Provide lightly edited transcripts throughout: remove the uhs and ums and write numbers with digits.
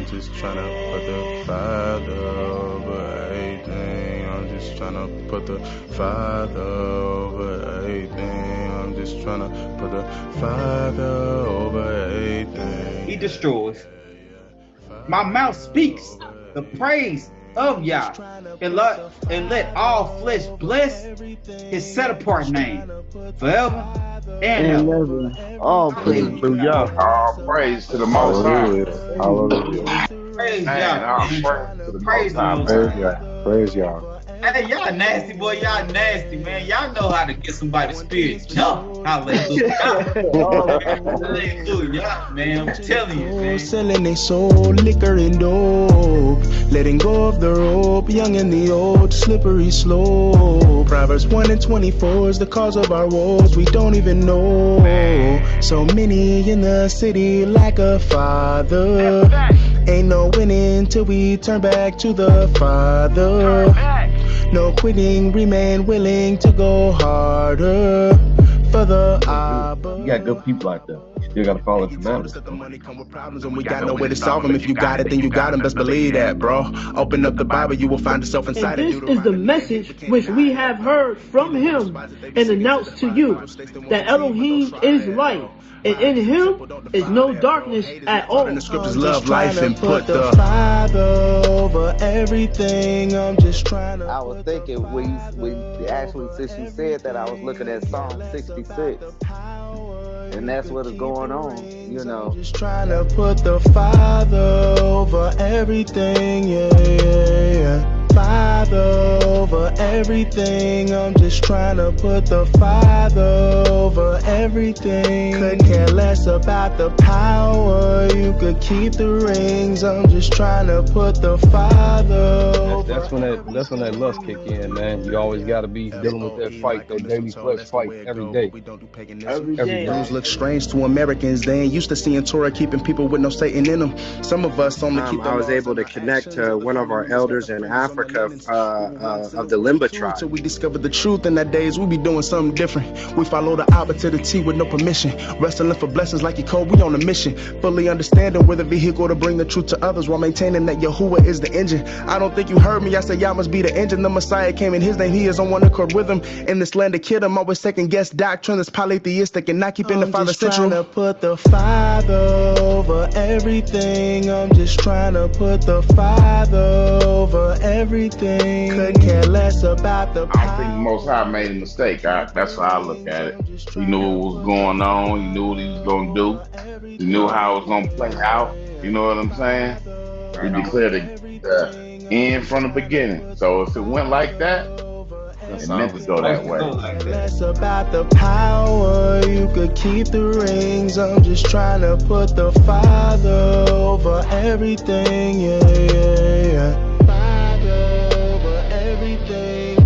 I'm just tryna put the Father over everything. I'm just tryna put the Father over everything. I'm just tryna put the Father over everything. He destroys. My mouth speaks the praise of Yah, and let all flesh bless his set apart name forever and And ever. never. All praise. Hallelujah. All praise to the Most High. Hallelujah. Hallelujah. Praise Man, Yah, all man. praise to the Most Praise the High, Most Praise High. man. y'all. Praise y'all. Hey, y'all nasty, boy. Y'all nasty, man. Y'all know how to get somebody's spirit jump. Hallelujah. All Hallelujah, man. I'm telling you, man. Selling they soul, liquor and dope. Letting go of the rope, young and the old, slippery slope. Proverbs 1 and 24 is the cause of our woes. We don't even know. So many in the city lack a father. Ain't no winning till we turn back to the Father. No quitting, remain willing to go harder for the Abba. You got good people out there. You still got to follow the commandments. The money come with problems and we got no way to solve them. If you got it, then you got them. Best believe that, bro. Open up the Bible, you will find yourself And inside it. this is the message which we have heard from him and announced to you, that Elohim is light, and in him is no darkness at all. In the scriptures, love life and put the Father over everything. I'm just trying to. I was thinking we actually, since you said that, I was looking at Psalm 66, and that's what is going on. You know, Just trying to put the Father over everything, yeah, yeah, yeah. Father over everything. I'm just trying to put the Father over everything. Could care less about the power. You could keep the rings. I'm just trying to put the Father over. That's when that lust kick in, man. You always got to be dealing with that fight, that daily flesh fight every day. every Every day. day. Jews look strange to Americans. They ain't used to seeing Torah keeping people with no Satan in them. Some of us only keep. I was able to connect to one of our elders in Africa of the Limba tribe. Till we discover the truth in that days, we be doing something different. We follow the Abba to the T with no permission. Wrestling for blessings like you code, we on a mission. Fully understanding we're the vehicle to bring the truth to others while maintaining that Yahuwah is the engine. I don't think you heard me, I said Yah must be the engine. The Messiah came in his name, he is on one accord with him. In this land of kiddom, always second guess doctrine that's polytheistic and not keeping the Father central. Trying to put the Father over everything. I'm just trying to put the Father over everything. Could care less about the I don't think the Most High made a mistake. That's how I look at it. He knew what was going on. He knew what he was going to do. He knew how it was going to play out. You know what I'm saying? He declared the end from the beginning. So if it went like that, it meant to go that way. less about the power. You could keep the rings. I'm just trying to put the Father over everything. Yeah, yeah, yeah. Father over everything.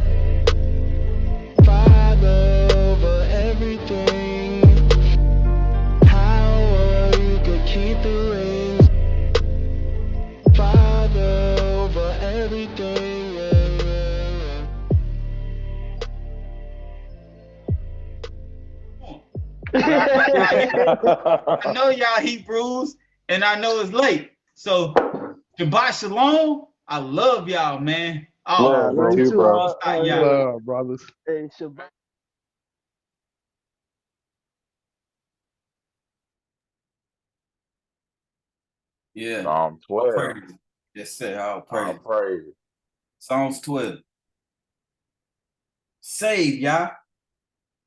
Father over everything. Power, you could keep the rings. Father over everything. Yeah, yeah, I know y'all Hebrews, and I know it's late. So, Shabbat Shalom. I love y'all, man. Oh, Love, bro. Me too, Bro. yeah. Love, brothers. Hey, Shabbat. Yeah. Psalm All 12. praise. Yes, sir. All All praise. praise. Psalms 12. Save, Yah,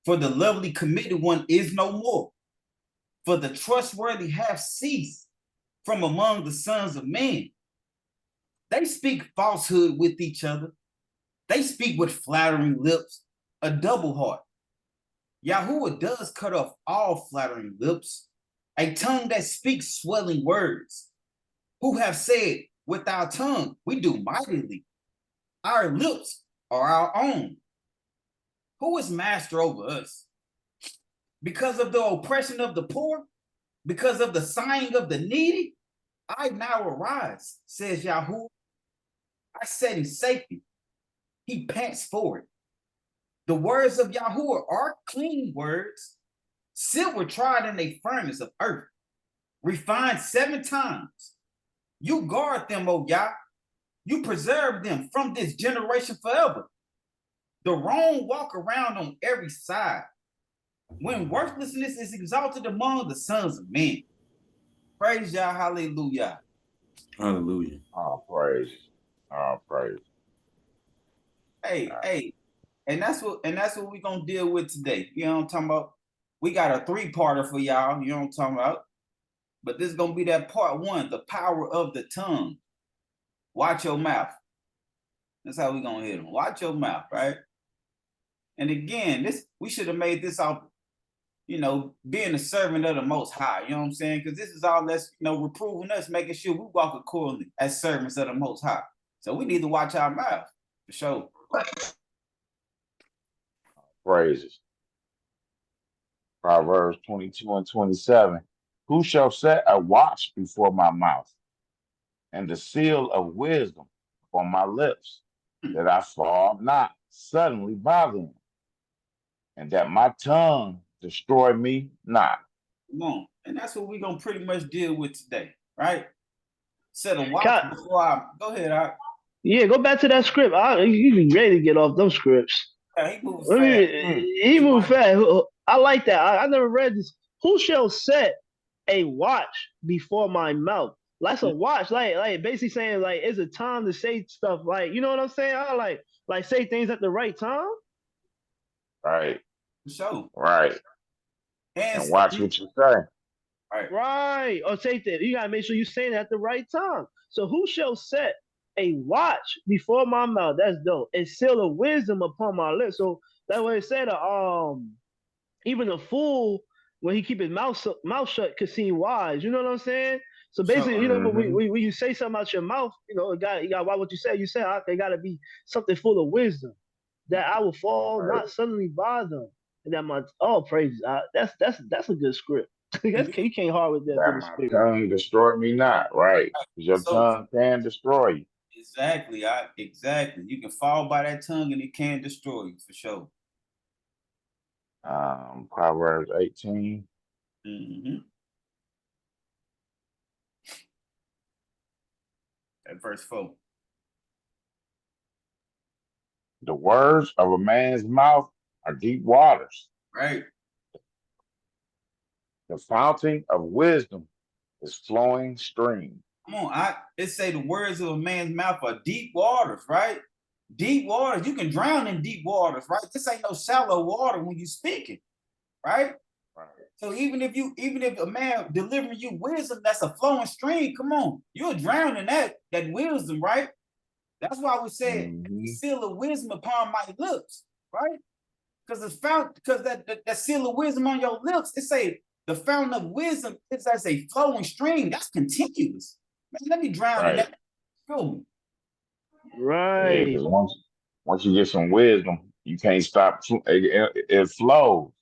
for the lovely committed one is no more. For the trustworthy have ceased from among the sons of men. They speak falsehood with each other. They speak with flattering lips, a double heart. Yahuwah does cut off all flattering lips, a tongue that speaks swelling words. Who have said, with our tongue we do mightily. Our lips are our own. Who is master over us? Because of the oppression of the poor, because of the sighing of the needy, I now arise, says Yahuwah. I set in safety. He pants forward. The words of Yahuwah are clean words, silver tried in a furnace of earth, refined 7 times. You guard them, oh Yah. You preserve them from this generation forever. The wrong walk around on every side. When worthlessness is exalted among the sons of men. Praise Yah, hallelujah. Hallelujah. All praise. All praise. Hey, and that's what we're gonna deal with today. You know what I'm talking about? We got a 3-parter for y'all, you know what I'm talking about? But this is gonna be that part 1, the power of the tongue. Watch your mouth. That's how we're gonna hit them. Watch your mouth, right? And again, we should have made this out, being a servant of the Most High. You know what I'm saying? Because this is all that's, reproving us, making sure we walk accordingly as servants of the Most High. So we need to watch our mouth for sure. Praises. Proverbs 22 and 27. Who shall set a watch before my mouth, and the seal of wisdom upon my lips, that I fall not suddenly by them, and that my tongue destroy me not. Come on. And that's what we're going to pretty much deal with today, right? Set a watch before I... Go ahead, Art. Yeah, go back to that script. You be ready to get off those scripts. Yeah, he moved fast. He moved fast. I like that. I never read this. Who shall set a watch before my mouth? That's a watch. Like basically saying, like, it's a time to say stuff. Like, you know what I'm saying? I like say things at the right time. Right. For sure. Right. And watch what you say. Right. Or say that you gotta make sure you're saying it at the right time. So who shall set a watch before my mouth? That's dope. And seal of wisdom upon my lips. So that's what it said. Even a fool, when he keep his mouth shut, could seem wise. You know what I'm saying? So basically, when you say something out your mouth, you got why what you say. You say, it got to be something full of wisdom, that I will fall not suddenly by them, and that my praises. That's a good script. You can't hard with that. That my tongue destroy me not, right? Because your tongue can destroy you. Exactly. Exactly. You can fall by that tongue and it can destroy you for sure. Proverbs 18. At verse 4. The words of a man's mouth are deep waters. Right. The fountain of wisdom is flowing stream. Come on, it say the words of a man's mouth are deep waters, right? Deep waters. You can drown in deep waters, right? This ain't no shallow water when you speaking, right? So even if a man delivering you wisdom, that's a flowing stream. Come on, you'll drown in that wisdom, right? That's why we said seal of wisdom upon my lips, right? Because that seal of wisdom on your lips, it say the fountain of wisdom is as a flowing stream. That's continuous. Man, let me drown in that. Feel me? Right. Yeah, once you get some wisdom, you can't stop. It flows.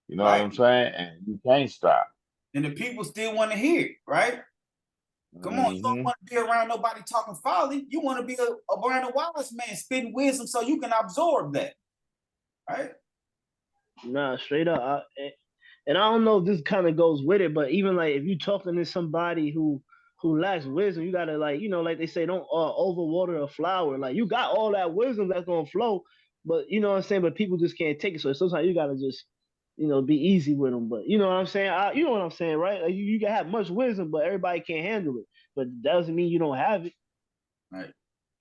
You know what I'm saying? And you can't stop. And the people still want to hear it, right? Come on, you don't want to be around nobody talking folly. You want to be around a wise man spitting wisdom so you can absorb that, right? Nah, straight up. And I don't know if this kind of goes with it, but even like if you're talking to somebody who lacks wisdom, you gotta like they say, don't overwater a flower. Like you got all that wisdom that's gonna flow, but you know what I'm saying. But people just can't take it. So sometimes you gotta just be easy with them. But you know what I'm saying. You know what I'm saying, right? Like you can have much wisdom, but everybody can't handle it. But that doesn't mean you don't have it. Right.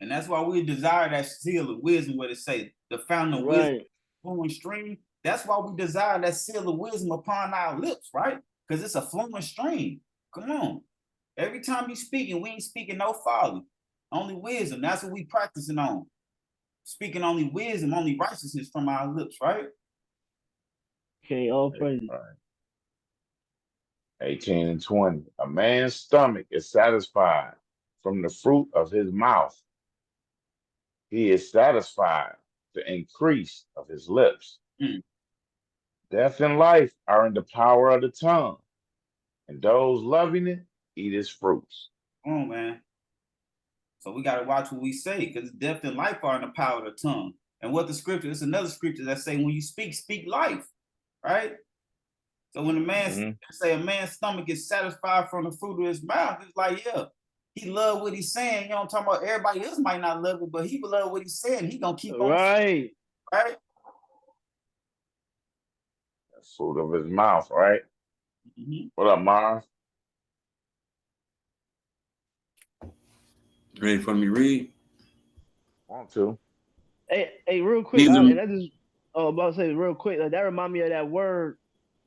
And that's why we desire that seal of wisdom, where it say the fountain of wisdom flowing stream. That's why we desire that seal of wisdom upon our lips, right? Because it's a flowing stream. Come on. Every time you speaking, we ain't speaking no folly. Only wisdom. That's what we practicing on. Speaking only wisdom, only righteousness from our lips, right? Okay, all praise. 18 and 20. A man's stomach is satisfied from the fruit of his mouth. He is satisfied the increase of his lips. Death and life are in the power of the tongue, and those loving it eat its fruits. Come on, man. So we got to watch what we say, because death and life are in the power of the tongue. And what the scripture, it's another scripture that say, when you speak life, right? So when a man's say a man's stomach is satisfied from the fruit of his mouth, it's like, yeah, he love what he's saying. You know what I'm talking about? Everybody else might not love it, but he will love what he's saying. He gonna keep on Right. right? That's fruit of his mouth, right? What up, Mars? Ready for me to read? Want to? Hey, real quick, Neither. and I just about to say real quick, like, that remind me of that word,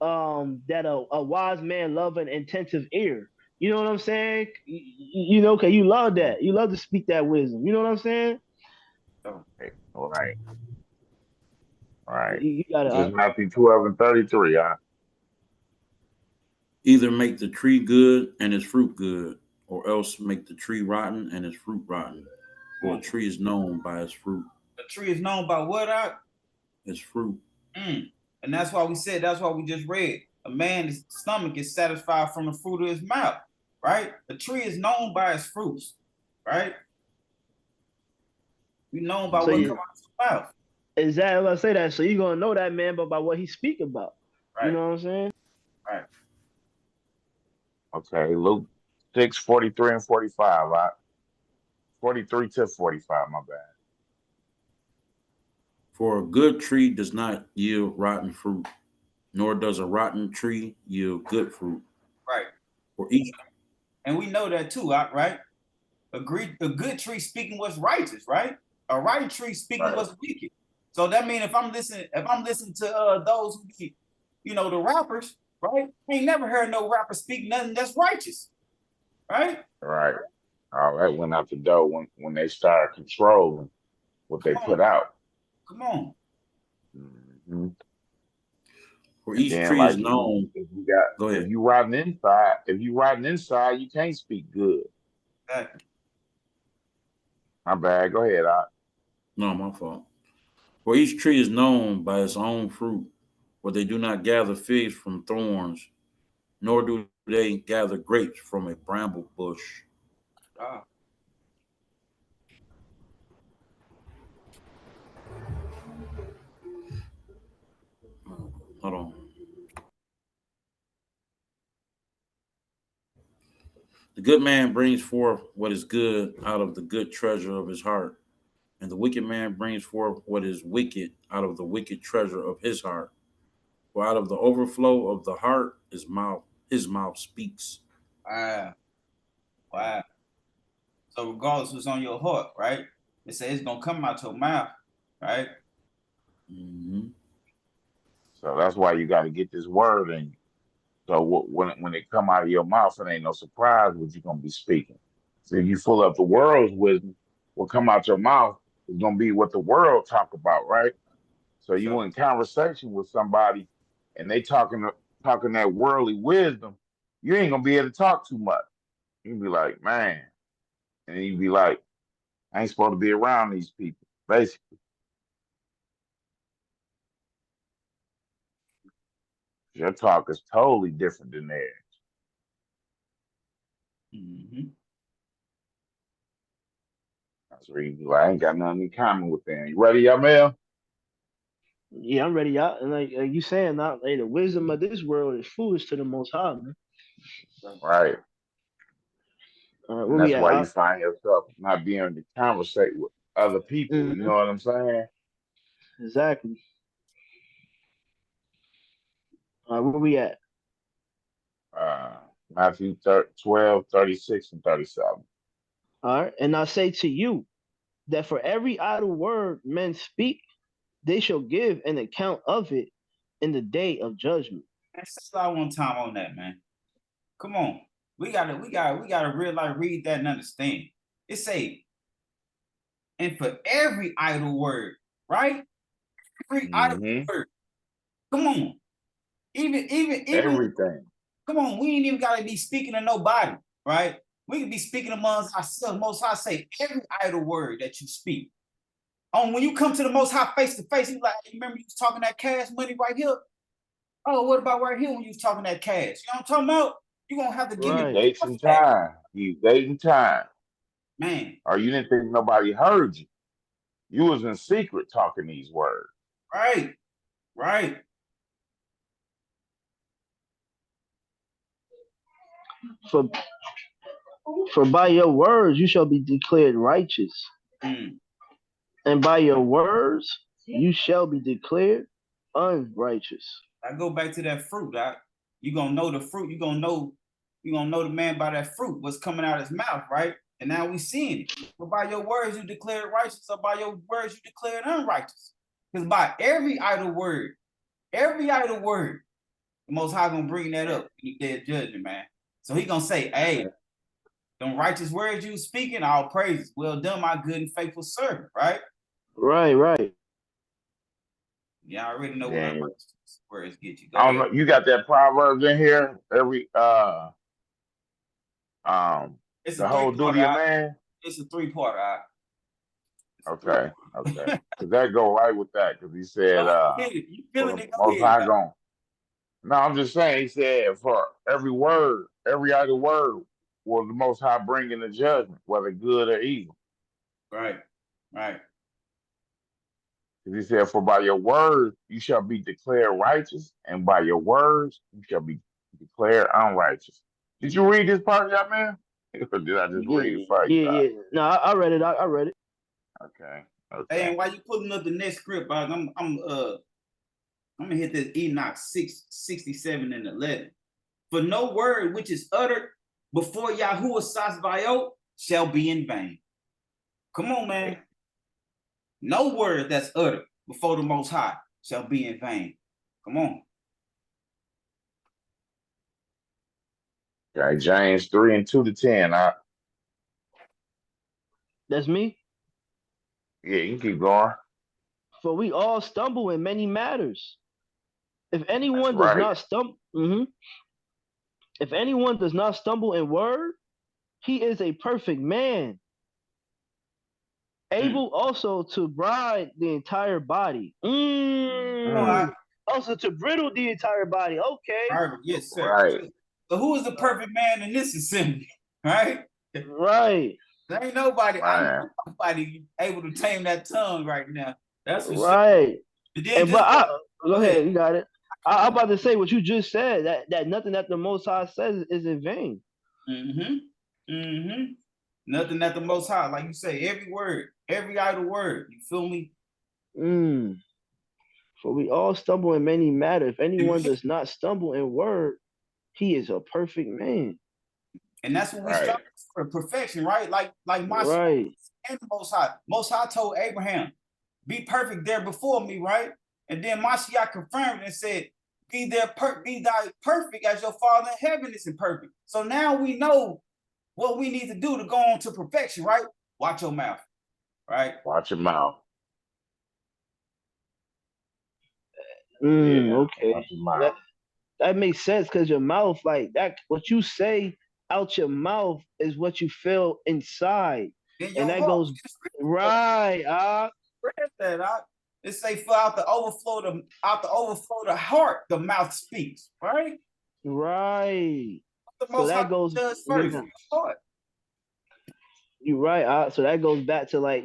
that a wise man love an attentive ear. You know what I'm saying? You know, okay, you love that. You love to speak that wisdom. You know what I'm saying? Okay. All right. All right. You got This it. is Matthew 12 and 33. Either make the tree good and its fruit good, or else make the tree rotten and its fruit rotten. For a tree is known by its fruit. The tree is known by what? Its fruit. And that's why we said, that's why we just read. A man's stomach is satisfied from the fruit of his mouth, right? The tree is known by its fruits, right? We known by what comes out of his mouth. Exactly, I say that. So you're gonna know that man, but by what he speak about. Right. You know what I'm saying? Right. Okay, Luke 6:43 and 45. 43 to 45, my bad. For a good tree does not yield rotten fruit, nor does a rotten tree yield good fruit. Right. For each, and we know that too, right? A good tree speaking what's righteous, right? A right tree speaking what's wicked. So that means if I'm listening to those who be, the rappers, right? I ain't never heard no rapper speak nothing that's righteous, right? Right. All that went out the door when they started controlling what they put out. Come on. Mm-hmm. For and each then, tree like, is known. if you riding inside, you can't speak good. Exactly. My bad. Go ahead, No, my fault. For each tree is known by its own fruit, for they do not gather figs from thorns, nor do they gather grapes from a bramble bush. Ah. Hold on. The good man brings forth what is good out of the good treasure of his heart, and the wicked man brings forth what is wicked out of the wicked treasure of his heart. For out of the overflow of the heart his mouth speaks. Wow. So regardless what's on your heart, right? It says it's gonna come out your mouth, right? Mm-hmm. So that's why you got to get this word in you. So when it come out of your mouth, it ain't no surprise what you're gonna be speaking. So if you full up the world's wisdom, what come out your mouth is gonna be what the world talk about, right? So you in conversation with somebody, and they talking that worldly wisdom, you ain't gonna be able to talk too much. You be like, man, and then you be like, I ain't supposed to be around these people, basically. Your talk is totally different than theirs. Mm-hmm. That's where you be like, I ain't got nothing in common with them. You ready, Yamel? Yeah, I'm ready out. And like you saying, not like the wisdom of this world is foolish to the Most High, man. Right. And Where we that's at? why you find yourself not being able to conversate with other people. You know what I'm saying? Exactly. Where we at? Matthew 12, 36, and 37. All right. And I say to you that for every idle word men speak, they shall give an account of it in the day of judgment. Let's slide one time on that, man. Come on. We gotta read that and understand. It say, and for every idle word, right? Every idle word. Come on. Even Everything. Come on, we ain't even gotta be speaking to nobody, right? We can be speaking amongst ourselves. Most High say every idle word that you speak. When you come to the Most High face to face, he's like, hey, remember you was talking that cash money right here? Oh, what about right here when you was talking that cash? You know what I'm talking about? You're gonna have to give me Dates and time. You dating time. Man. Or you didn't think nobody heard you. You was in secret talking these words. Right. Right. For For by your words you shall be declared righteous, and by your words you shall be declared unrighteous. I go back to that fruit. You gonna know the fruit. You gonna know the man by that fruit. What's coming out of his mouth, right? And now we seeing it. But by your words you declared righteous, or by your words you declared unrighteous. Because by every idle word, the Most High gonna bring that up in the day of judgment, man. So he gonna say, hey, them righteous words you speaking, all praises. Well done, my good and faithful servant, right? Right. Yeah, I already know what unrighteous words get you. I don't know. You got that Proverbs in here? It's the whole duty of man. It's a 3-part. Okay. Because that go right with that. Because he said, you feeling it? Most High gone. No, I'm just saying. He said, for every word, every other word, will the Most High bring in the judgment, whether good or evil. Right. Because he said, for by your words you shall be declared righteous, and by your words you shall be declared unrighteous. Did you read this part, y'all, man? Or did I just read it for you? Yeah. No, I read it. I read it. Okay. Hey, and while you pulling up the next script, I'm gonna hit this Enoch 6:67 and 11. For no word which is uttered before Yahuwah Sasbayot shall be in vain. Come on, man. No word that's uttered before the Most High shall be in vain. Come on. Okay, James 3:2-10. That's me. Yeah, you can keep going. For we all stumble in many matters. If anyone That's does right. not stumble, if anyone does not stumble in word, he is a perfect man, able also to bride the entire body. Also to bridle the entire body. Okay. Yes, sir. Right. So who is the perfect man in this assembly? Right? Right. There ain't nobody able to tame that tongue right now. That's for right. Sure. Go ahead, you got it. I'm about to say what you just said, that nothing that the Most High says is in vain. Nothing that the Most High, like you say, every word, every idle word. You feel me? For we all stumble in many matters. If anyone does not stumble in word, he is a perfect man. And that's what we strive for, perfection, right? Like my right. And the Most High. Most High told Abraham, be perfect there before me, right? And then Mashiach confirmed and said, be thy perfect as your Father in heaven is perfect. So now we know what we need to do to go on to perfection, right? Watch your mouth, right? Watch your mouth. Okay. Watch your mouth. That makes sense because your mouth, like that, what you say out your mouth is what you feel inside. And that goes right. It say for out the overflow the heart, the mouth speaks, right? Right. So that goes first. You're right. So that goes back to, like,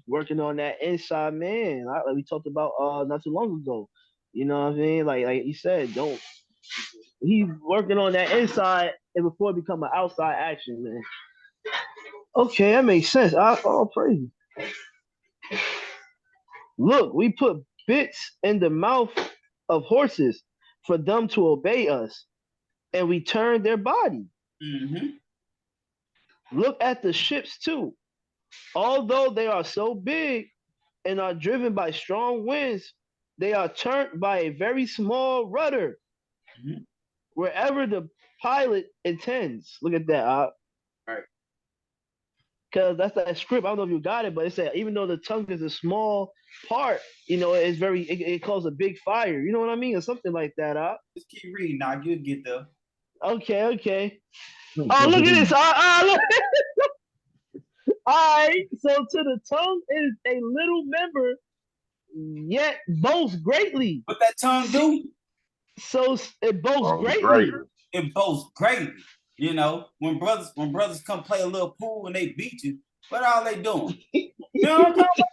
working on that inside man. Like we talked about not too long ago. You know what I mean? Like you said, he's working on that inside and before it become an outside action, man. Okay, that makes sense. All praise. Look, we put bits in the mouth of horses for them to obey us, and we turn their body. Look at the ships too. Although they are so big and are driven by strong winds, they are turned by a very small rudder wherever the pilot intends. Look at that. Right. Because that's that script. I don't know if you got it, but it said even though the tongue is a small part, it's it causes a big fire. You know what I mean? Or something like that. Just keep reading. Now you'll get there. Okay. Oh, look at this. Look. All right. So to the tongue is a little member, yet boasts greatly. What that tongue do? So it boasts greatly. It boasts greatly. When brothers come play a little pool and they beat you, what are they doing? You know what I'm talking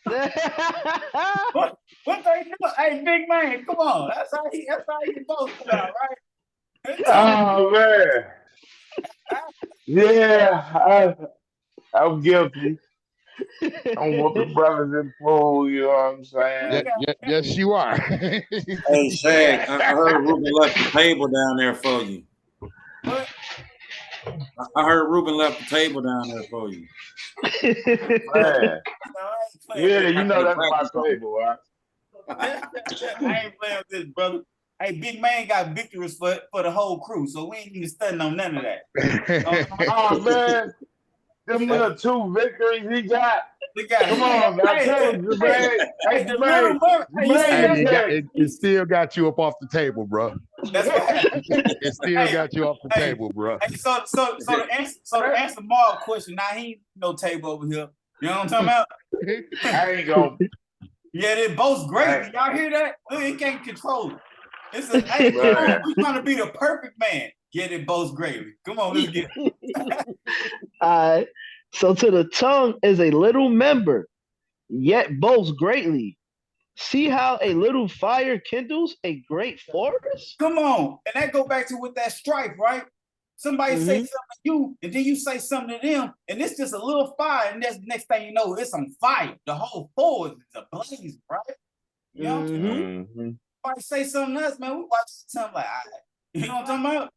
about? what they doing? Hey, big man, come on. That's how he boasts about, right? Oh man. Yeah, I'm guilty. I'm whooping brothers in pool, you know what I'm saying? Yes, you are. Hey, Shag, I heard Ruben left the table down there for you. What? I heard Ruben left the table down there for you. Man. Yeah, you know Hey, that's my practice on it. table, right? I ain't playing with this, brother. Hey, big man got victories for the whole crew, so we ain't even studying on none of that. Oh man, them little 2 victories he got. We got Come on, now tell him, Jermaine. Hey, the little Jermaine. mother. Hey, you see Jermaine, Hey, he said. it still got you up off the table, bro. That's what happened. It still got you off the table, bro. Hey, so to answer Mark's question, now he ain't no table over here. You know what I'm talking about? I ain't gonna. Yeah, they both great. Y'all hear that? He can't control it. It's a hey, come on, we trying to be the perfect man. Get it both gravy. Come on, let's get it. All right. So to the tongue is a little member, yet boasts greatly. See how a little fire kindles a great forest? Come on. And that go back to with that strife, right? Somebody say something to you, and then you say something to them, and it's just a little fire, and that's the next thing you know, it's on fire. The whole forest is ablaze, right? You know what I'm saying? Somebody say something else, man. We watch something like, all right. You know what I'm talking about?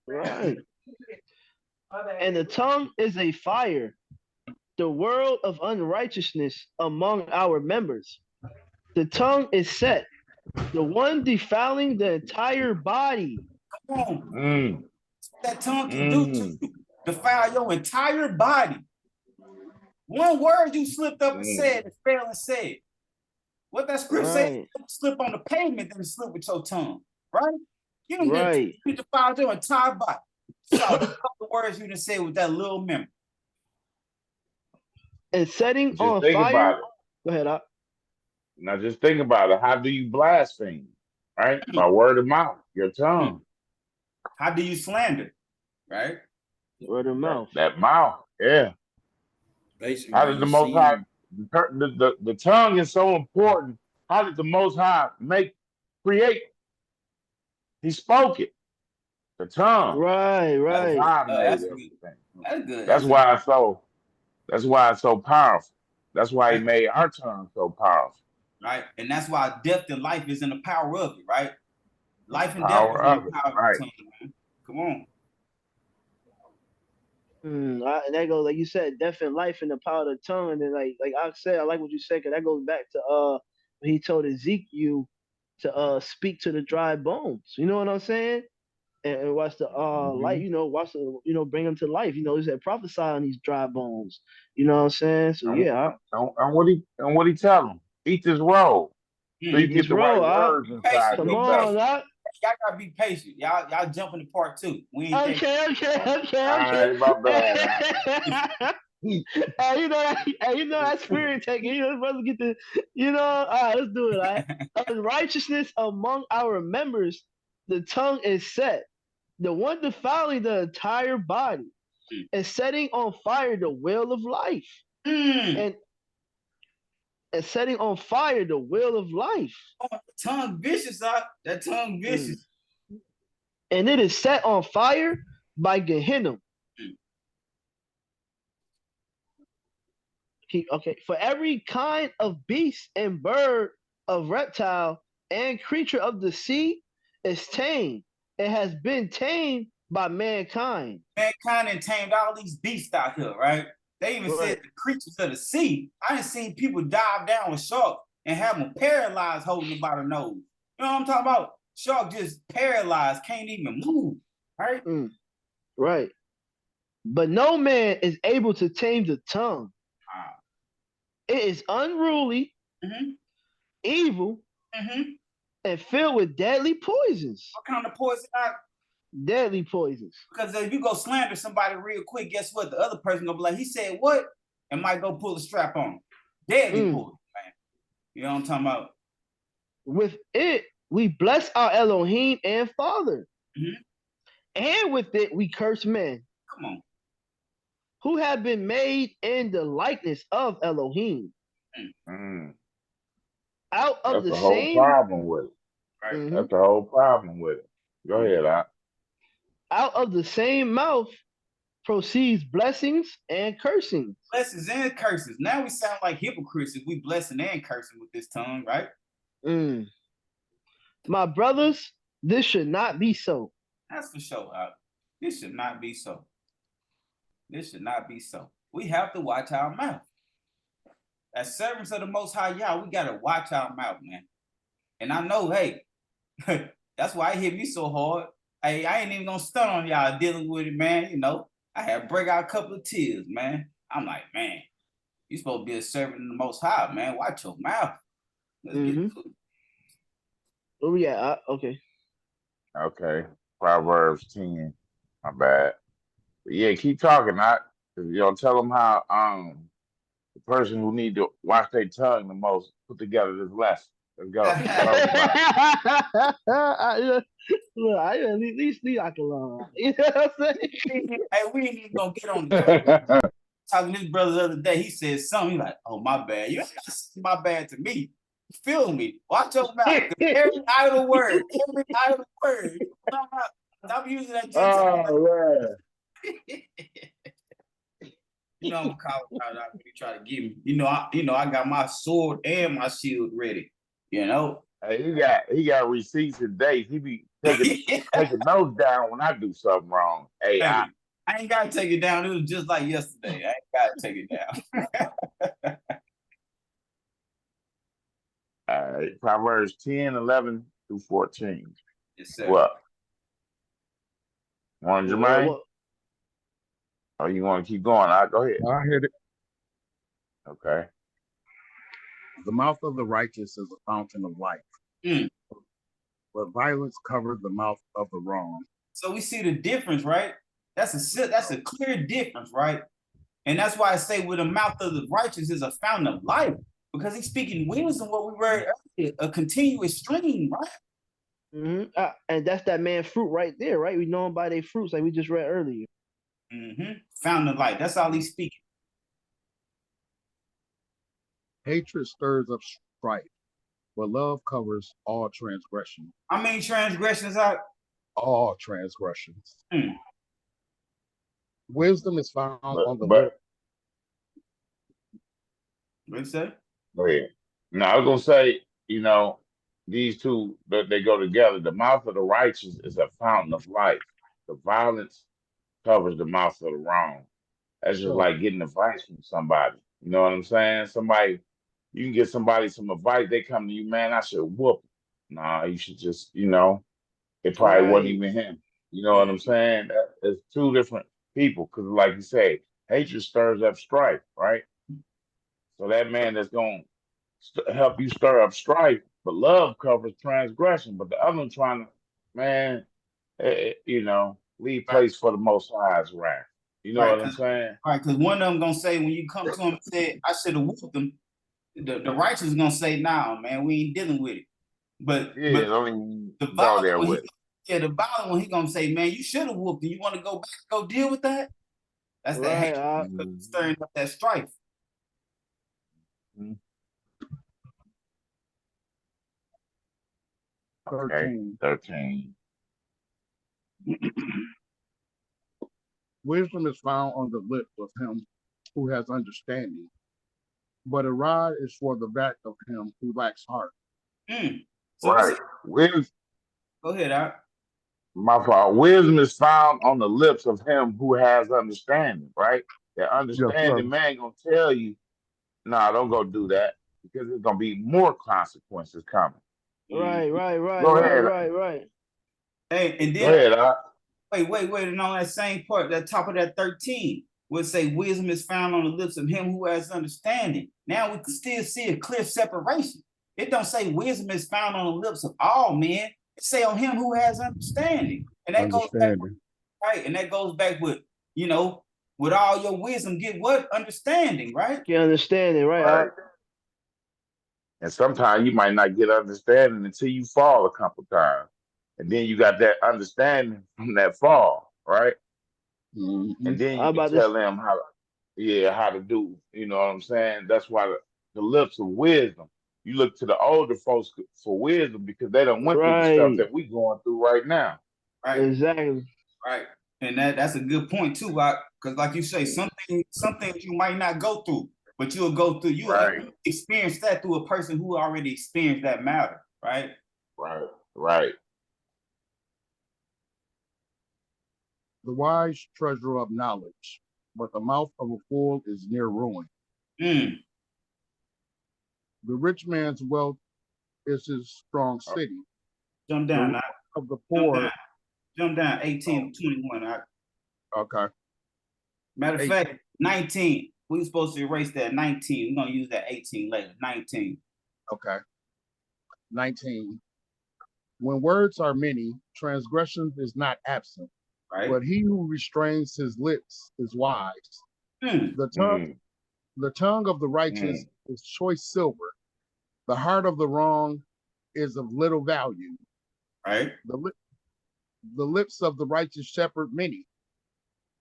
Right. And the tongue is a fire, the world of unrighteousness among our members. The tongue is set, the one defiling the entire body. Come on. That tongue can do to you. Defile your entire body. One word you slipped up and said and failed and said. What that script say? Slip on the pavement, then slip with your tongue. Right? You don't get you defile your entire body. So a couple words you done say with that little memory. And setting just on think fire. About it. Go ahead, Op. Now just think about it. How do you blaspheme? Right? By word of mouth, your tongue. How do you slander? Right? Word of mouth. That mouth, yeah. Basically, how did the Most High, the tongue is so important. How did the Most High create? He spoke it. The tongue. Right. That's how I made everything. That's good. That's why it's so powerful. That's why he made our tongue so powerful. Right. And that's why death and life is in the power of it, right? Life and death Power is in of the it, power right. of the tongue, man. Come on. And that goes, like you said, death and life in the power of the tongue. And then like I said, I like what you said, because that goes back to when he told Ezekiel to speak to the dry bones. You know what I'm saying? And watch the light, watch the, bring them to life. He said prophesy on these dry bones. You know what I'm saying? So yeah. And what he tell them? Eat this roll. So you get the right words inside Come your on, belly. y'all gotta be patient. Y'all jumping to part 2. We ain't Okay. All right, my bad. Hey, that spirit taking. Supposed to get the. All right, let's do it. All right. Unrighteousness among our members, the tongue is set, the one defiling the entire body, and setting on fire the will of life, and setting on fire the will of life. Oh, tongue vicious, that tongue vicious. And it is set on fire by Gehenna. Okay, for every kind of beast and bird, of reptile and creature of the sea is tamed. It has been tamed by mankind. Mankind and tamed all these beasts out here, right? They even said the creatures of the sea. I done seen people dive down with sharks and have them paralyzed, holding them by the nose. You know what I'm talking about? Shark just paralyzed, can't even move, right? Right. But no man is able to tame the tongue. It is unruly, evil, and filled with deadly poisons. What kind of poison? Deadly poisons. Because if you go slander somebody real quick, guess what? The other person gonna be like, he said what? And might go pull the strap on him. Deadly poison, man. You know what I'm talking about? With it, we bless our Elohim and Father. And with it, we curse men. Come on. Who have been made in the likeness of Elohim. Out of That's the whole same problem with it. Right. That's the whole problem with it. Go ahead, Out of the same mouth proceeds blessings and cursings. Blessings and curses. Now we sound like hypocrites if we blessing and cursing with this tongue, right? Mm. My brothers, this should not be so. That's for sure. This should not be so. This should not be so. We have to watch our mouth. As servants of the Most High Yah, we got to watch our mouth, man. And I know, hey, that's why it hit me so hard. Hey, I ain't even gonna stun on y'all dealing with it, man. You know, I had to break out a couple of tears, man. I'm like, man, you supposed to be a servant of the Most High, man. Watch your mouth. Let's get to it. Oh yeah, okay. Okay, Proverbs 10. My bad. But yeah, keep talking. You know, tell them how the person who need to watch their tongue the most put together this lesson. Let's go. Talk about Look, at least I can learn. You know what I'm saying? Hey, we ain't even gonna get on the talking to his brother the other day. He said something. He like, oh, my bad. You my bad to me. Feel me. Watch your mouth. Every idle word. Stop using that Gentile. Oh, you know, I'm calling out when you try to get me. You know, I got my sword and my shield ready. You know. Hey, he got receipts and dates. He be taking notes down when I do something wrong. Hey, I ain't gotta take it down. It was just like yesterday. I ain't gotta take it down. All right, Proverbs 10, 11 through 14. Yes, sir. What? Want Jermaine? Or you want to keep going? Go ahead. I heard it. Okay. The mouth of the righteous is a fountain of life, but violence covers the mouth of the wrong. So we see the difference, right? That's a clear difference, right? And that's why I say with the mouth of the righteous is a fountain of life, because he's speaking wisdom, what we read earlier, a continuous stream, right? And that's that man fruit right there, right? We know him by their fruits, like we just read earlier. Fountain of life. That's all he's speaking. Hatred stirs up strife, but love covers all transgression. How many transgressions are? All transgressions. Wisdom is found on the lip. What you say? Go ahead. No, I was gonna say, you know, these two they go together. The mouth of the righteous is a fountain of life. The violence covers the mouth of the wrong. That's just like getting advice from somebody. You know what I'm saying? You can get somebody some advice. They come to you, man, I should whoop. Nah, you should just, you know, it probably wasn't even him. You know what I'm saying? It's two different people. Because like you say, hatred stirs up strife, right? So that man that's going to help you stir up strife, but love covers transgression. But the other one trying to, man, you know, leave place for the Most High's wrath. You know what I'm saying? Right, because one of them going to say, when you come to him and say, I should have whooped them, the righteous is going to say, nah, man, we ain't dealing with it. But the violent one, the violent one, he going to say, man, you should have whooped him. You want to go back, go deal with that? That's the hatred, stirring up that strife. Okay, 13. Wisdom is found on the lips of him who has understanding, but a rod is for the back of him who lacks heart. So right. Go ahead, Art. My fault. Wisdom is found on the lips of him who has understanding, right? That understanding man gonna tell you, nah, don't go do that, because there's gonna be more consequences coming. Right. Hey, and then go ahead, Art. Wait, and on that same part, that top of that 13 would say wisdom is found on the lips of him who has understanding. Now we can still see a clear separation. It don't say wisdom is found on the lips of all men. It say on him who has understanding. And that goes back, right? And that goes back with, you know, with all your wisdom, get what? Understanding, right? Get understanding, right? And sometimes you might not get understanding until you fall a couple times. And then you got that understanding from that fall, right? And then you can tell them how to do, you know what I'm saying? That's why the lips of wisdom, you look to the older folks for wisdom, because they don't went through the stuff that we going through right now. Right. Exactly. Right. And that's a good point too, because like you say, some things you might not go through, but you'll go through. You experience that through a person who already experienced that matter, right? Right. The wise treasure up knowledge, but the mouth of a fool is near ruin. Mm. The rich man's wealth is his strong city. Jump down. Of the poor. Jump down 18 to 21. Okay. Matter of fact, 19. We're supposed to erase that 19. We're going to use that 18 later. 19. Okay. 19. When words are many, transgression is not absent. Right. But he who restrains his lips is wise. The tongue of the righteous is choice silver. The heart of the wrong is of little value. Right. The lips of the righteous shepherd many,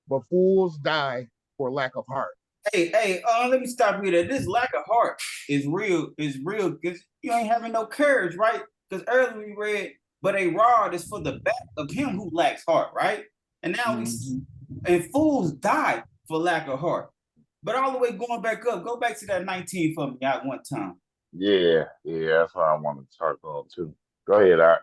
but fools die for lack of heart. Hey, let me stop you there. This lack of heart is real, because you ain't having no courage, right? Because earlier we read, but a rod is for the back of him who lacks heart, right? And now and fools die for lack of heart. But all the way going back up, go back to that 19 for me out one time. Yeah, that's what I want to talk on too. Go ahead, Art.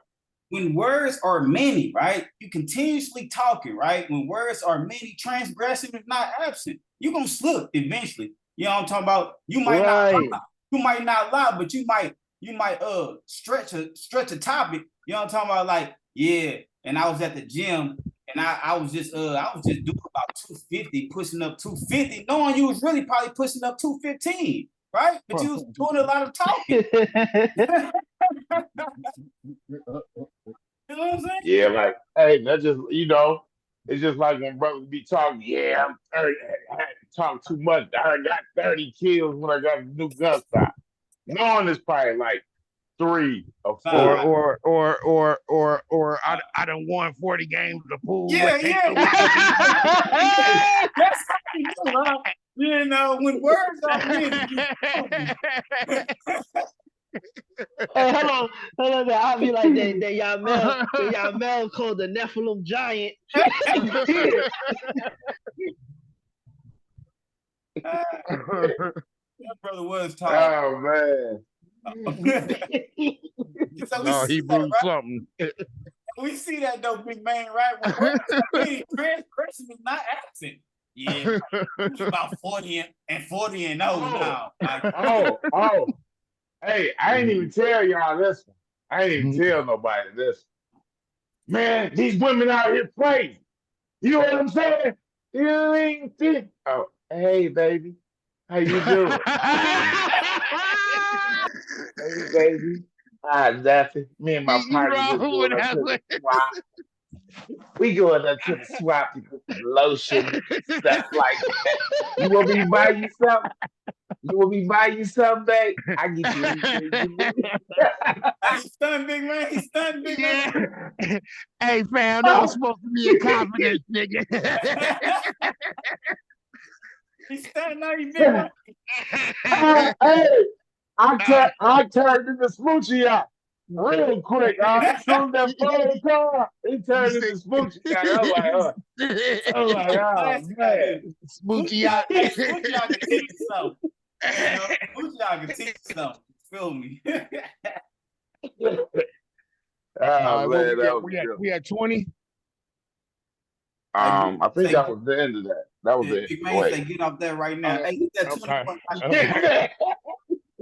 When words are many, right? You continuously talking, right? When words are many, transgression is not absent. You're gonna slip eventually. You know what I'm talking about? You might not lie. You might not lie, but you might stretch a topic. You know what I'm talking about? Like, yeah, and I was at the gym and I was just doing about 250, pushing up 250, knowing you was really probably pushing up 215, right? But you was doing a lot of talking. You know what I'm saying? Yeah, like, hey, that's just, it's just like when brothers be talking, I'm 30, I had to talk too much. I got 30 kills when I got a new gun stock. Knowing it's probably like 3 or 4. Or I done won 40 games of pool. Yeah. That's how you do, huh? You know, when words are many. Hey, hold on. I'll be like that y'all Mel called the Nephilim giant. That brother was talking. Oh man. So no, he blew something. We see that though, big man, right? When words are many, transgression is not absent. Yeah, about 40 and 0 now. Hey, I ain't even tell y'all this one. I ain't even tell nobody this. Man, these women out here crazy. You know what I'm saying? You ain't think. Oh, hey, baby. How you doing? Hey, baby. Hi, nothing. Me and my partner just going up to the swap. We going up to the swap to get some lotion, stuff like that. You want me to buy you something? Babe? I get you anything you need. He's stunned, big man. He's stunned, big man. Hey, fam, that was supposed to be a confidence, nigga. He's stunned now, you big man. Hey, I turned into Smoochie out real quick. As soon as that phone call, he turned into Smoochie out. I'm like, oh man. Smoochie out. Smoochie out can teach you something. Smoochie out can teach you something. Feel me? We had 20. I think that was the end of that. That was it. Big man say get off that right now. Hey, hit that 21.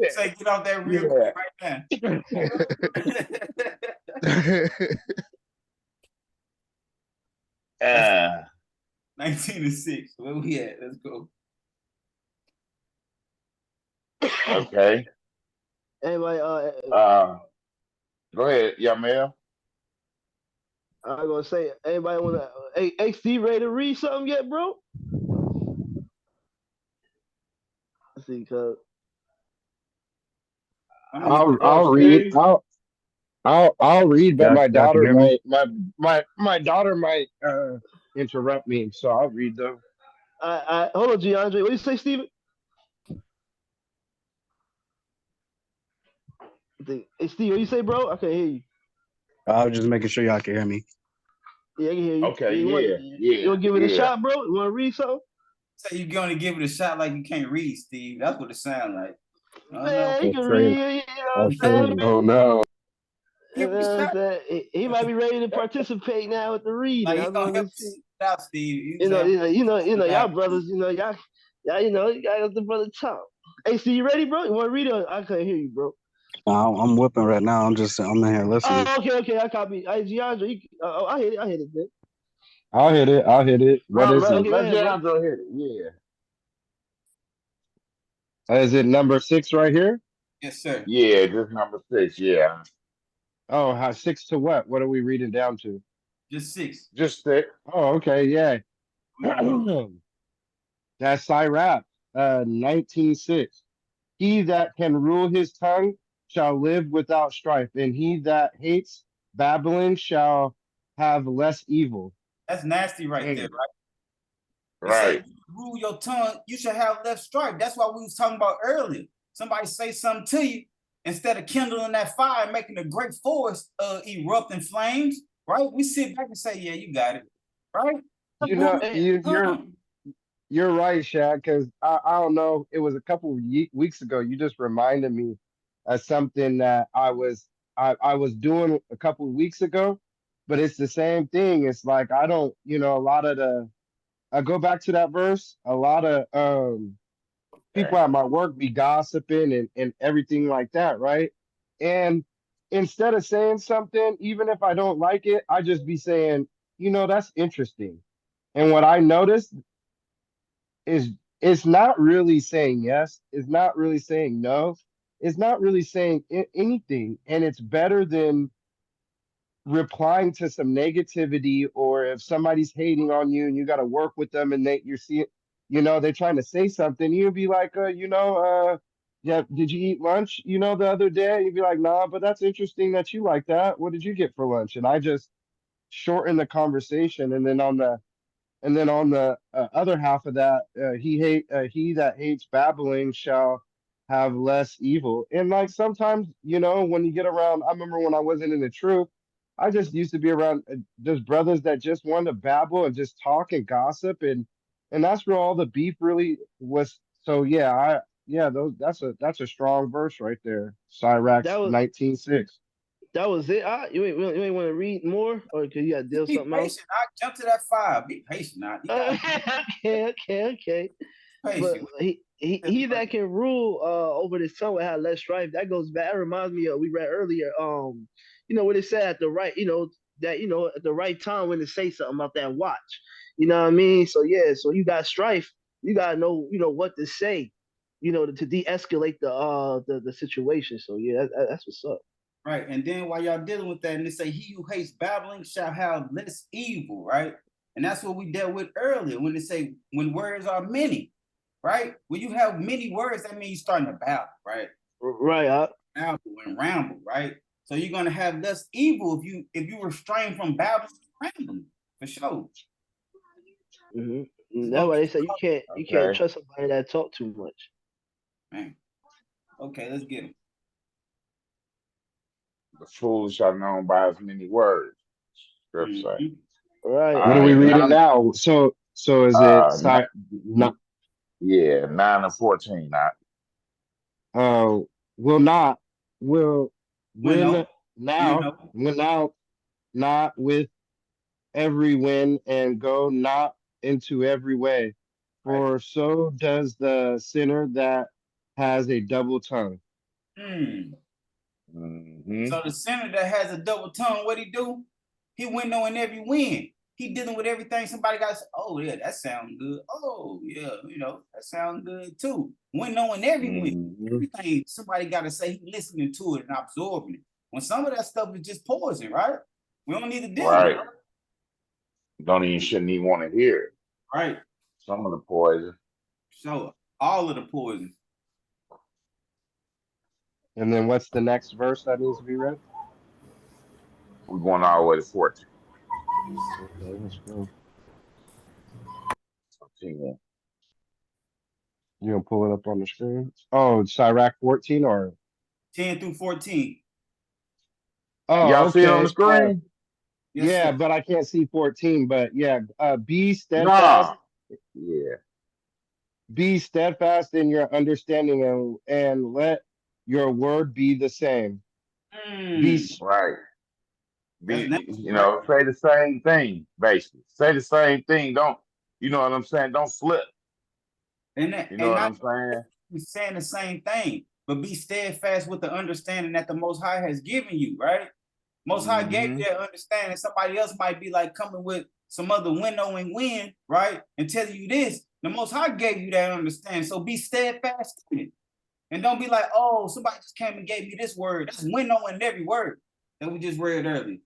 Say get off that real quick right now. 19-6. Where we at? Let's go. Okay. Anyway, go ahead, Yamel. I was gonna say, anybody wanna XD ready to read something yet, bro? Let's see, cuz I'll read. I'll read, but my daughter might interrupt me, so I'll read them. Hold on, Giandre. What do you say, Steven? Hey, Steve, what you say, bro? I can't hear you. I was just making sure y'all can hear me. Yeah, I can hear you. Okay, You want to give it a yeah. shot, bro? You want to read something? So you're gonna give it a shot like you can't read, Steve. That's what it sounds like. I don't know. Man, he That's can crazy. read. You know what I'm That's saying? crazy. Oh no. You Give know it a what I'm shot. saying? He might be ready to participate now with the reading. Like I he's gonna want help to see. you out, Steve. Y'all brothers. You got the brother talk. Hey, see, you ready, bro? You want to read it? I couldn't hear you, bro. I'm whipping right now. I'm in here listening. Oh, okay. I copy. Hey, Giandro, I hit it, man. I'll hit it. I'll hit it. What is Right, it? okay, go Let ahead, bro. Jandro hit it. Yeah. Is it number 6 right here? Yes, sir. Yeah, just number 6. Yeah. Oh, how 6 to what? What are we reading down to? Just 6. Just 6. Oh, okay, yeah. That's Sirach, 19:6. He that can rule his tongue shall live without strife, and he that hates babbling shall have less evil. That's nasty right there, Mm. right? He Right. said, rule your tongue, you should have less strife. That's what we was talking about earlier. Somebody say something to you, instead of kindling that fire, making a great forest erupt in flames, right? We sit back and say, yeah, you got it, right? You Rule know, your tongue. you're right, Shaq, because I don't know, it was a couple of weeks ago. You just reminded me of something that I was doing a couple of weeks ago, but it's the same thing. It's like I don't, a lot of the I go back to that verse, a lot of people at my work be gossiping and everything like that, right? And instead of saying something, even if I don't like it, I just be saying, that's interesting. And what I noticed is it's not really saying yes, it's not really saying no, it's not really saying anything. And it's better than replying to some negativity, or if somebody's hating on you and you got to work with them and you're seeing, they're trying to say something, you'd be like, yeah, did you eat lunch, the other day? You'd be like, nah, but that's interesting that you like that. What did you get for lunch? And I just shorten the conversation. And then on the other half of that, he that hates babbling shall have less evil. And like sometimes, when you get around, I remember when I wasn't in the truth, I just used to be around just brothers that just wanted to babble and just talk and gossip, and that's where all the beef really was. So that's a strong verse right there. Sirach That was 19:6. that was it. You ain't want to read more, or because you got to deal Be something else. patient. I jump to that 5. Be patient now. Okay. But Patient. he that can rule over this tongue will have less strife. That goes back. That reminds me of we read earlier. What it said at the right. That at the right time when to say something about that watch. You know what I mean? So yeah. So you got strife. You gotta know what to say. To de-escalate the situation. So yeah, that's what's up. Right. And then while y'all dealing with that, and they say, he who hates babbling shall have less evil, right? And that's what we dealt with earlier when they say, when words are many, right? When you have many words, that means you're starting to babble, right? Right. Babble and ramble, right? So you're gonna have less evil if you refrain from babbling and rambling, for sure. Mm-hmm. That's why they say you can't trust somebody that talk too much. Man. Okay, let's get him. The foolish are known by as many words. Scripture say. Right. What are we reading now? So is it yeah, 9 and 14. Will not will Win out not with every wind, and go not into every way, for so does the sinner that has a double tongue. Mm-hmm. So the sinner that has a double tongue, what he do? He window in every wind. He dealing with everything somebody got to say, oh yeah, that sounds good. Oh yeah, that sounds good too. Windowing every wind. Everything somebody got to say, he listening to it and absorbing it. When some of that stuff is just poison, right? We don't need to deal with it. Shouldn't even want to hear it. Right. Some of the poison. So all of the poison. And then what's the next verse that needs to be read? We're going all the way to 14. Okay, let's go. You gonna pull it up on the screen? Oh, Sirach 14 or 10 through 14. Oh, y'all okay. see it on the screen? Yes, Yeah, sir. but I can't see 14. But yeah, be steadfast. Nah. Yeah. Be steadfast in your understanding, and let your word be the same. Be Right. That's Be, nasty, you right? know, say the same thing, basically. Say the same thing. Don't, you know what I'm saying? Don't flip. And that, You know and what not I'm saying? saying the same thing, but be steadfast with the understanding that the Most High has given you, right? Most High gave Mm-hmm. you that understanding. Somebody else might be like coming with some other winnowing wind, right? And telling you this. The Most High gave you that understanding. So be steadfast in it. And don't be like, oh, somebody just came and gave me this word. That's winnowing every word that we just read earlier.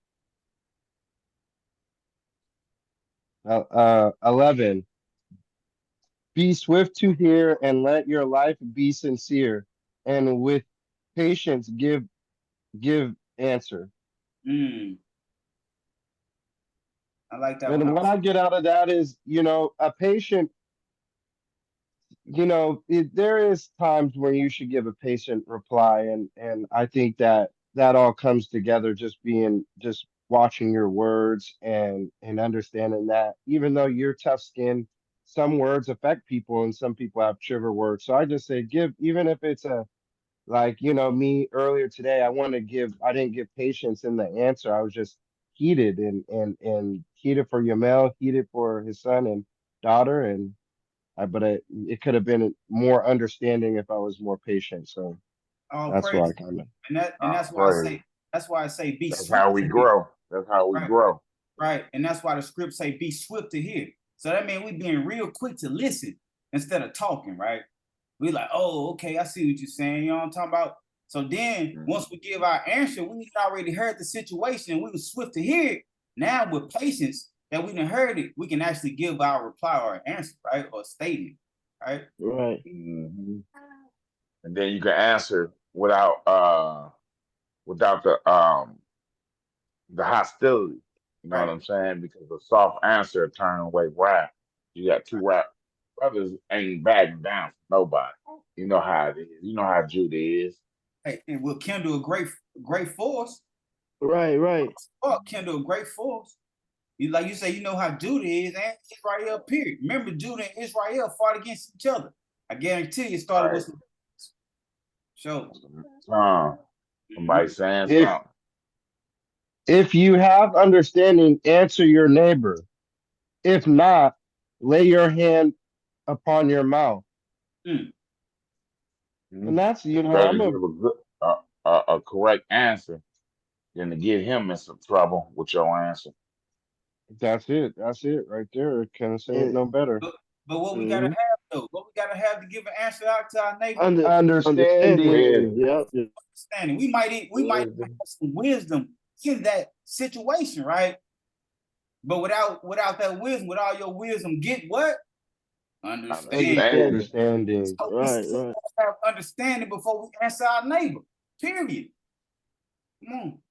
11. Be swift to hear, and let your life be sincere, and with patience give answer. I like that one. And what I get out of that is, a patient, there is times when you should give a patient reply, and I think that all comes together just watching your words and understanding that even though you're tough skinned, some words affect people and some people have trigger words. So I just say give, even if it's a like, me earlier today, I didn't give patience in the answer. I was just heated and heated for Yamel, heated for his son and daughter. And but it could have been more understanding if I was more patient. So All that's why I praise. kind of, And that's why I Praise. say be That's swift how we to hear. grow. That's how we Right. grow. Right. And that's why the script say be swift to hear. So that means we being real quick to listen instead of talking, right? We like, oh, okay, I see what you're saying. You know what I'm talking about? So then once we give our answer, we already heard the situation and we were swift to hear it. Now with patience that we done heard it, we can actually give our reply or answer, right? Or statement, right? Right. Mm-hmm. And then you can answer without the hostility. You know what Right. I'm saying? Because a soft answer turn away wrath. You got two rap brothers ain't backing down for nobody. You know how it is. You know how Judah is. Hey, it will kindle a great force. Right. Kindle a great force. Like you say, you know how Judah is and Israel, period. Remember, Judah and Israel fought against each other. I guarantee you it started with some shows. Somebody saying if something. if you have understanding, answer your neighbor. If not, lay your hand upon your mouth. Mm. And that's, It's better I'm to a, give a correct answer than to get him in some trouble with your answer. that's it. That's it right there. Can't say it And no better. But what we gotta have though, what we gotta have to give an answer out to our neighbor? understanding. Understanding. Yep. Understanding. We might have some wisdom in that situation, right? But without that wisdom, with all your wisdom, get what? Understand. Understanding. Understanding. So we Right. still have understanding before we answer our neighbor. Period. Come on.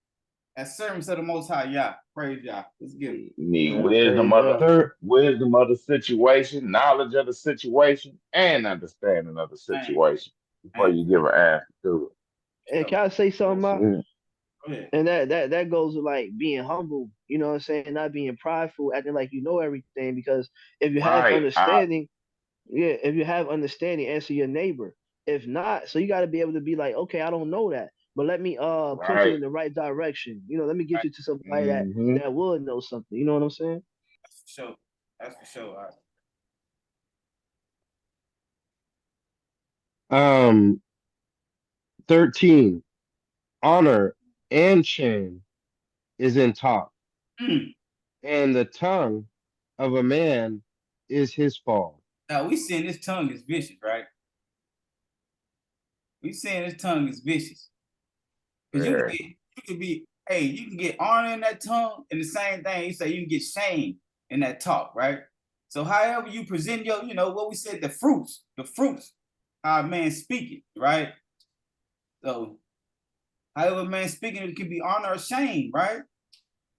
As servants of the Most High, Yah. Praise Yah. Let's get it. You need Yeah, praise God. wisdom of the situation, knowledge of the situation, and understanding of the Man, situation before you give an answer to And can I say something, That's Mark? it. And that goes with like being humble, you know what I'm saying? Not being prideful, acting like you know everything. Because if you it. have Right. understanding, yeah, if you have understanding, answer your neighbor. If not, so you got to be able to be like, okay, I don't know that, but let me point you Right. in the right direction. Let me get right. you to somebody Mm-hmm. that would know something. You know what I'm saying? That's for sure. That's for sure. All right. 13. Honor and shame is in talk, Mm. and the tongue of a man is his fall. Now we saying this tongue is vicious, right? We saying this tongue is vicious. Because Yeah. you can get honor in that tongue, and the same thing, you say you can get shame in that talk, right? So however you present what we said, the fruits, how a man speaking, right? So however a man speaking, it can be honor or shame, right?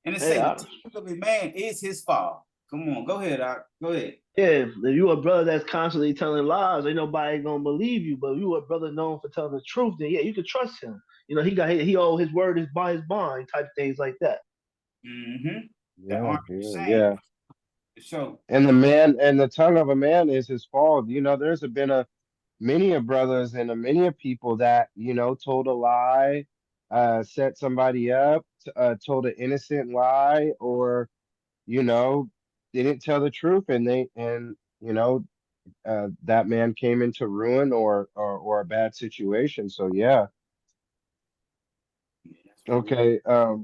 And it Hey, say the tongue of a man is his fault. Come on, go ahead, Doc. Go ahead. yeah, if you a brother that's constantly telling lies, ain't nobody gonna believe you. But if you a brother known for telling the truth, then yeah, you can trust him. He got his word is by his bond, type things like that. Yeah. So, and the tongue of a man is his fault. There's been many of brothers and many of people that told a lie, set somebody up, told an innocent lie, or didn't tell the truth, and that man came into ruin or a bad situation. So yeah. Okay. Are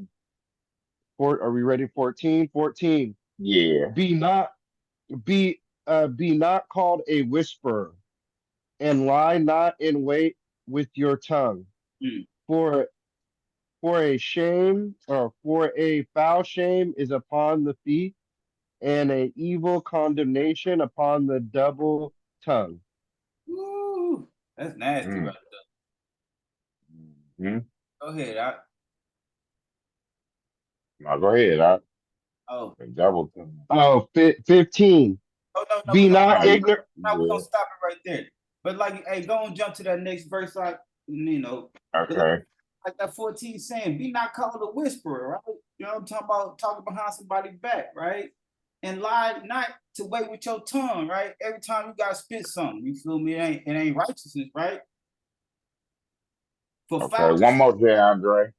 we ready? 14. 14. Yeah. Be not be not called a whisperer, and lie not in wait with your tongue. For a shame, or for a foul shame is upon the feet, and a evil condemnation upon the double tongue. Woo, that's nasty right there. Go ahead, I. No, go ahead, I. Oh. Double. 15. No, Be not ignorant. Now we're gonna stop it right there. But hey, go and jump to that next verse, Okay. Like that 14 saying, be not called a whisperer, right? You know what I'm talking about? Talking behind somebody's back, right? And lie not to wait with your tongue, right? Every time you gotta spit something, you feel me? It ain't righteousness, right? Okay, one more there, Andre.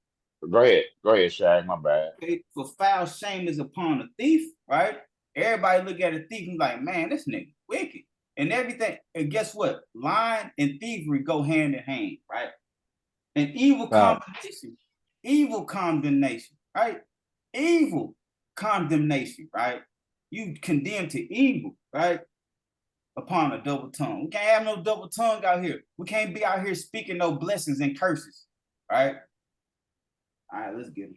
Go ahead, Shaq. My bad. Okay, for foul shame is upon a thief, right? Everybody look at a thief and like, man, this nigga wicked. And everything. And guess what? Lying and thievery go hand in hand, right? And evil condemnation, right? Evil condemnation, right? You condemn to evil, right? Upon a double tongue. We can't have no double tongue out here. We can't be out here speaking no blessings and curses, right? All right, let's get it.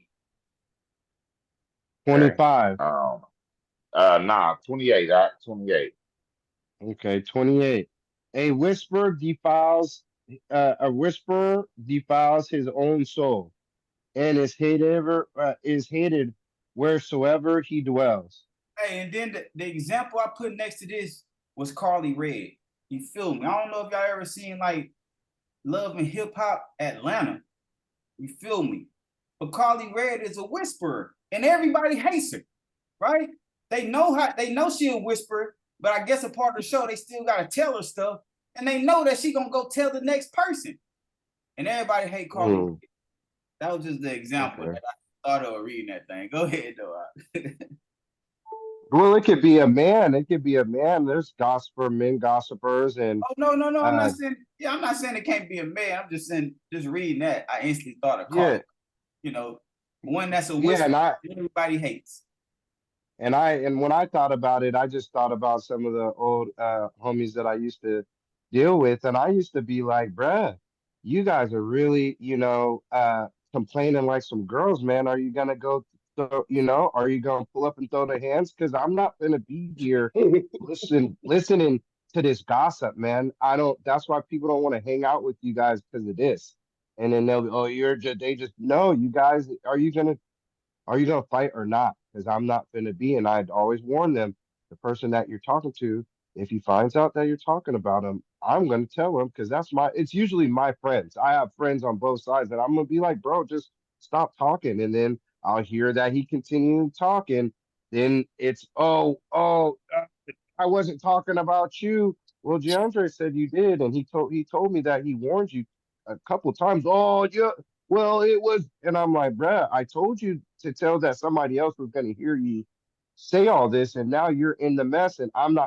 25. Nah, 28. 28. Okay, 28. A whisperer defiles his own soul, and is hated wheresoever he dwells. Hey, and then the example I put next to this was Carly Red. You feel me? I don't know if y'all ever seen like Love and Hip Hop Atlanta. You feel me? But Carly Red is a whisperer, and everybody hates her, right? They know she a whisperer, but I guess a part of the show they still gotta tell her stuff, and they know that she gonna go tell the next person, and everybody hate Carly Red. That was just the example that I thought of reading that thing. Go ahead, though. Well, it could be a man. It could be a man. There's men gossipers, and no. I'm not saying. Yeah, I'm not saying it can't be a man. I'm just saying, just reading that, I instantly thought of Carly. You know, one that's a whisper everybody hates. And when I thought about it, I just thought about some of the old homies that I used to deal with, and I used to be like, bruh, you guys are really, complaining like some girls, man. Are you gonna go? Are you gonna pull up and throw their hands? Because I'm not gonna be here listening to this gossip, man. That's why people don't want to hang out with you guys, because of this. And then they'll be, oh, no, you guys, are you gonna fight or not? Because I'm not gonna be. And I'd always warn them, the person that you're talking to, if he finds out that you're talking about him, I'm gonna tell him, because it's usually my friends. I have friends on both sides, and I'm gonna be like, bro, just stop talking. And then I'll hear that he continued talking. Then it's, I wasn't talking about you. Well, DeAndre said you did, and he told me that he warned you a couple times. Oh, yeah. Well, it was, and I'm like, bruh, I told you to tell that somebody else was going to hear you say all this, and now you're in the mess. And I'm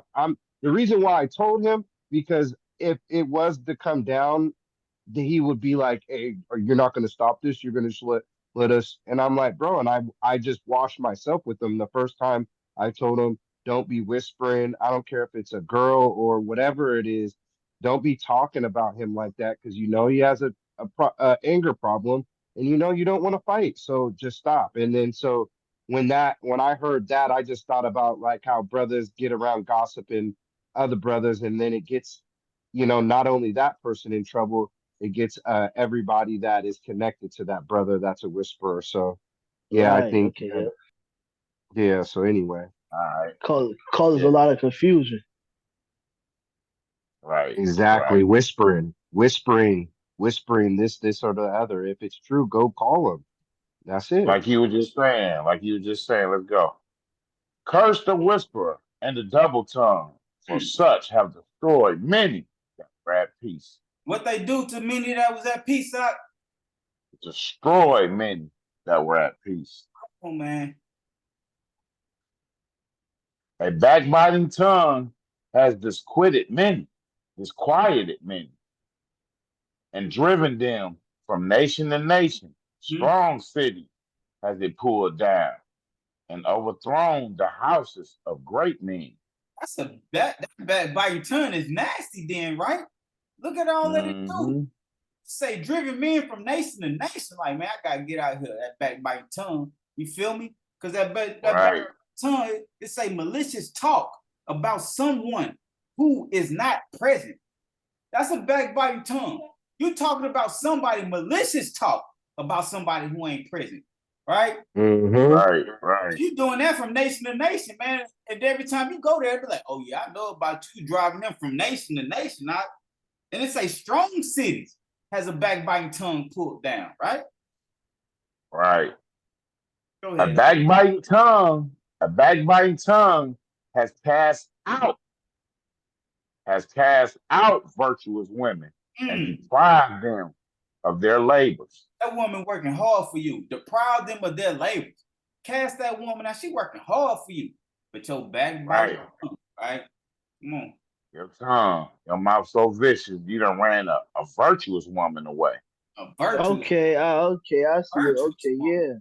the reason why I told him, because if it was to come down, he would be like, hey, you're not going to stop this. You're going to just let us. And I'm like, bro, and I just washed myself with him the first time. I told him, don't be whispering. I don't care if it's a girl or whatever it is. Don't be talking about him like that, because he has a anger problem, and you don't want to fight. So just stop. And then when I heard that, I just thought about like how brothers get around gossiping other brothers, and then it gets, not only that person in trouble, it gets everybody that is connected to that brother that's a whisperer. So yeah, I think yeah. So anyway, causes a lot of confusion. Right. Exactly. Whispering this or the other. If it's true, go call him. That's it. Like you were just saying. Like you were just saying. Let's go. Curse the whisperer and the double tongue, for such have destroyed many that were at peace. What they do to many that was at peace, out? Destroy many that were at peace. Oh man. A backbiting tongue has disquieted many, and driven them from nation to nation. Strong city has it pulled down and overthrown the houses of great men. That's that backbiting tongue is nasty then, right? Look at all that it do. Say driven men from nation to nation. Like, man, I gotta get out here. That backbiting tongue. You feel me? Because that backbiting tongue, it say malicious talk about someone who is not present. That's a backbiting tongue. You're talking about somebody malicious talk about somebody who ain't present, right? Right. You doing that from nation to nation, man. And every time you go there, be like, oh yeah, I know about you driving them from nation to nation. And it say strong cities has a backbiting tongue pulled down, right? Right. Go ahead. A backbiting tongue has cast out virtuous women and deprived them of their labors. That woman working hard for you, deprive them of their labors. Cast that woman out, she working hard for you, but your backbiting tongue, right? Come on. Your tongue, your mouth so vicious, you done ran a virtuous woman away. A virtuous. Okay, I see it. Okay, yeah.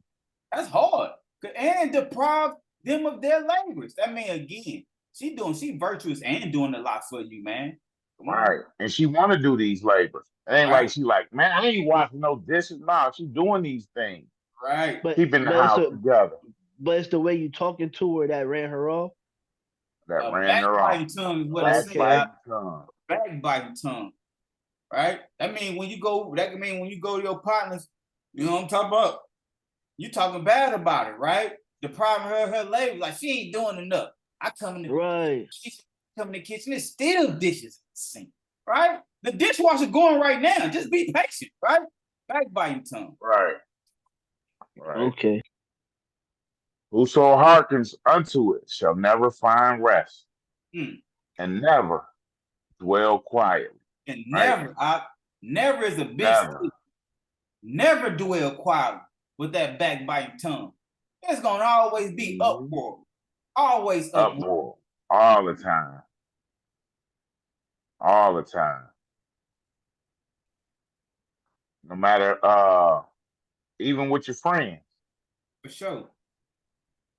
That's hard. And deprive them of their labors. That mean, again, she virtuous and doing a lot for you, man. Right. And she want to do these labors. It ain't like she like, man, I ain't washing no dishes. No, she doing these things. Right. Keeping the house together. But it's the way you talking to her that ran her off. That ran her off. Backbiting tongue is what I say. Backbiting tongue. Right? That mean when you go to your partners, you know what I'm talking about? You talking bad about it, right? Depriving her of her labor, like she ain't doing enough. I come in the kitchen, it's still dishes sink, right? The dishwasher going right now. Just be patient, right? Backbiting tongue. Right. Okay. Whoso hearkens unto it shall never find rest, and never dwell quietly. And never is a big statement. Never dwell quietly with that backbiting tongue. It's gonna always be uproar. Always uproar. All the time. All the time. No matter even with your friends. For sure.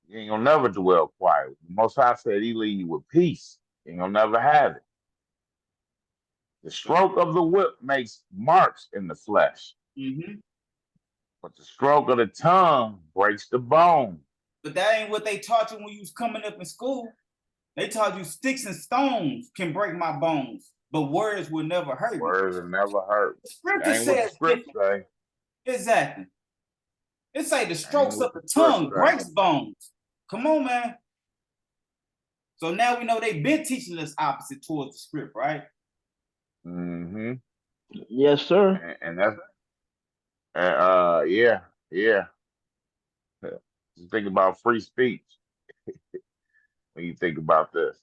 You ain't gonna never dwell quietly. Most High said he leave you with peace. You ain't gonna never have it. The stroke of the whip makes marks in the flesh. But the stroke of the tongue breaks the bone. But that ain't what they taught you when you was coming up in school. They taught you sticks and stones can break my bones, but words will never hurt. Words will never hurt. The scripture says say. Exactly. It say the strokes of the tongue breaks bones. Come on, man. So now we know they've been teaching us opposite towards the script, right? Yes, sir. And that's yeah. Just think about free speech when you think about this.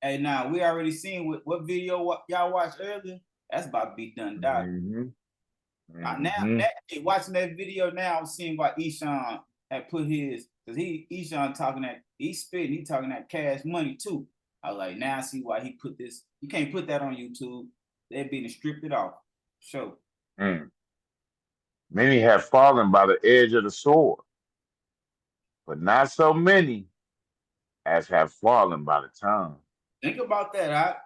Hey, now we already seen what video y'all watched earlier. That's about to be done. Now, watching that video now, I'm seeing why Eshawn had put his, because Eshawn talking that, he talking that cash money too. I was like, now I see why he put this. You can't put that on YouTube. They're being stripped it off. Sure. Many have fallen by the edge of the sword, but not so many as have fallen by the tongue. Think about that.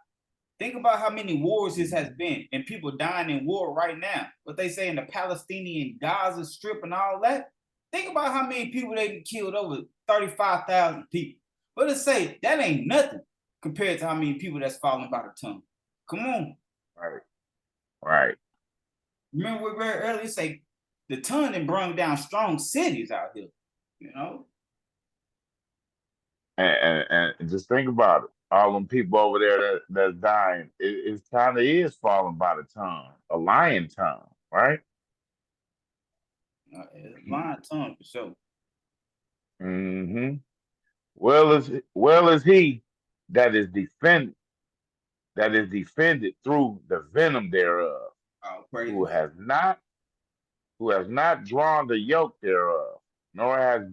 Think about how many wars this has been and people dying in war right now. What they say in the Palestinian Gaza Strip and all that. Think about how many people they killed, over 35,000 people. But to say that ain't nothing compared to how many people that's falling by the tongue. Come on. Right. Remember what we read earlier? Say the tongue and brung down strong cities out here. You know? And just think about it. All them people over there that's dying, it kind of is falling by the tongue, a lion tongue, right? Lying tongue for sure. Mm-hmm. Well is he that is defended through the venom thereof, Oh, praise who God. has not drawn the yoke thereof, nor has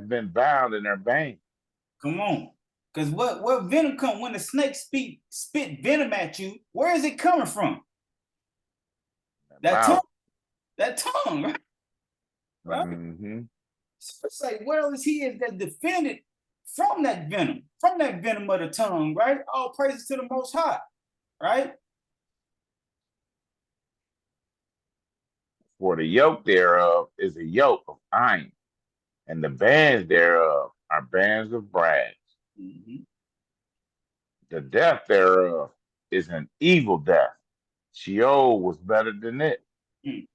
been bound in their bane. Come on. Because what venom come when the snake spit venom at you, where is it coming from? That tongue. That tongue, right? Right? Mm-hmm. So say, well is he is that defended from that venom of the tongue, right? All praises to the Most High, right? For the yoke thereof is a yoke of iron, and the bands thereof are bands of brass. Mm-hmm. The death thereof is an evil death. Sheol was better than it. Mm.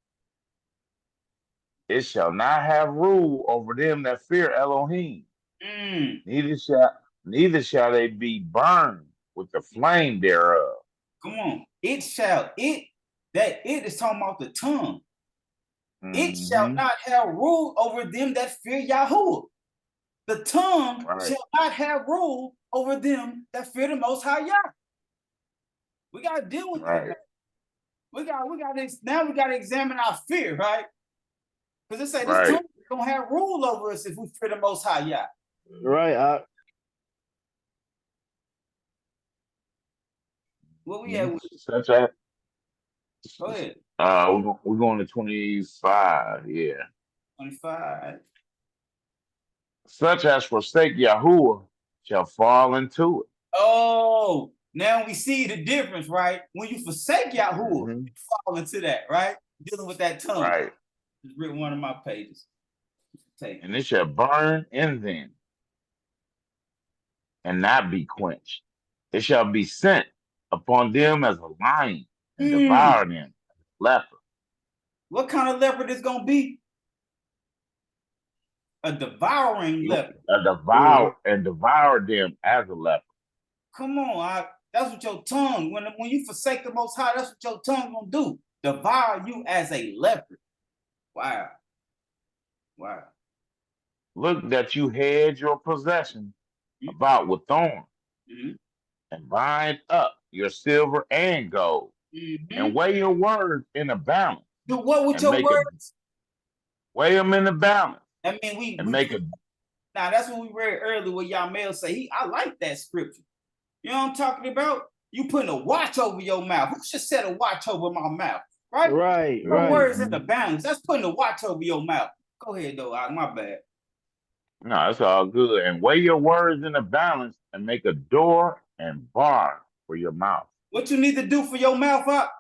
It shall not have rule over them that fear Elohim. Mm. Neither shall they be burned with the flame thereof. Come on. It is talking about the tongue. Mm-hmm. It shall not have rule over them that fear Yahuwah. The tongue shall not have rule over them that fear the Most High Yah. We got to deal with that. We got to examine our fear, right? Because it say this tongue don't have rule over us if we fear the Most High Yah. Right. What we have with such as go ahead. We're going to 25, yeah. 25. Such as forsake Yahuwah shall fall into it. Oh, now we see the difference, right? When you forsake Yahuwah, you fall into that, right? Dealing with that tongue. Right. Just read one of my pages. And it shall burn in them and not be quenched. It shall be sent upon them as a lion and devour them as a leopard. What kind of leopard is going to be? A devouring leopard. Devour them as a leopard. Come on, that's what your tongue, when you forsake the Most High, that's what your tongue going to do. Devour you as a leopard. Wow. Look that you hedge your possession about with thorns, and bind up your silver and gold, and weigh your words in a balance. Do what with your words? Weigh them in the balance. I mean, now that's what we read earlier where Yamel say, I like that scripture. You know what I'm talking about? You putting a watch over your mouth. Who should set a watch over my mouth? Right? Right. Words in the balance. That's putting a watch over your mouth. Go ahead, though. My bad. No, it's all good. And weigh your words in a balance and make a door and bar for your mouth. What you need to do for your mouth up?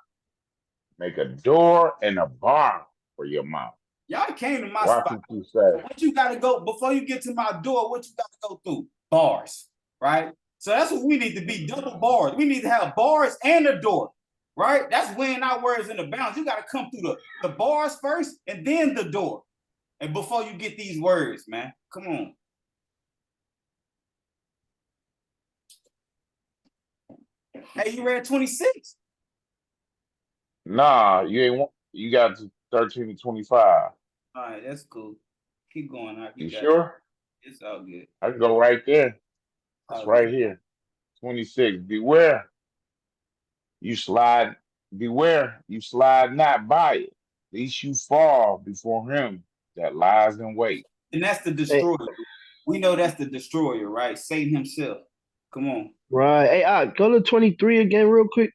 Make a door and a bar for your mouth. Y'all came to my spot. What you got to go, before you get to my door, what you got to go through? Bars, right? So that's what we need to be, double bars. We need to have bars and a door, right? That's weighing our words in the balance. You got to come through the bars first and then the door. And before you get these words, man, come on. Hey, you read 26? Nah, you got to 13 to 25. All right, that's cool. Keep going. You sure? It's all good. I can go right there. It's right here. 26. Beware you slide not by it, lest you fall before him that lies in wait. And that's the destroyer. We know that's the destroyer, right? Satan himself. Come on. Right. Hey, go to 23 again real quick.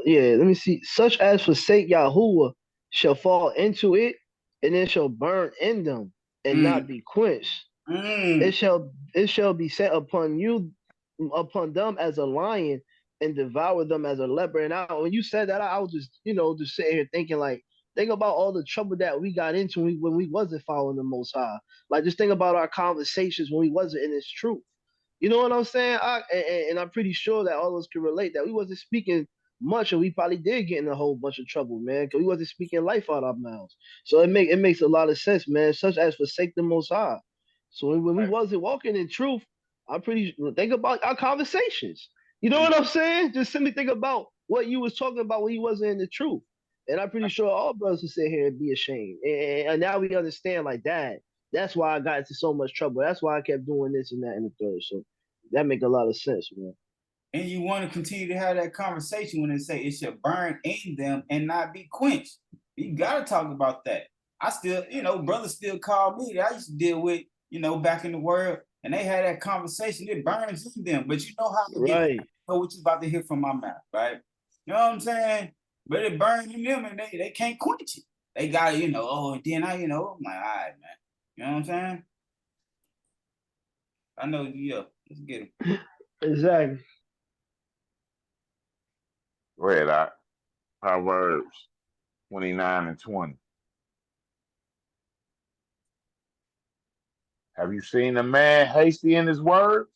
Yeah, let me see. Such as forsake Yahuwah shall fall into it, and it shall burn in them and not be quenched. It shall be set upon them as a lion and devour them as a leopard. And when you said that, I was just sitting here thinking, like, think about all the trouble that we got into when we wasn't following the Most High. Like, just think about our conversations when we wasn't in His truth. You know what I'm saying? And I'm pretty sure that all of us can relate that we wasn't speaking much, and we probably did get in a whole bunch of trouble, man, because we wasn't speaking life out our mouths. So it makes a lot of sense, man. Such as forsake the Most High. So when we wasn't walking in truth, think about our conversations. You know what I'm saying? Just simply think about what you was talking about when you wasn't in the truth. And I'm pretty sure all brothers will sit here and be ashamed. And now we understand like that. That's why I got into so much trouble. That's why I kept doing this and that and the third. So that make a lot of sense, man. And you want to continue to have that conversation when they say it should burn in them and not be quenched. You got to talk about that. I still, brothers still call me that I used to deal with, back in the world, and they had that conversation. It burns in them, but you know how to get it. Know what you about to hear from my mouth, right? You know what I'm saying? But it burns in them, and they can't quench it. They got it, and then I'm like, all right, man. You know what I'm saying? I know, yeah. Let's get him. Exactly. Read out Proverbs 29 and 20. Have you seen a man hasty in his words?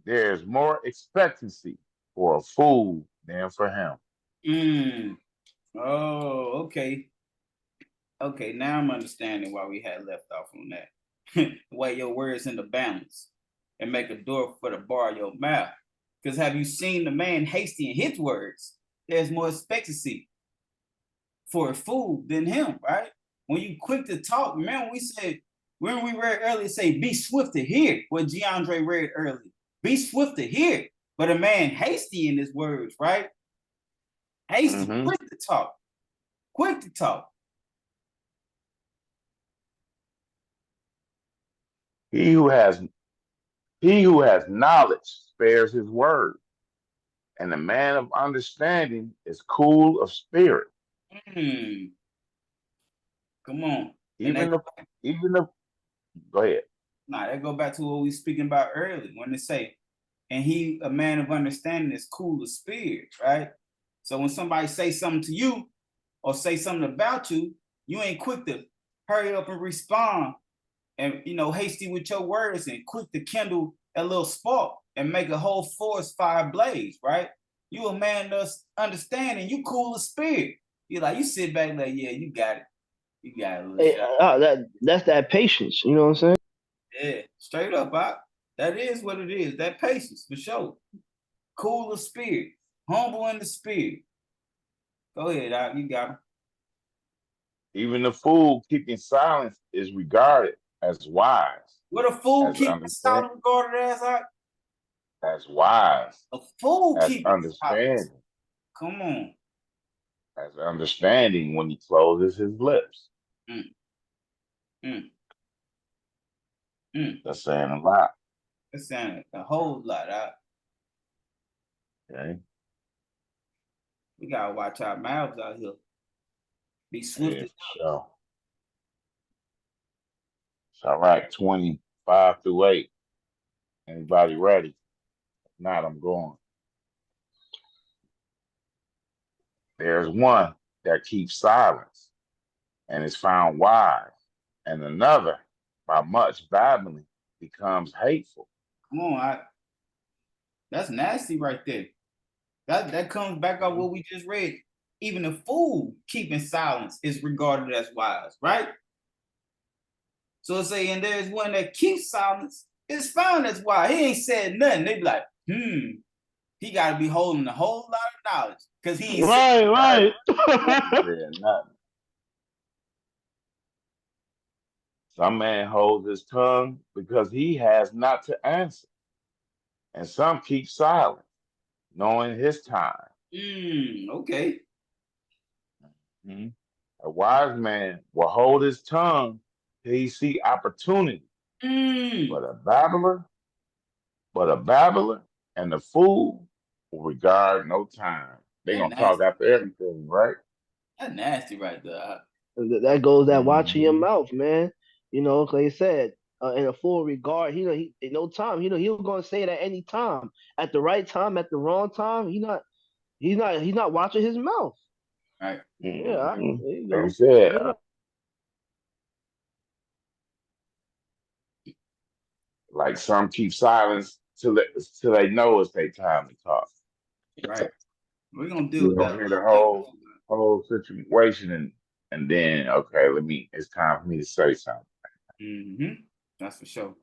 There's more expectancy for a fool than for him. Oh, okay. Okay, now I'm understanding why we had left off on that. Weigh your words in the balance and make a door for the bar of your mouth. Because have you seen the man hasty in his words? There's more expectancy for a fool than him, right? When you quick to talk, remember when we read earlier, say, be swift to hear what DeAndre read earlier. Be swift to hear, but a man hasty in his words, right? Hasty, quick to talk. Quick to talk. He who has knowledge spares his word, and the man of understanding is cool of spirit. Come on. Even the go ahead. Nah, that go back to what we were speaking about earlier when they say, and he, a man of understanding, is cool of spirit, right? So when somebody say something to you or say something about you, you ain't quick to hurry up and respond and, hasty with your words and quick to kindle a little spark and make a whole forest fire blaze, right? You a man that's understanding, you cool of spirit. You sit back like, yeah, you got it. You got it. That's that patience. You know what I'm saying? Yeah, straight up, that is what it is. That patience, for sure. Cool of spirit, humble in the spirit. Go ahead, Doc. You got him. Even the fool keeping silence is regarded as wise. What a fool keeping silence regarded as, Doc? As wise. A fool keeping understanding. Silence. Come on. As understanding when he closes his lips. That's saying a lot. That's saying a whole lot, Doc. Okay. We gotta watch our mouths out here. Be swift. Yeah, sure. It's all right. 25 through 8. Anybody ready? If not, I'm going. There's one that keeps silence and is found wise, and another, by much babbling, becomes hateful. Come on, that's nasty right there. That comes back on what we just read. Even a fool keeping silence is regarded as wise, right? So it's saying there's one that keeps silence is found as wise. He ain't said nothing. They be like, he got to be holding a whole lot of knowledge because he ain't right. Nothing. Some man holds his tongue because he has not to answer, and some keep silent, knowing his time. Okay. A wise man will hold his tongue till he see opportunity. But a babbler and the fool will regard no time. They're gonna talk after everything, right? That's nasty right there. That goes that watching your mouth, man. Like I said, in a full regard, he in no time, he was gonna say it at any time, at the right time, at the wrong time. He's not watching his mouth. Right. Yeah. There you go. Like you said, like some keep silence till they know it's their time to talk. Right. We're gonna do that. Hear the whole situation and then okay, it's time for me to say something. That's for sure.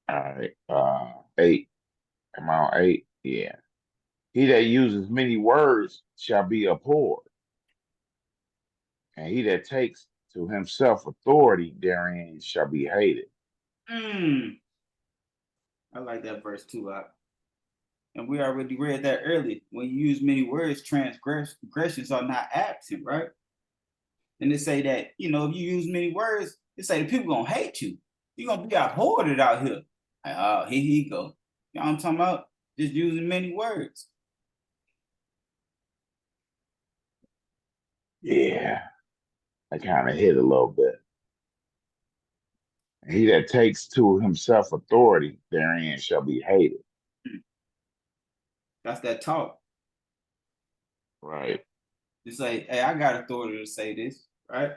All right. 8. Am I on 8? Yeah. He that uses many words shall be abhorred, and he that takes to himself authority therein shall be hated. I like that verse too. And we already read that earlier. When you use many words, transgressions are not absent, right? And they say that, if you use many words, they say the people gonna hate you. You're gonna be abhorred out here. Like, oh, here he go. You know what I'm talking about? Just using many words. Yeah, I kind of hit a little bit. And he that takes to himself authority therein shall be hated. That's that talk. Right. It's like, hey, I got authority to say this, right?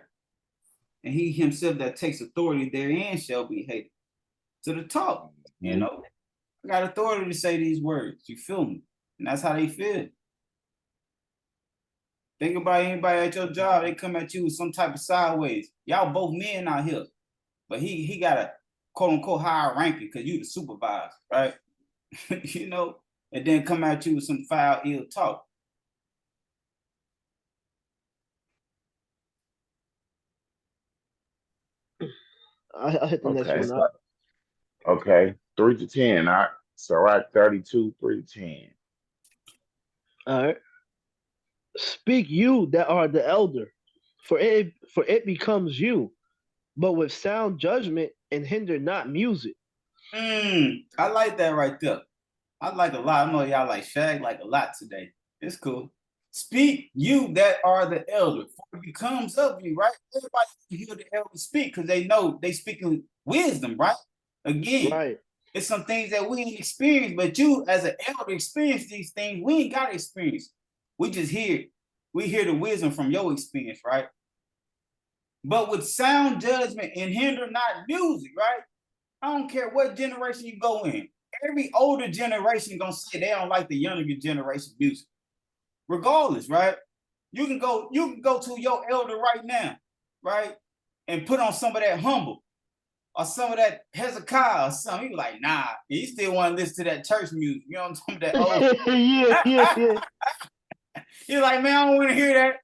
And he himself that takes authority therein shall be hated. To the talk, I got authority to say these words. You feel me? And that's how they feel. Think about anybody at your job, they come at you with some type of sideways. Y'all both men out here. But he got a quote unquote higher ranking because you the supervisor, right? And then come at you with some foul, ill talk. I hit the next one up. Okay, 3 to 10. All right. Sirach 32, 3 to 10. All right. Speak you that are the elder, for it becomes you, but with sound judgment and hinder not music. I like that right there. I like a lot. I know y'all like Shag like a lot today. It's cool. Speak you that are the elder, for it becomes of you, right? Everybody hear the elder speak because they know they speaking wisdom, right? Again, right. It's some things that we ain't experienced, but you as an elder experience these things. We ain't got experience. We just hear. We hear the wisdom from your experience, right? But with sound judgment and hinder not music, right? I don't care what generation you go in. Every older generation gonna say they don't like the younger generation music. Regardless, right? You can go to your elder right now, right? And put on some of that humble or some of that Hezekiah or something. You like, nah, you still want to listen to that church music. You know what I'm talking about? That old yeah. You're like, man, I don't want to hear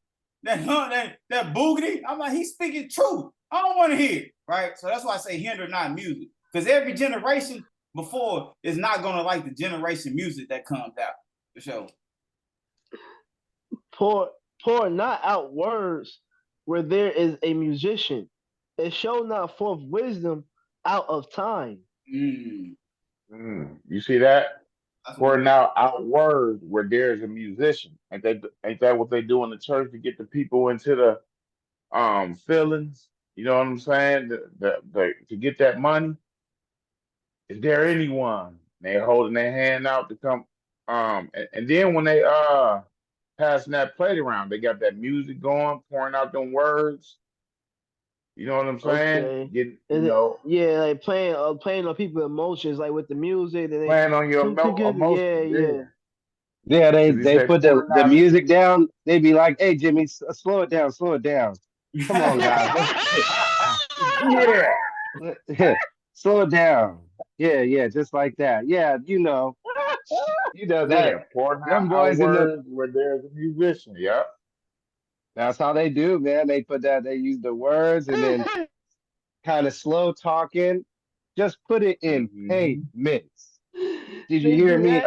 that boogity. I'm like, he's speaking truth. I don't want to hear it, right? So that's why I say hinder not music. Because every generation before is not going to like the generation music that comes out. For sure. Pour not out words where there is a musician. It show not forth wisdom out of time. You see that? Pouring out words where there's a musician. Ain't that what they do in the church to get the people into the feelings? You know what I'm saying? To get that money. Is there anyone? They holding their hand out to come. And then when they passing that plate around, they got that music going, pouring out them words. You know what I'm saying? Okay. Like playing on people's emotions, like with the music. Playing on your emotions. Yeah, they put the music down. They be like, "Hey, Jimmy, slow it down, slow it down. Come on, guys, yeah, slow it down. Yeah, just like that. Yeah, you know that. Pouring Them out boys in words where there's a musician. Yep. That's how they do, man. They put that. They use the words and then kind of slow talking. Just put it in payments. Did you hear me?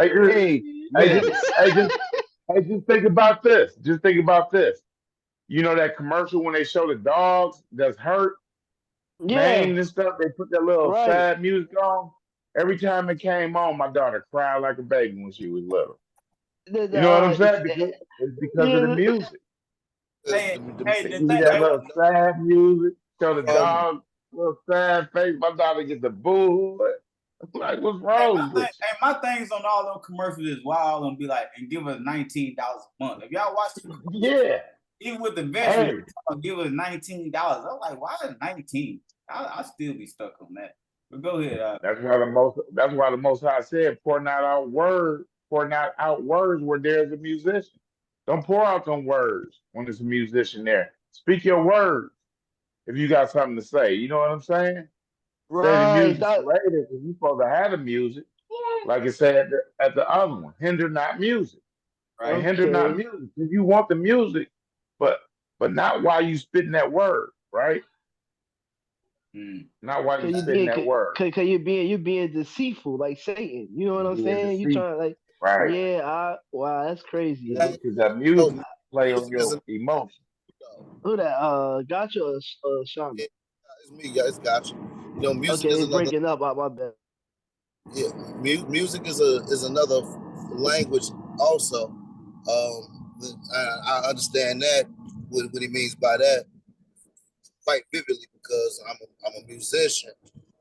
Just think about this. Just think about this. You know that commercial when they show the dogs that's hurt, maimed and stuff. They put that little sad music on. Every time it came on, my daughter cried like a baby when she was little. You know what I'm saying? It's because of the music. They give me that little sad music. Show the dog little sad face. My daughter get the boo. I'm like, what's wrong with you? And my things on all those commercials is wild and be like, and give us $19 a month. If y'all watch it, even with the veterans, give us $19. I'm like, why is 19? I'll still be stuck on that. But go ahead. That's why the Most High said, pour not out words where there's a musician. Don't pour out them words when there's a musician there. Speak your words if you got something to say. You know what I'm saying? Say the music later because you're supposed to have the music. Like it said at the other one, hinder not music. And hinder not music. If you want the music, but not while you spitting that word, right? Not while you spitting that word. Cause you being deceitful like Satan. You know what I'm Yeah, saying? You trying like right? Wow, that's crazy. Because that music play on your emotion. Who that? Gotcha or Sean? Yeah, it's me, guys. Gotcha. You know, music is it's another. breaking up. My bad. Yeah, music is another language. Also, I understand that what he means by that quite vividly because I'm a musician.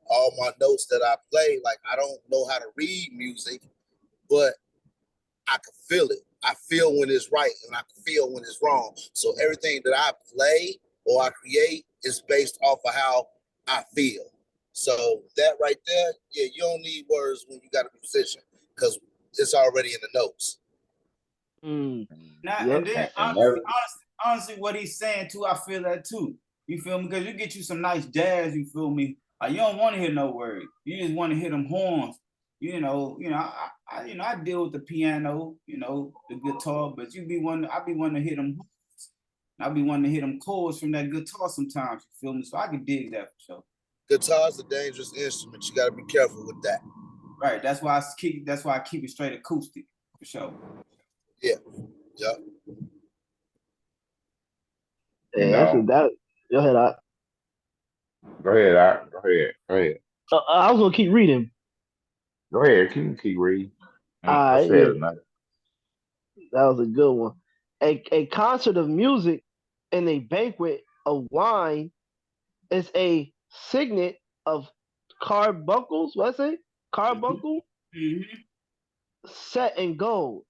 All my notes that I play, like I don't know how to read music, but I can feel it. I feel when it's right and I can feel when it's wrong. So everything that I play or I create is based off of how I feel. So that right there, yeah, you don't need words when you got a musician because it's already in the notes. And then honestly, what he's saying too, I feel that too. You feel me? Because you get you some nice jazz, you feel me? You don't want to hear no words. You just want to hear them horns. I deal with the piano, the guitar, but I be wanting to hear them. I be wanting to hear them chords from that guitar sometimes. You feel me? So I can dig that for sure. Guitar's a dangerous instrument. You got to be careful with that. Right. That's why I keep it straight acoustic for sure. Yeah. Yeah. That. Go ahead, Doc. Go ahead, Doc. Go ahead. I was gonna keep reading. Go ahead, keep reading. That was a good one. A concert of music and a banquet of wine is a signet of carbuncles. What I say? Carbuncle set in gold.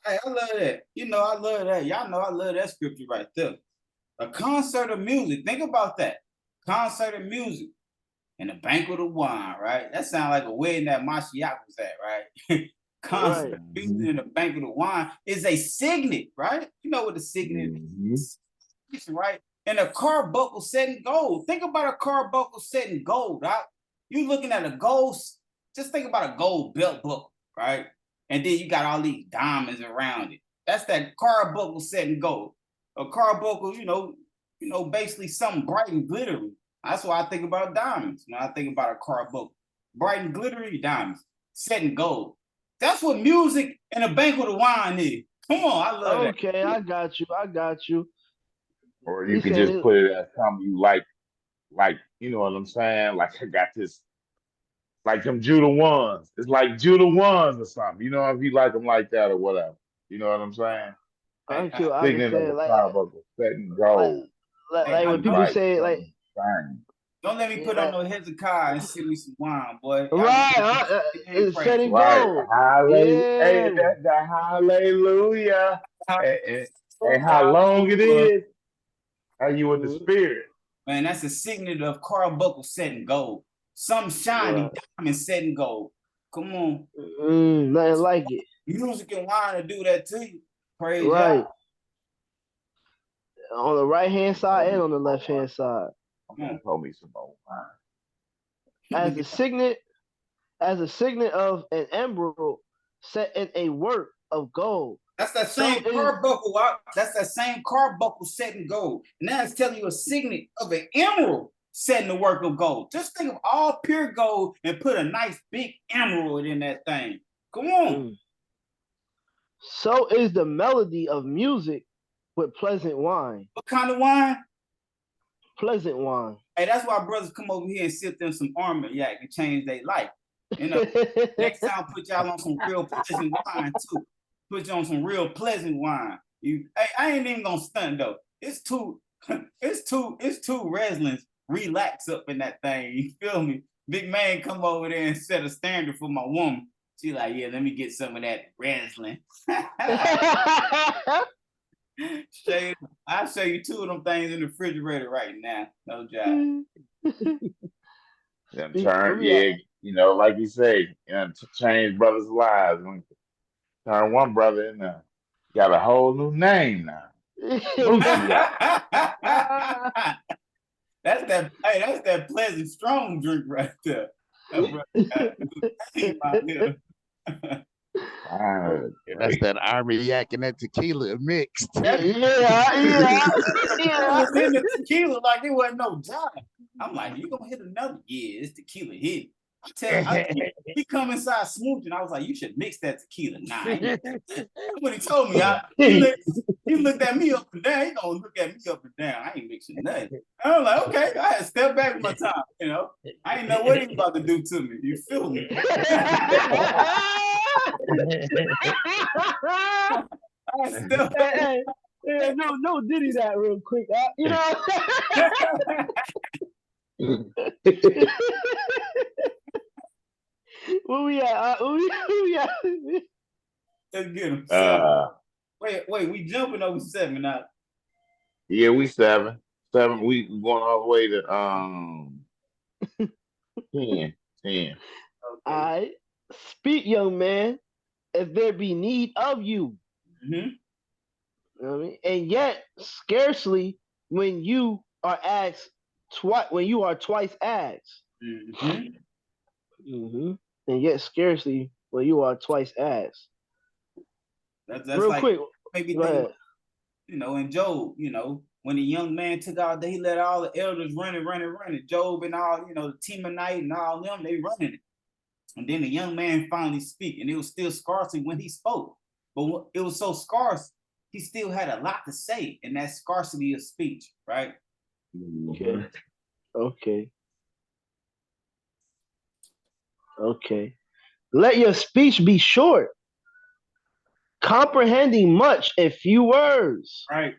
Hey, I love that. I love that. Y'all know I love that scripture right there. A concert of music. Think about that. Concert of music and a banquet of wine, right? That sounds like a wedding that Mashiach was at, right? Concert of music and a banquet of wine is a signet, right? You know what a signet is, right? And a carbuncle set in gold. Think about a carbuncle set in gold, right? You looking at a gold, just think about a gold belt buckle, right? And then you got all these diamonds around it. That's that carbuncle set in gold. A carbuncle, basically something bright and glittery. That's why I think about diamonds when I think about a carbuncle. Bright and glittery diamonds, set in gold. That's what music and a banquet of wine is. Come on, I love that. Okay, I got you. Or you could just put it as something you like, you know what I'm saying? Like I got this, like them Judah ones. It's like Judah ones or something. You know, if you like them like that or whatever. You know what I'm saying? I can say like setting gold. Like when people say like. Don't let me put on no Hezekiah and send me some wine, boy. Right, setting gold. Hey, the hallelujah. And how long it is. How you with the spirit. Man, that's a signet of carbuncle set in gold. Some shiny diamond set in gold. Come on. Nothing like it. Music and wine to do that to you. Praise right. God. On the right hand side and on the left hand side. Told me some old wine. As a signet of an emerald set in a work of gold. That's that same carbuncle. That's that same carbuncle set in gold. And now it's telling you a signet of an emerald set in the work of gold. Just think of all pure gold and put a nice big emerald in that thing. Come on. So is the melody of music with pleasant wine. What kind of wine? Pleasant wine. Hey, that's why brothers come over here and sip them some Armagnac and change their life. Next time put y'all on some real pleasant wine too. Put you on some real pleasant wine. I ain't even gonna stunt though. It's two Reslins relax up in that thing. You feel me? Big man come over there and set a standard for my woman. She like, yeah, let me get some of that Reslin. I'll show you two of them things in the refrigerator right now. No job. Like you say, to change brothers' lives. Turn one brother in there. Got a whole new name now. That's that pleasant strong drink right there. That's that Armagnac and that tequila mixed. Yeah. Yeah. Was in the tequila like it wasn't no job. I'm like, you gonna hit another? Yeah, it's tequila hit. He come inside smoothing. I was like, you should mix that tequila. Nah, when he told me, he looked at me up and down. He gonna look at me up and down. I ain't mixing nothing. I was like, okay, I had to step back one time. You know, I didn't know what he was about to do to me. You feel me? Hey, no, Diddy that real quick. You know. Where we at? Where we at? Let's get him. Wait, we jumping over 7 now. Yeah, we 7. We going all the way to 10. Okay. All right. Speak, young man, if there be need of you. Mm-hmm. You know what I mean? And yet scarcely when you are asked twice, when you are twice asked. Mm-hmm. Mm-hmm. And yet scarcely when you are twice asked. That's real like, quick. Maybe think, in Job, when the young man took out, he let all the elders running. Job and all, the Temanite and all them, they running it. And then the young man finally speak, and it was still scarcely when he spoke. But it was so scarce, he still had a lot to say in that scarcity of speech, right? Okay. Let your speech be short, comprehending much in few words. Right.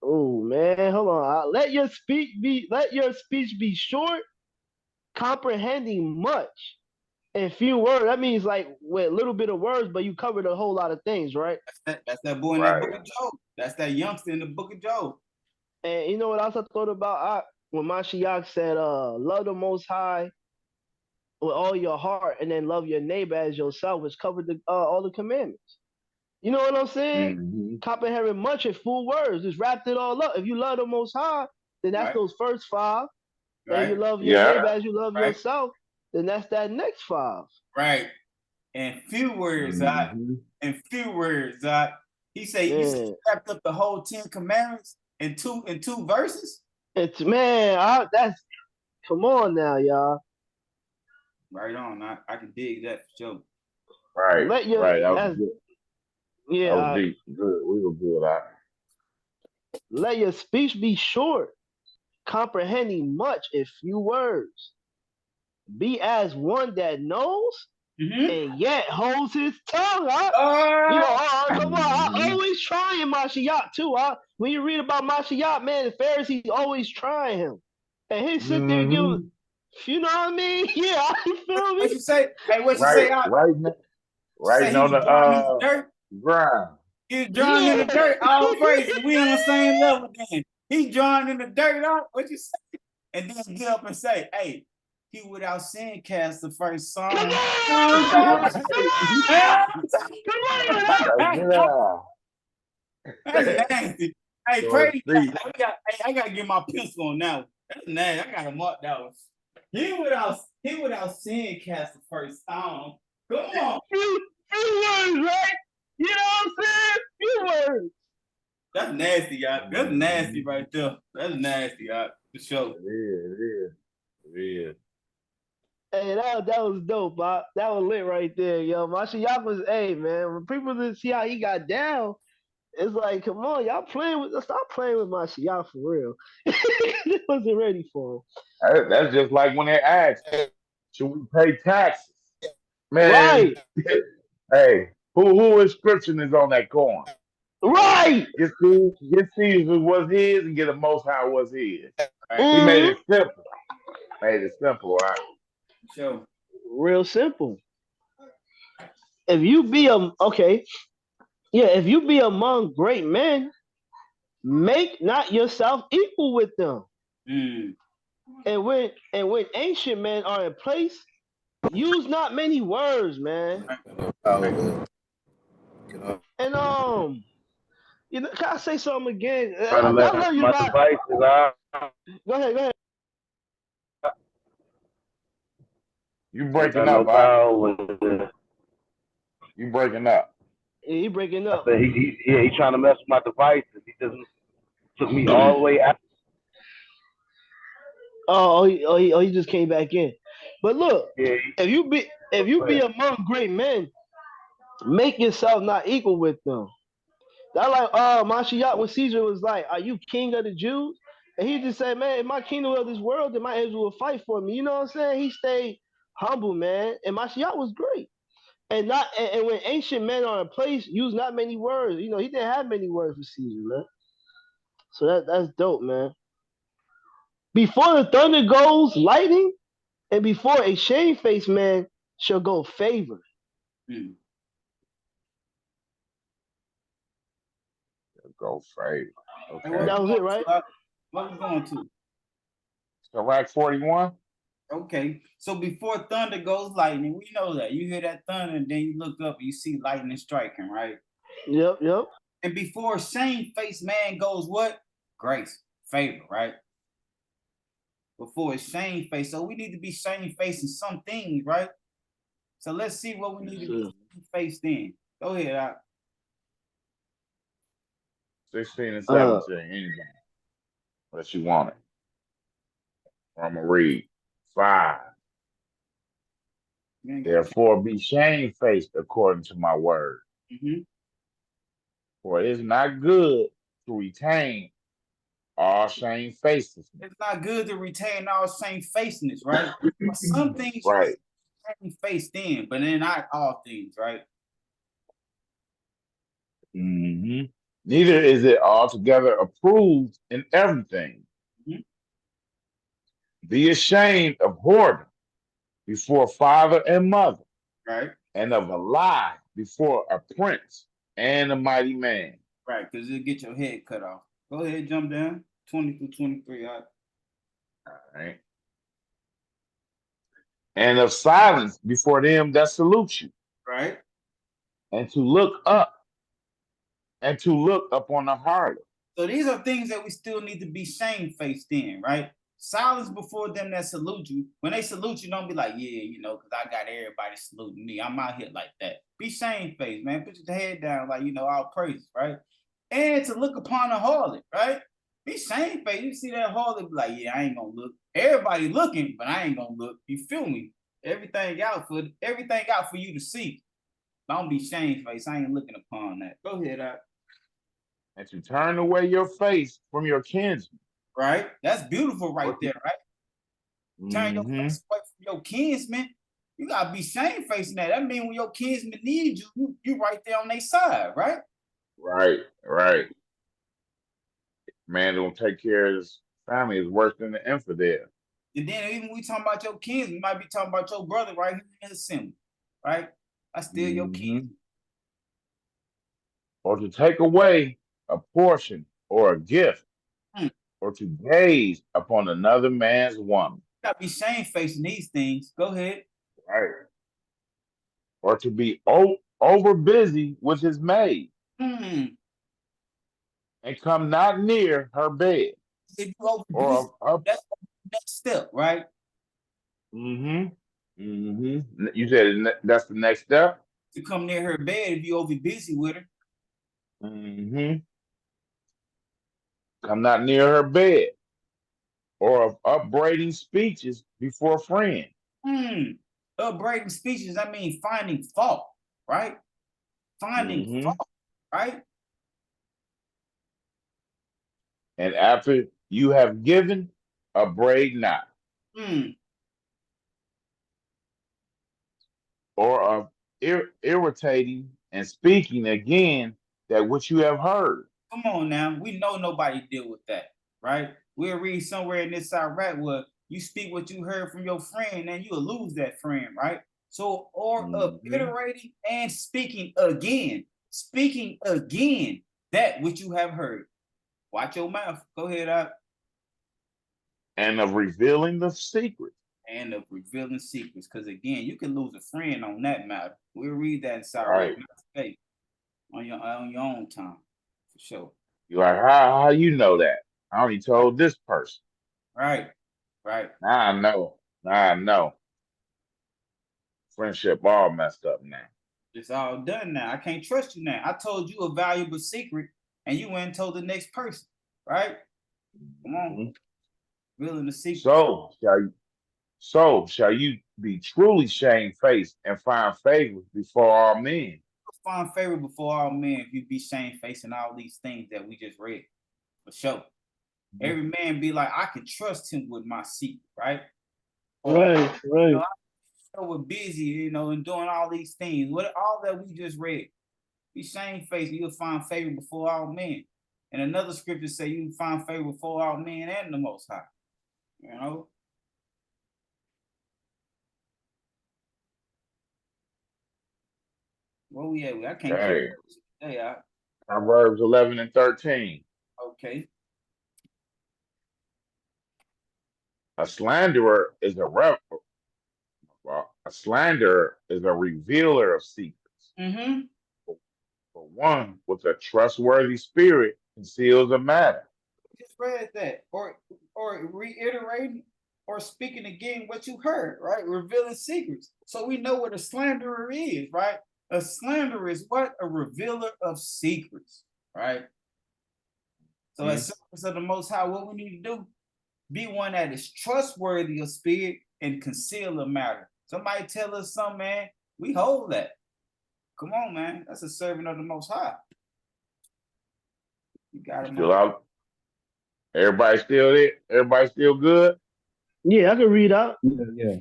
Oh man, hold on. Let your speech be short, comprehending much in few words. That means like with a little bit of words, but you covered a whole lot of things, right? That's that boy in that book of Job. That's that youngster in the book of Job. And you know what else I thought about? When Mashiach said, love the Most High with all your heart, and then love your neighbor as yourself, which covered all the commandments. You know what I'm saying? Mm-hmm. Comprehending much in full words, just wrapped it all up. If you love the Most High, then that's those first 5. Then you love your neighbor as you love yourself, then that's that next 5. Right. In few words, he said, you wrapped up the whole 10 commandments in two verses. It's that's come on now, y'all. Right on. I can dig that for sure. Right. That was good. Yeah. That was deep. Good. We were good. Let your speech be short, comprehending much in few words. Be as one that knows and yet holds his tongue. Come on. I always trying Mashiach too. When you read about Mashiach, man, the Pharisees always trying him. And he sit there and give him, you know what I mean? Yeah, you feel me? What you say? Hey, what you say? Right on the ground. He's drawing in the dirt. All praise. We on the same level then. He drawing in the dirt. What you say? And then get up and say, hey, he without sin cast the first song. Come on. That's nasty. Hey, praise God. I gotta get my pencil on now. That's nasty. I gotta mark that one. He without sin cast the first song. Come on. Few words, right? You know what I'm saying? Few words. That's nasty, y'all. That's nasty right there. That's nasty, y'all. For sure. Yeah. Hey, that was dope, Bob. That was lit right there, yo. Mashiach was, man, when people didn't see how he got down, it's like, come on, y'all stop playing with Mashiach for real. It wasn't ready for him. That's just like when they asked, should we pay taxes? Man, right. Hey, who inscription is on that coin? Right. Get Caesar was his and get the Most High was his. Right? He made it simple. Right? Sure. Real simple. If you be among great men, make not yourself equal with them. And when ancient men are in place, use not many words, man. And can I say something again? I love you, Rob. Go ahead. You breaking up, Bob. You breaking up. Yeah, he breaking I up. said he trying to mess with my devices. He just took me all the way out. He just came back in. But look, Yeah, if you be among great men, make yourself not equal with them. That like Mashiach when Caesar was like, "Are you king of the Jews?" And he just said, "Man, if my kingdom of this world, then my enemies will fight for me." You know what I'm saying? He stayed humble, man. And Mashiach was great. And when ancient men are in place, use not many words. You know, he didn't have many words for Caesar, man. So that's dope, man. Before the thunder goes lightning, and before a shamefaced man shall go favor. Mm. Go favor. Okay. That was it, right? What we going to? So rack 41. Okay, so before thunder goes lightning, we know that. You hear that thunder, and then you look up and you see lightning striking, right? Yep. And before shamefaced man goes what? Grace, favor, right? Before it's shamefaced. So we need to be shamefaced in some things, right? So let's see what we need to be shamefaced in. Go ahead, Doc. 16 and 17. Anything. Unless you want it. I'm going to read 5. Therefore be shamefaced according to my word. Mm-hmm. For it is not good to retain all shamefacedness. It's not good to retain all shamefacedness, right? But some things right. Shamefaced in, but then not all things, right? Mm-hmm. Neither is it altogether approved in everything. Mm-hmm. Be ashamed of whoredom before father and mother, right? And of a lie before a prince and a mighty man. Right, because it'll get your head cut off. Go ahead, jump down. 20 through 23. All right. And of silence before them that salute you. Right. And to look up. And to look upon the harlot. So these are things that we still need to be shamefaced in, right? Silence before them that salute you. When they salute you, don't be like, yeah, you know, because I got everybody saluting me. I'm out here like that. Be shamefaced, man. Put your head down like, you know, all praise, right? And to look upon a harlot, right? Be shamefaced. You see that harlot, be like, yeah, I ain't gonna look. Everybody looking, but I ain't gonna look. You feel me? Everything out for you to see. Don't be shamefaced. I ain't looking upon that. Go ahead, out. And to turn away your face from your kinsmen. Right? That's beautiful right there, right? Turn your face away from your kinsmen. You gotta be shamefaced in that. That means when your kinsmen need you, you right there on their side, right? Right. Man don't take care of his family is worse than the infidel. And then even when we talking about your kinsmen, we might be talking about your brother right here in the assembly, right? I still your kinsman. Or to take away a portion or a gift, or to gaze upon another man's woman. You gotta be shamefaced in these things. Go ahead. Right. Or to be over busy with his maid. And come not near her bed. If you over busy, that's the next step, right? You said that's the next step? To come near her bed if you over busy with her. Come not near her bed, or of upbraiding speeches before friends. Upbraiding speeches, I mean finding fault, right? Finding fault, right? And after you have given, upbraid not. Or of irritating and speaking again that which you have heard. Come on now, we know nobody deal with that, right? We'll read somewhere in this Iraq where you speak what you heard from your friend and you'll lose that friend, right? So, or of iterating and speaking again that which you have heard. Watch your mouth. Go ahead, out. And of revealing the secret. And of revealing secrets, because again, you can lose a friend on that matter. We'll read that in Iraq on your own time. For sure. You're like, how you know that? I only told this person. Right. Now I know. Friendship all messed up now. It's all done now. I can't trust you now. I told you a valuable secret, and you went and told the next person, right? Come on, revealing the secret. So shall you be truly shamefaced and find favor before all men? Find favor before all men if you be shamefaced and all these things that we just read. For sure. Every man be like, I can trust him with my secret, right? Right. You know, we're busy, you know, and doing all these things. All that we just read. Be shamefaced, you'll find favor before all men. And another scripture say you find favor before all men and the Most High. You know. Where we at? I can't keep. Hey, Proverbs 11 and 13. Okay. A slanderer is a revealer of secrets. Mm-hmm. But one with a trustworthy spirit conceals a matter. Just read that, or reiterating, or speaking again what you heard, right? Revealing secrets, so we know what a slanderer is, right? A slanderer is what? A revealer of secrets, right? So as servants of the Most High, what we need to do, be one that is trustworthy of spirit and conceal a matter. Somebody tell us something, man, we hold that. Come on, man. That's a servant of the Most High. You got him still out. Everybody still there? Everybody still good? Yeah, I can read out. Yeah.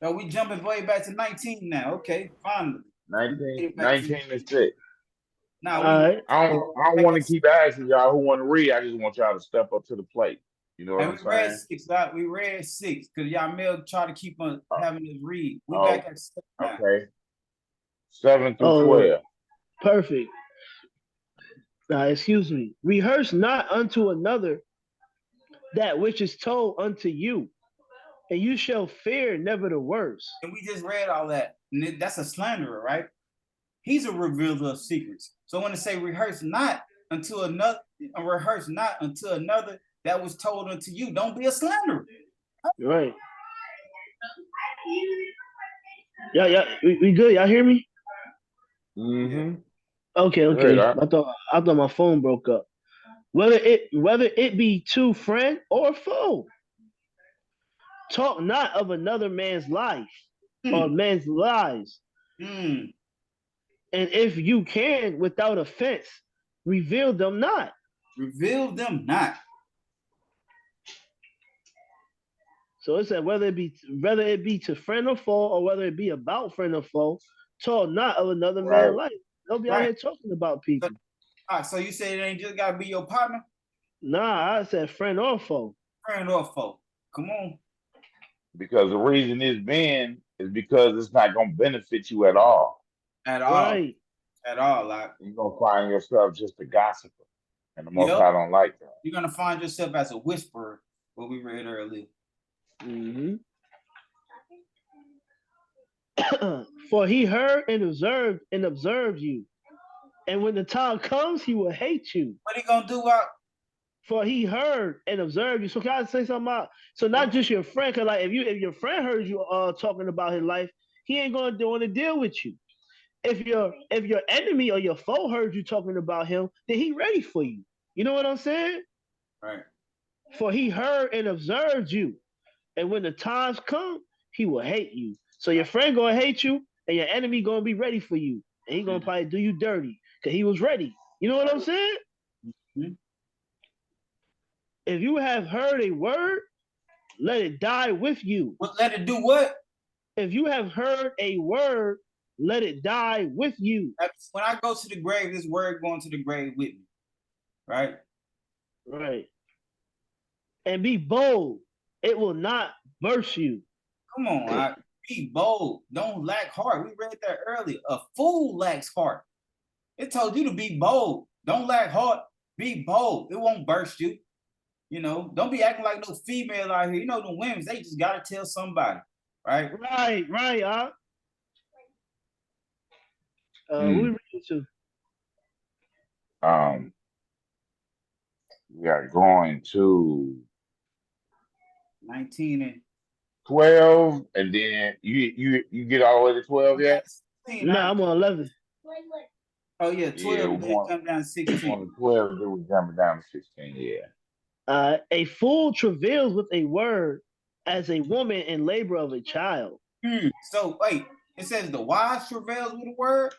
So we jumping way back to 19 now. Okay, finally. 19 and 6. Now I don't want to keep asking y'all who want to read. I just want y'all to step up to the plate. You know what I'm saying? We read 6 because y'all may try to keep on having us read. We back at 6 now. Okay. 7 through 12. Perfect. Excuse me. Rehearse not unto another that which is told unto you, and you shall fear never the worst. And we just read all that. And that's a slanderer, right? He's a revealer of secrets. So when it say rehearse not unto another that was told unto you, don't be a slanderer. Right. Yeah, we good. Y'all hear me? Mm-hmm. Okay. Great, I thought my phone broke up. Whether it be to friend or foe, talk not of another man's life or man's lies. And if you can, without offense, reveal them not. Reveal them not. So it said whether it be to friend or foe, or whether it be about friend or foe, talk not of another man's life. Don't be out here talking about people. So you say it ain't just gotta be your partner? Nah, I said friend or foe. Friend or foe. Come on. Because the reason it's been is because it's not gonna benefit you at all. At all. Right. At all. Like you're gonna find yourself just a gossiper. And the Most High don't like that. You're gonna find yourself as a whisperer, what we read earlier. Mm-hmm. For he heard and observed you. And when the time comes, he will hate you. What he gonna do? For he heard and observed you. So can I say something about? So not just your friend, because like if your friend heard you talking about his life, he ain't gonna want to deal with you. If your enemy or your foe heard you talking about him, then he ready for you. You know what I'm saying? Right. For he heard and observed you. And when the times come, he will hate you. So your friend gonna hate you, and your enemy gonna be ready for you. And he gonna probably do you dirty. Because he was ready. You know what I'm saying? Mm-hmm. If you have heard a word, let it die with you. Let it do what? If you have heard a word, let it die with you. When I go to the grave, this word going to the grave with me. Right? Right. And be bold. It will not burst you. Come on, be bold. Don't lack heart. We read that earlier. A fool lacks heart. It told you to be bold. Don't lack heart. Be bold. It won't burst you. You know, don't be acting like no female out here. You know, the women, they just gotta tell somebody, right? Right. We read it too. We are going to 19 and 12, and then you get all the way to 12 yet? Nah, I'm on 11. Oh yeah, 12 we're come down to 16. on 12, then we're jumping down to 16. Yeah. A fool travails with a word as a woman in labor of a child. So wait, it says the wise travails with a word.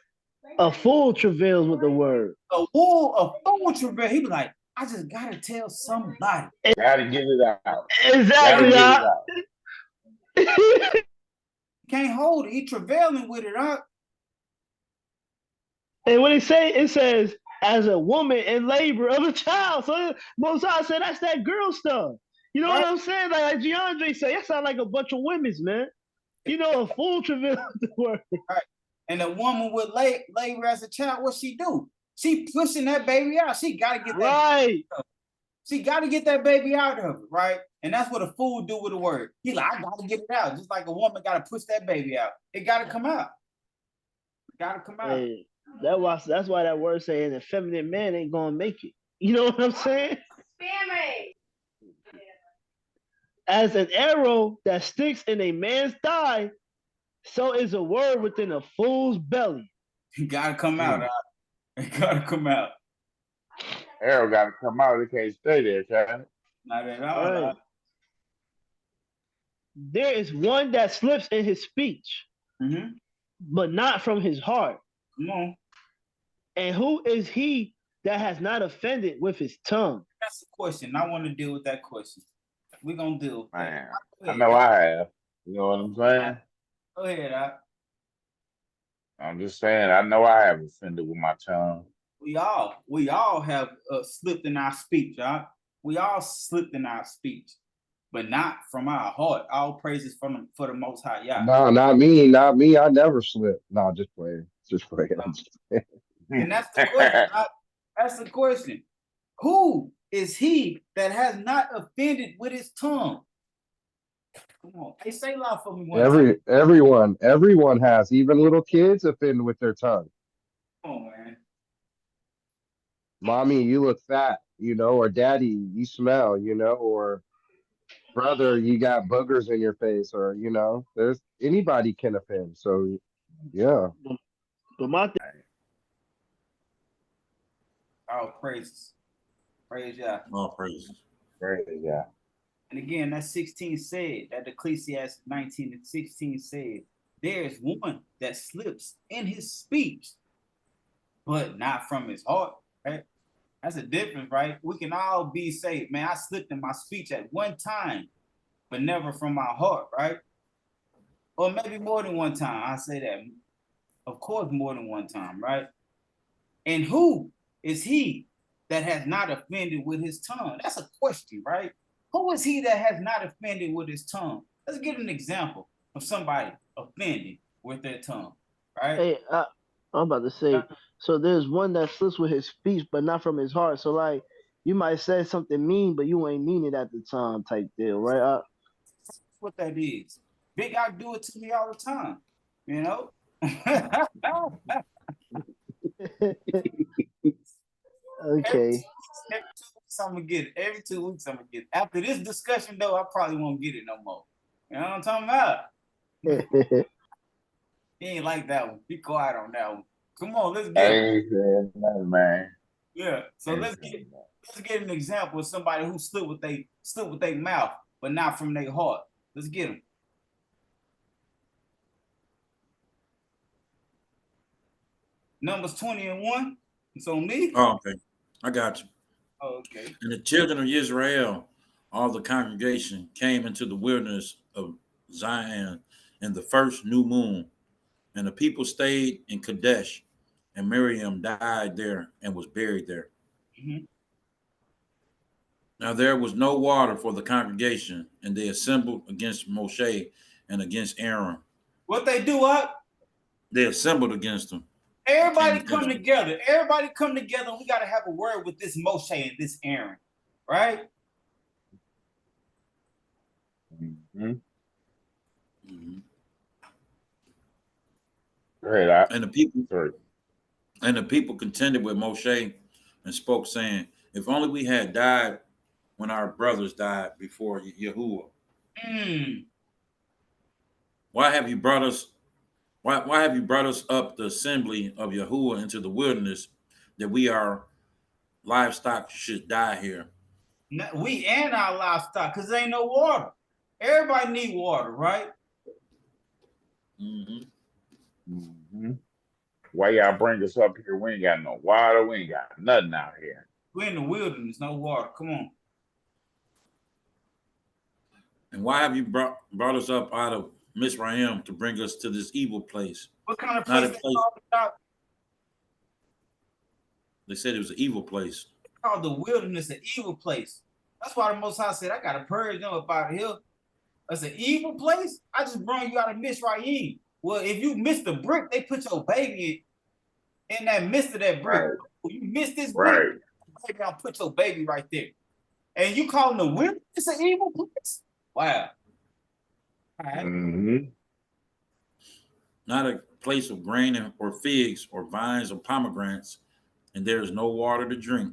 A fool travails with a word. A fool travails. He be like, I just gotta tell somebody. Gotta get it out. Exactly. Gotta get it out. Can't hold it. He travailing with it, huh? And when it says as a woman in labor of a child. So Mozart said that's that girl stuff. You know what I'm saying? Like DeAndre said, that sound like a bunch of women's, man. You know, a full travail the word. Right. And a woman with labor as a child, what she do? She pushing that baby out. She gotta get that right. She gotta get that baby out of it, right? And that's what a fool do with a word. He like, I gotta get it out. Just like a woman gotta push that baby out. It gotta come out. It gotta come out. Hey, that's why that word saying a feminine man ain't gonna make it. You know what I'm saying? As an arrow that sticks in a man's thigh, so is a word within a fool's belly. It gotta come out. It gotta come out. Arrow gotta come out. It can't stay there, can it? Not at all. Right. There is one that slips in his speech, but not from his heart. Come on. And who is he that has not offended with his tongue? That's the question. I want to deal with that question. We're gonna deal with that. I know I have. You know what I'm saying? Go ahead, I'm just saying, I know I have offended with my tongue. We all have slipped in our speech, y'all. We all slipped in our speech, but not from our heart. All praises for the Most High, y'all. No, not me. I never slipped. No, just playing. And that's the question. That's the question. Who is he that has not offended with his tongue? Come on, hey, say loud for me one time. Everyone has. Even little kids offend with their tongue. Come on, man. Mommy, you look fat, or daddy, you smell, or brother, you got boogers in your face, or there's anybody can offend. So yeah. But my thing. All praises. Praise Yah. All praises. Praise Yah. And again, that 16 said, that Ecclesiastes 19 and 16 said, there is one that slips in his speech, but not from his heart, right? That's a difference, right? We can all be saved. Man, I slipped in my speech at one time, but never from my heart, right? Or maybe more than one time. I say that. Of course, more than one time, right? And who is he that has not offended with his tongue? That's a question, right? Who is he that has not offended with his tongue? Let's get an example of somebody offended with their tongue, right? Hey, I'm about to say, so there's one that slips with his speech, but not from his heart. So like, you might say something mean, but you ain't mean it at the time, type deal, right? That's what that is. Big I do it to me all the time, you know. Okay. Every 2 weeks I'm gonna get it. Every 2 weeks I'm gonna get it. After this discussion, though, I probably won't get it no more. You know what I'm talking about? He ain't like that one. Be quiet on that one. Come on, let's get it. Man. Yeah. So let's get an example of somebody who slipped with their mouth, but not from their heart. Let's get them. Numbers 20 and 1. It's on me. Oh, okay. I got you. Oh, okay. And the children of Israel, all the congregation, came into the wilderness of Zion in the first new moon. And the people stayed in Kadesh, and Miriam died there and was buried there. Now there was no water for the congregation, and they assembled against Moshe and against Aaron. What they do up? They assembled against them. Everybody come together. Everybody come together. We got to have a word with this Moshe and this Aaron, right? Right. And the people contended with Moshe and spoke, saying, "If only we had died when our brothers died before Yahuwah. Why have you brought us Why have you brought us up the assembly of Yahuwah into the wilderness, that we our livestock should die here? We and our livestock, because there ain't no water. Everybody need water, right? Why y'all bring us up here? We ain't got no water. We ain't got nothing out here. We're in the wilderness, no water. Come on. And why have you brought us up out of Mizraim to bring us to this evil place? What kind of place they called it? They said it was an evil place. Called the wilderness an evil place. That's why the Most High said, I got to purge them up out of here. That's an evil place? I just brought you out of Mizraim. Well, if you missed the brick, they put your baby in that midst of that brick. Right. You missed this brick, baby, I'll put your baby right there. And you calling the wilderness an evil place? Wow. Right. Not a place of grain or figs or vines or pomegranates, and there is no water to drink.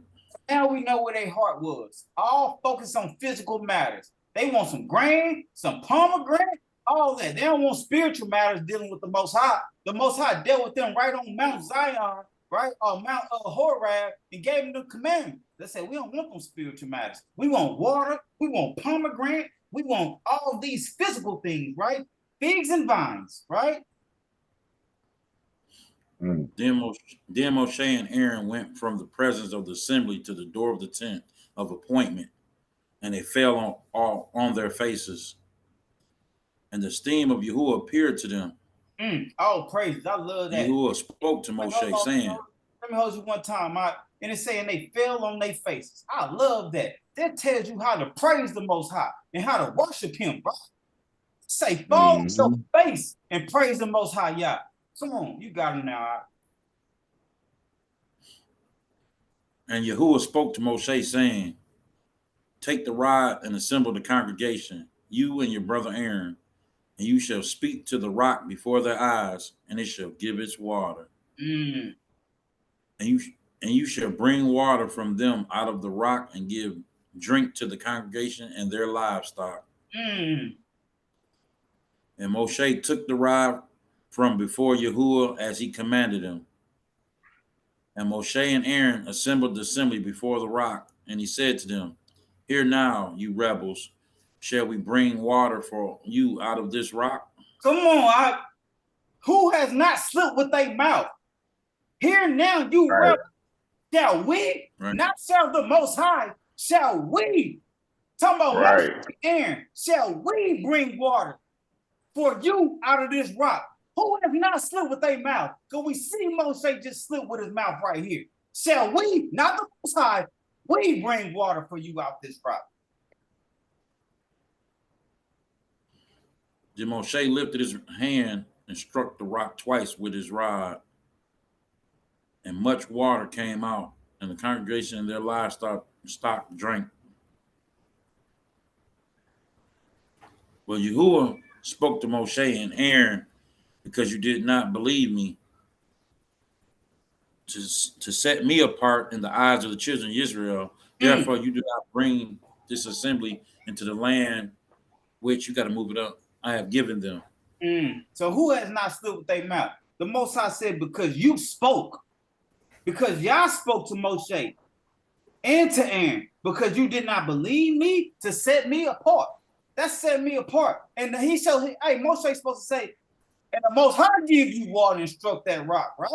Now we know where their heart was. All focused on physical matters. They want some grain, some pomegranate, all that. They don't want spiritual matters dealing with the Most High. The Most High dealt with them right on Mount Zion, right? Or Mount Horeb, and gave them the commandment. They said, we don't want them spiritual matters. We want water. We want pomegranate. We want all these physical things, right? Figs and vines, right? Then Moshe and Aaron went from the presence of the assembly to the door of the tent of appointment, and they fell on their faces. And the steam of Yahuwah appeared to them. Oh, praises. I love that. Yahuwah spoke to Moshe, saying, let me hold you one time. And it's saying they fell on their faces. I love that. That tells you how to praise the Most High and how to worship him, bro. Say, fall on your face and praise the Most High, Yah. Come on, you got it now. And Yahuwah spoke to Moshe, saying, take the rod and assemble the congregation, you and your brother Aaron, and you shall speak to the rock before their eyes, and it shall give its water. And you shall bring water from them out of the rock and give drink to the congregation and their livestock. And Moshe took the rod from before Yahuwah as he commanded him. And Moshe and Aaron assembled the assembly before the rock, and he said to them, hear now, you rebels, shall we bring water for you out of this rock? Come on, who has not slipped with their mouth? Hear now, you rebels, shall we, not shall the Most High, shall we, talking about Moshe and Aaron, shall we bring water for you out of this rock? Who has not slipped with their mouth? Because we see Moshe just slip with his mouth right here. Shall we, not the Most High, we bring water for you out this rock? Then Moshe lifted his hand and struck the rock twice with his rod, and much water came out, and the congregation and their livestock drank. Well, Yahuwah spoke to Moshe and Aaron, because you did not believe me, to set me apart in the eyes of the children of Israel. Therefore, you do not bring this assembly into the land which, you got to move it up, I have given them. So who has not stood with their mouth? The Most High said, because you spoke, because y'all spoke to Moshe and to Aaron, because you did not believe me to set me apart. That set me apart. And he showed, hey, Moshe supposed to say, and the Most High give you water and struck that rock, right?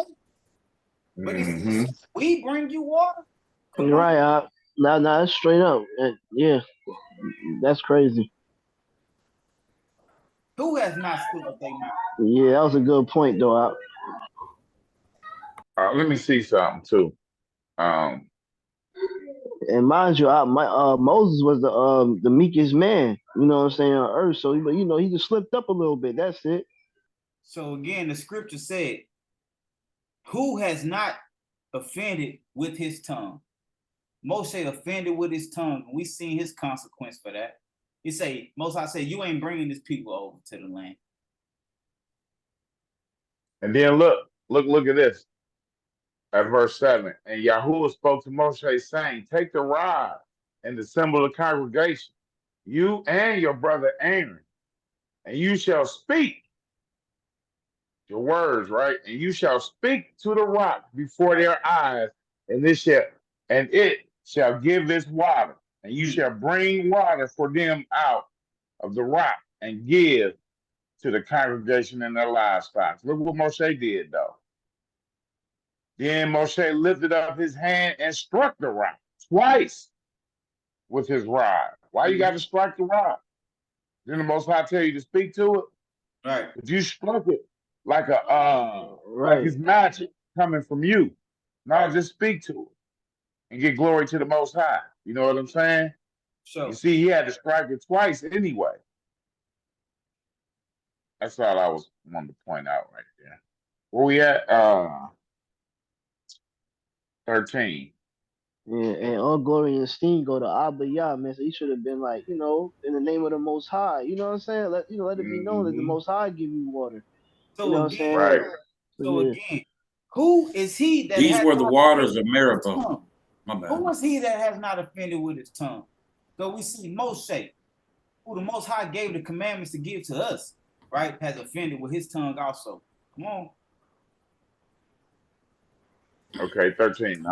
But he said, we bring you water? You're right. Now that's straight up. Yeah, that's crazy. Who has not stood with their mouth? Yeah, that was a good point, though. Let me see something too. And mind you, Moses was the meekest man, you know what I'm saying, on earth. So he just slipped up a little bit. That's it. So again, the scripture said, who has not offended with his tongue? Moshe offended with his tongue. We seen his consequence for that. He say, Most High said, you ain't bringing this people over to the land. And then look at this. At verse 7, and Yahuwah spoke to Moshe, saying, take the rod and assemble the congregation, you and your brother Aaron, and you shall speak Your words, right? And you shall speak to the rock before their eyes, and it shall give its water, and you shall bring water for them out of the rock and give to the congregation and their livestock. Look what Moshe did, though. Then Moshe lifted up his hand and struck the rock twice with his rod. Why you got to strike the rock? Didn't the Most High tell you to speak to it? Right. But you struck it like like it's magic coming from you. No, just speak to it and get glory to the Most High. You know what I'm saying? Sure. You see, he had to strike it twice anyway. That's all I was wanting to point out right there. Where we at? 13. Yeah, and all glory and esteem go to Abba Yah, man. So he should have been like, in the name of the Most High. You know what I'm saying? Let it be known that the Most High give you water. So you know what I'm saying? Right. So again, who is he that these has were the not waters of Meribah. My bad. Who is he that has not offended with his tongue? So we see Moshe, who the Most High gave the commandments to give to us, right, has offended with his tongue also. Come on. Okay, 13.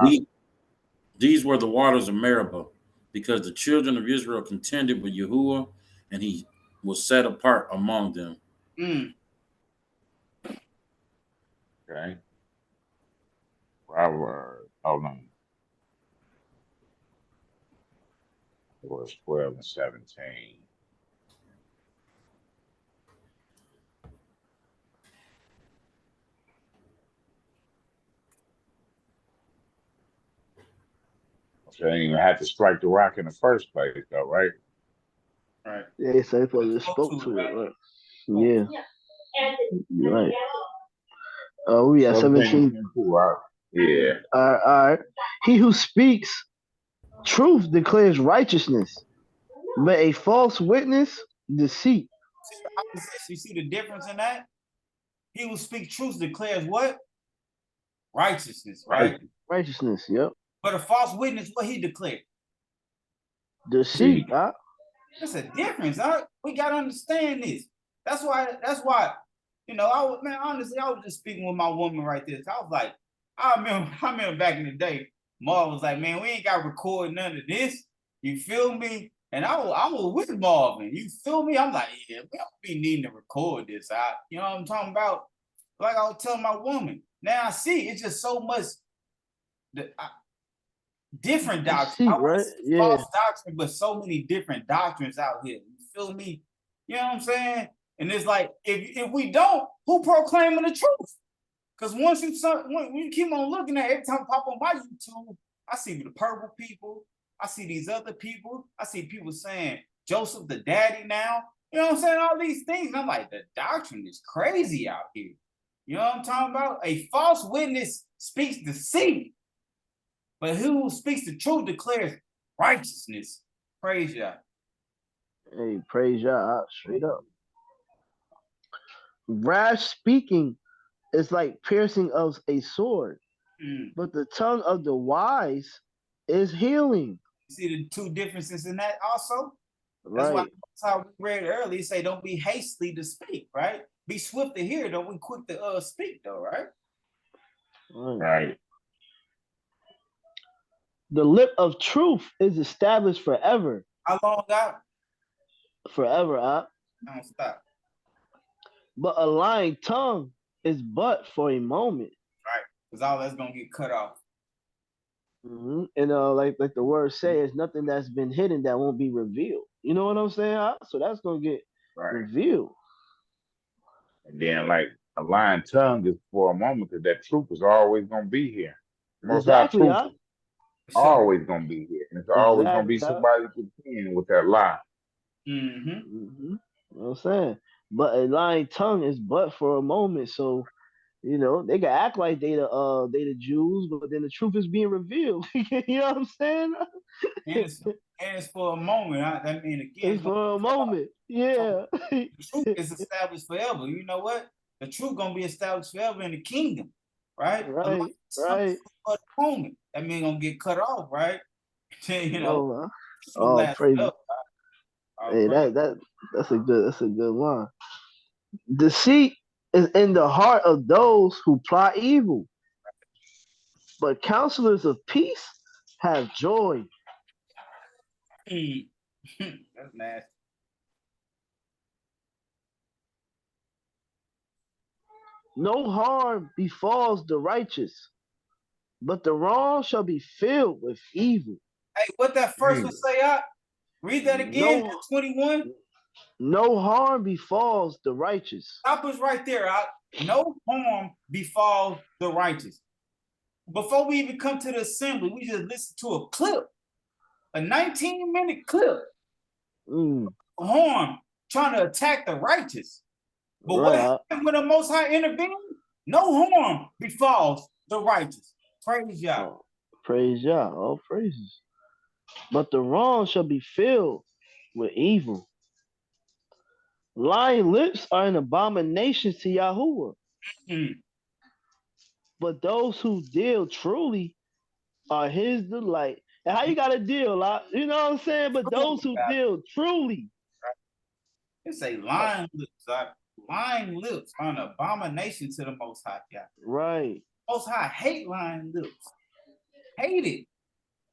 These were the waters of Meribah, because the children of Israel contended with Yahuwah, and he was set apart among them. Okay. Proverbs. Hold on. It was 12 and 17. So they didn't even have to strike the rock in the first place, though, right? Right. Yeah, so they spoke to it, right? Yeah. Right. Oh, we at 17. Yeah. All right. He who speaks truth declares righteousness, but a false witness, deceit. You see the difference in that? He who speaks truth declares what? Righteousness, right? Righteousness, yep. But a false witness, what he declared? Deceit, huh? There's a difference, huh? We gotta understand this. That's why, honestly, I was just speaking with my woman right there. So I was like, I remember back in the day, Marv was like, man, we ain't got to record none of this. You feel me? And I was with Marvin. You feel me? I'm like, yeah, we don't be needing to record this out. You know what I'm talking about? Like I was telling my woman. Now I see it's just so much different doctrine. Right? Yeah. False doctrine, but so many different doctrines out here. You feel me? You know what I'm saying? And it's like, if we don't, who proclaiming the truth? Because once you keep on looking at it, every time I pop on my YouTube, I see the purple people. I see these other people. I see people saying Joseph the daddy now. You know what I'm saying? All these things. And I'm like, the doctrine is crazy out here. You know what I'm talking about? A false witness speaks deceit, but who speaks the truth declares righteousness. Praise Yah. Hey, praise Yah, straight up. Rash speaking is like piercing of a sword, but the tongue of the wise is healing. You see the two differences in that also? Right. That's why we read earlier, say don't be hastily to speak, right? Be swift to hear, don't be quick to speak, though, right? Right. The lip of truth is established forever. How long out? Forever, huh? Don't stop. But a lying tongue is but for a moment. Right. Because all that's gonna get cut off. And like the word says, nothing that's been hidden that won't be revealed. You know what I'm saying? Huh? So that's gonna get revealed. And then, like, a lying tongue is for a moment, because that truth is always gonna be here. Most exactly, truth is always gonna be here, and it's always gonna be somebody contending with that lie. You know what I'm saying? But a lying tongue is but for a moment. So, they can act like they the Jews, but then the truth is being revealed. You know what I'm saying? And it's for a moment. Huh? That means again, it's for a moment. Yeah. The truth is established forever. You know what? The truth gonna be established forever in the kingdom, right? Right. For a moment. That means gonna get cut off, right? Praise. Hey, that's a good line. Deceit is in the heart of those who plot evil. But counselors of peace have joy. That's nasty. No harm befalls the righteous, but the wrong shall be filled with evil. Hey, what that first one say out? Read that again, No, 21. no harm befalls the righteous. Stop us right there out. No harm befalls the righteous. Before we even come to the assembly, we just listened to a clip, a 19-minute clip. Harm trying to attack the righteous. But what happened when the Most High intervened? No harm befalls the righteous. Praise Yah. Oh, praise Yah. All praises. But the wrong shall be filled with evil. Lying lips are an abomination to Yahuwah. But those who deal truly are his delight. And how you got to deal, you know what I'm saying? But those who deal truly. It say lying lips. Lying lips are an abomination to the Most High. Right. Most High hate lying lips. Hate it.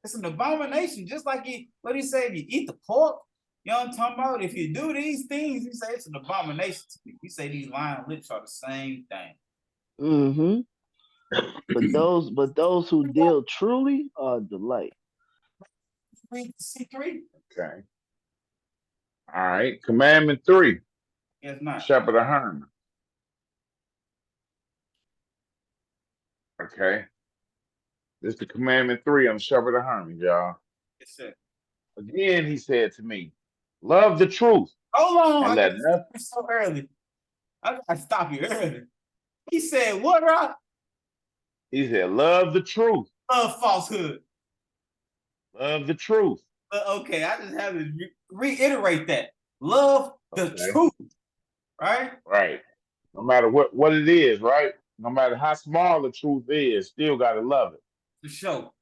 It's an abomination. Just like what he say, if you eat the pork, you know what I'm talking about? If you do these things, he say it's an abomination to me. He say these lying lips are the same thing. Mm-hmm. But those who deal truly are delight. Read C3. Okay. All right. Commandment 3. Yes, not. Shepherd of Herman. Okay. This is the commandment 3 on the Shepherd of Herman, y'all. Yes, sir. Again, he said to me, love the truth. Hold on. And let nothing. So early. I gotta stop you early. He said, what, Rob? He said, love the truth. Love falsehood. Love the truth. Okay, I just have to reiterate that. Love the truth. Right? Right. No matter what it is, right? No matter how small the truth is, still gotta love it. For sure.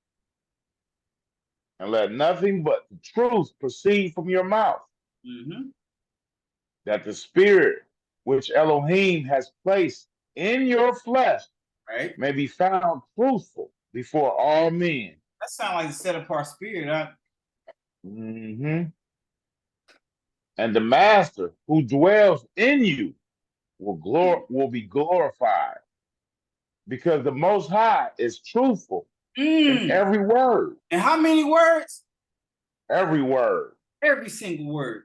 And let nothing but the truth proceed from your mouth. That the spirit which Elohim has placed in your flesh may be found truthful before all men. That sounds like a set apart spirit, huh? And the master who dwells in you will be glorified, because the Most High is truthful in every word. And how many words? Every word. Every single word.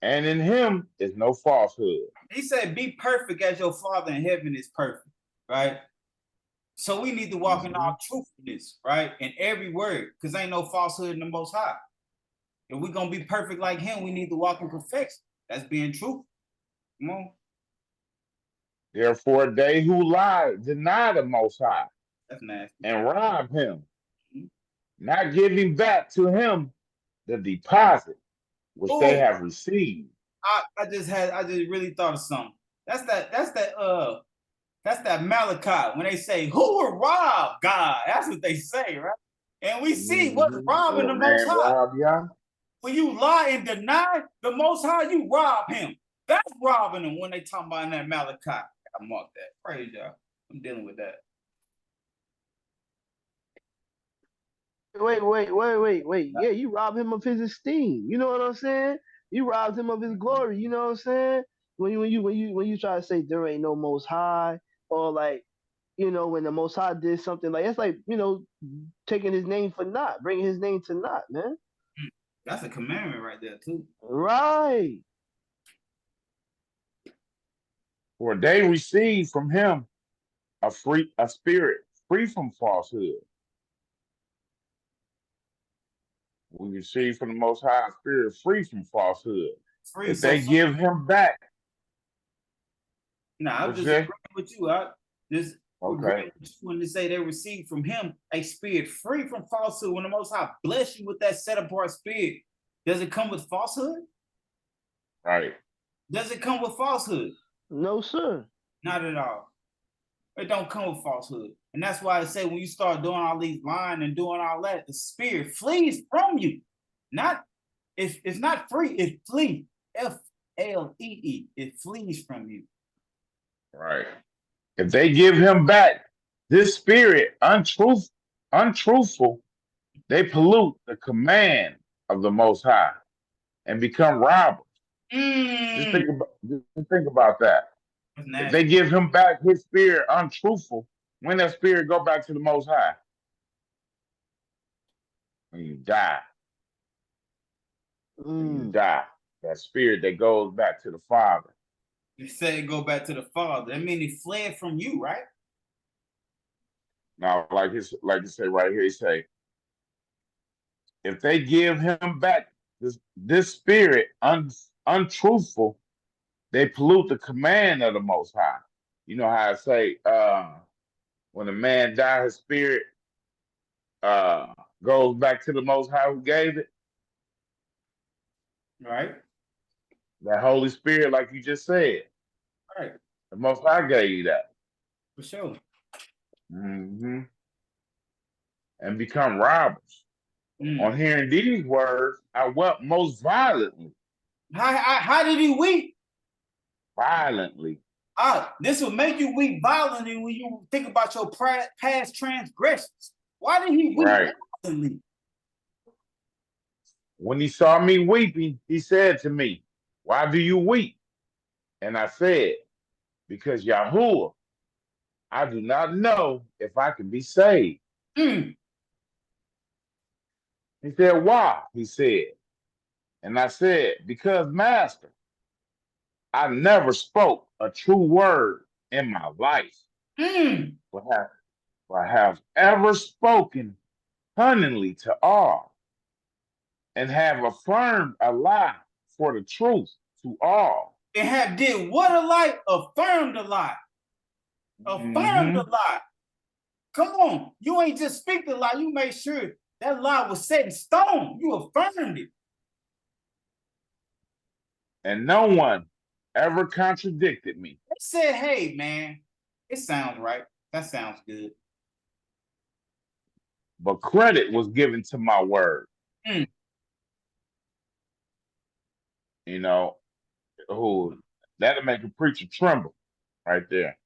And in him is no falsehood. He said, be perfect as your Father in heaven is perfect, right? So we need to walk in our truthfulness, right? In every word, because ain't no falsehood in the Most High. If we're going to be perfect like him, we need to walk in perfection. That's being truthful. Come on. Therefore, they who lie deny the Most High. That's nasty. And rob him, not giving back to him the deposit which they have received. I just really thought of something. That's that Malachi when they say, who will rob God? That's what they say, right? And we see what's robbing the Most High. When you lie and deny the Most High, you rob him. That's robbing him when they talking about in that Malachi. I marked that. Praise y'all. I'm dealing with that. Wait. Yeah, you rob him of his esteem. You know what I'm saying? You robbed him of his glory. You know what I'm saying? When you try to say there ain't no Most High, or like, you know, when the Most High did something like it's like, you know, taking his name for naught, bringing his name to naught, man. That's a commandment right there too. Right. For they receive from him a spirit free from falsehood. We receive from the Most High spirit free from falsehood. If they give him back. No, I'm just agreeing with you. When they say they receive from him a spirit free from falsehood, when the Most High bless you with that set apart spirit, does it come with falsehood? Right. Does it come with falsehood? No, sir. Not at all. It don't come with falsehood. And that's why I say when you start doing all these lying and doing all that, the spirit flees from you. It's not free, it flees. Flee. It flees from you. Right. If they give him back this spirit untruthful, they pollute the command of the Most High and become robbers. Just think about that. If they give him back his spirit untruthful, when that spirit go back to the Most High? When you die. When you die. That spirit that goes back to the Father. You say go back to the Father. That means he fled from you, right? Now, like you say right here, he say, if they give him back this spirit untruthful, they pollute the command of the Most High. You know how I say, when a man dies, his spirit goes back to the Most High who gave it. Right. That Holy Spirit, like you just said. Right. The Most High gave you that. For sure. Mm-hmm. And become robbers. On hearing these words, I wept most violently. How did he weep? Violently. This will make you weep violently when you think about your past transgressions. Why did he weep violently? When he saw me weeping, he said to me, why do you weep? And I said, because Yahuwah, I do not know if I can be saved. He said, why? He said. And I said, because Master, I never spoke a true word in my life. But have ever spoken cunningly to all, and have affirmed a lie for the truth to all. And have did what a lie? Affirmed a lie. Affirmed a lie. Come on. You ain't just speak the lie. You made sure that lie was set in stone. You affirmed it. And no one ever contradicted me. They said, hey, man, it sounds right. That sounds good. But credit was given to my word. You know, that'll make a preacher tremble right there.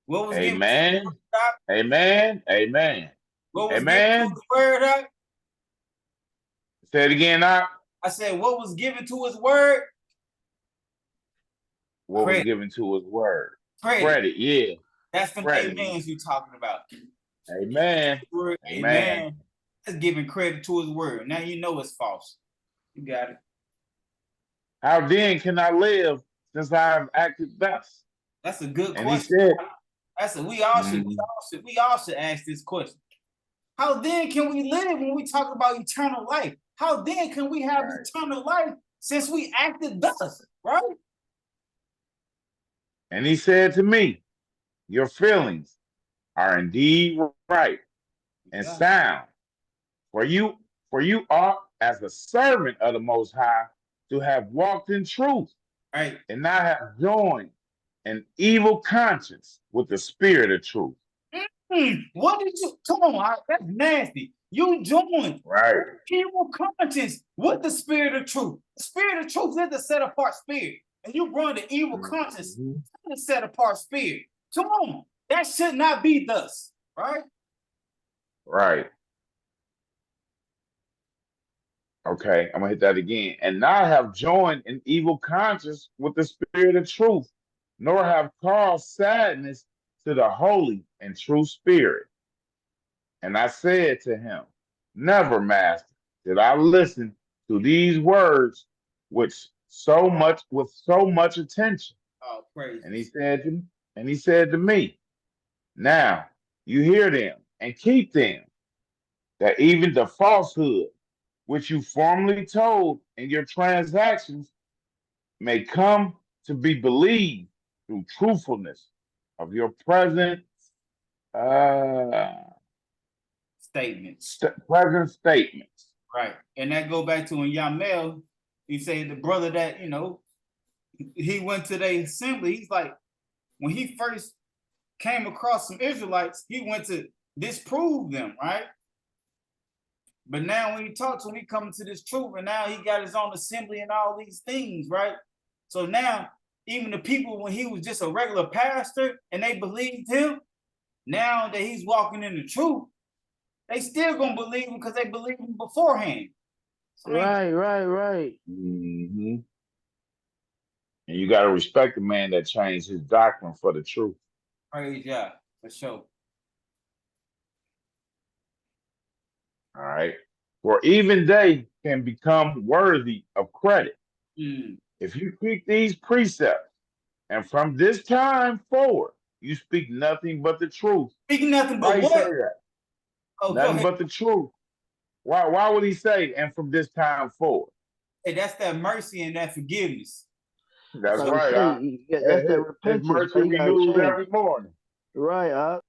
What was Amen. Amen. Amen. What was Amen. given to his word, Doc? Say it again, Doc. I said, what was given to his word? What was given to his word? Credit, yeah. That's the amens you talking about. Amen. Amen. That's giving credit to his word. Now you know it's false. You got it. How then can I live since I have acted thus? That's a good question. And he said, we all should ask this question. How then can we live when we talk about eternal life? How then can we have eternal life since we acted thus, right? And he said to me, your feelings are indeed right and sound, for you ought, as a servant of the Most High, to have walked in truth, right, and not have joined an evil conscience with the spirit of truth. What did you? Come on, that's nasty. You joined evil conscience with the spirit of truth. The spirit of truth is the set apart spirit, and you brought the evil conscience to the set apart spirit. Come on, that should not be thus, right? Right. Okay, I'm gonna hit that again. And not have joined an evil conscience with the spirit of truth, nor have caused sadness to the holy and true spirit. And I said to him, never, Master, did I listen to these words with so much attention. Oh, praise. And he said to me, now you hear them and keep them, that even the falsehood which you formerly told in your transactions may come to be believed through truthfulness of your present statements. Present statements. Right. And that go back to when Yamel, he said the brother that, he went to the assembly. He's like, when he first came across some Israelites, he went to disprove them, right? But now when he talks to him, he coming to this truth, and now he got his own assembly and all these things, right? So now even the people when he was just a regular pastor and they believed him, now that he's walking in the truth, they still gonna believe him because they believed him beforehand. So, right. Mm-hmm. And you got to respect the man that changed his doctrine for the truth. Praise God, for sure. All right. For even they can become worthy of credit. If you keep these precepts, and from this time forward, you speak nothing but the truth. Speak nothing but Why what? He say that? Oh, nothing but the truth. Why would he say, and from this time forward? Hey, that's that mercy and that forgiveness. That's right. That's that repentance. His mercy renewed every morning. Right.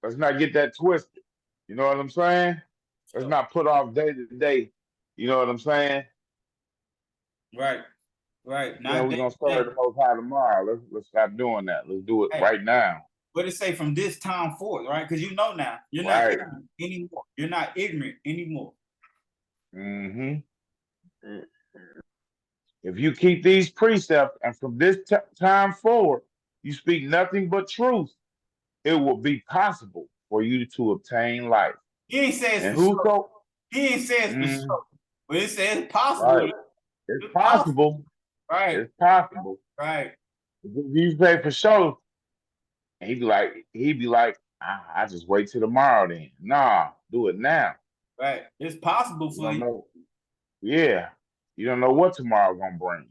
Let's not get that twisted. You know what I'm saying? Let's not put off day to day. You know what I'm saying? Right. Now we're gonna start the Most High tomorrow. Let's stop doing that. Let's do it right now. What it say from this time forth, right? Because you know now you're not ignorant anymore. You're not ignorant anymore. Mm-hmm. If you keep these precepts, and from this time forward, you speak nothing but truth, it will be possible for you to obtain life. He ain't say it's for sure. He ain't say it's for sure. But it says it's possible. Right. It's possible. Right. It's possible. Right. You say for sure, and he'd be like, I just wait till tomorrow then. Nah, do it now. Right. It's possible for you. Yeah. You don't know what tomorrow gonna bring.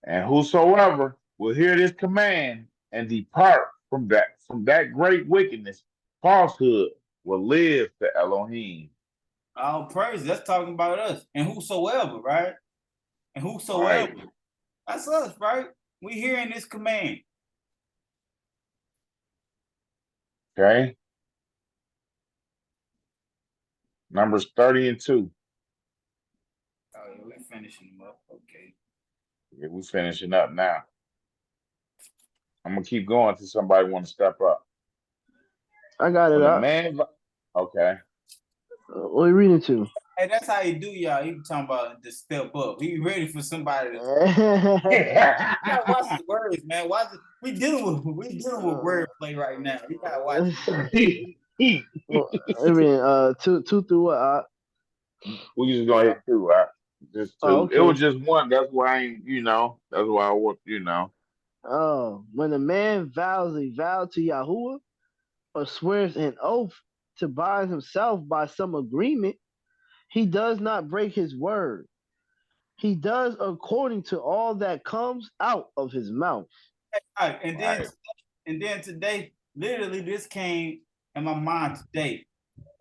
And whosoever will hear this command and depart from that great wickedness, falsehood, will live to Elohim. All praise. That's talking about us. And whosoever, right? And whosoever. Right. That's us, right? We hearing this command. Okay. Numbers 30 and 2. Oh, yeah, we're finishing them up. Okay. Yeah, we're finishing up now. I'm gonna keep going until somebody want to step up. I got it up. Man, okay. What are you reading to? Hey, that's how you do, y'all. He talking about to step up. He ready for somebody to. You gotta watch his words, man. We dealing with wordplay right now. You gotta watch. Two through what? We just gonna hit 2. Just 2. Okay. It was just 1. That's why That's why I want. Oh, when a man vows a vow to Yahuwah or swears an oath to bind himself by some agreement, he does not break his word. He does according to all that comes out of his mouth. Right. And then today, literally, this came in my mind today.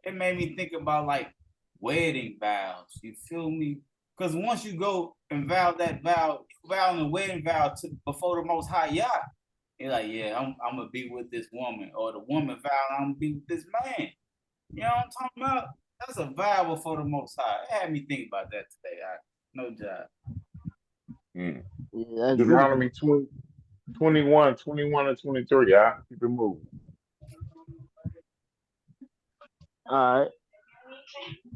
It made me think about like wedding vows. You feel me? Because once you go and vow that vow, you vow in a wedding vow before the Most High Yah. You're like, yeah, I'm gonna be with this woman, or the woman vow I'm gonna be with this man. You know what I'm talking about? That's a vow before the Most High. It had me think about that today. No job. Yeah, Deuteronomy 21 and 23. Keep it moving. All right.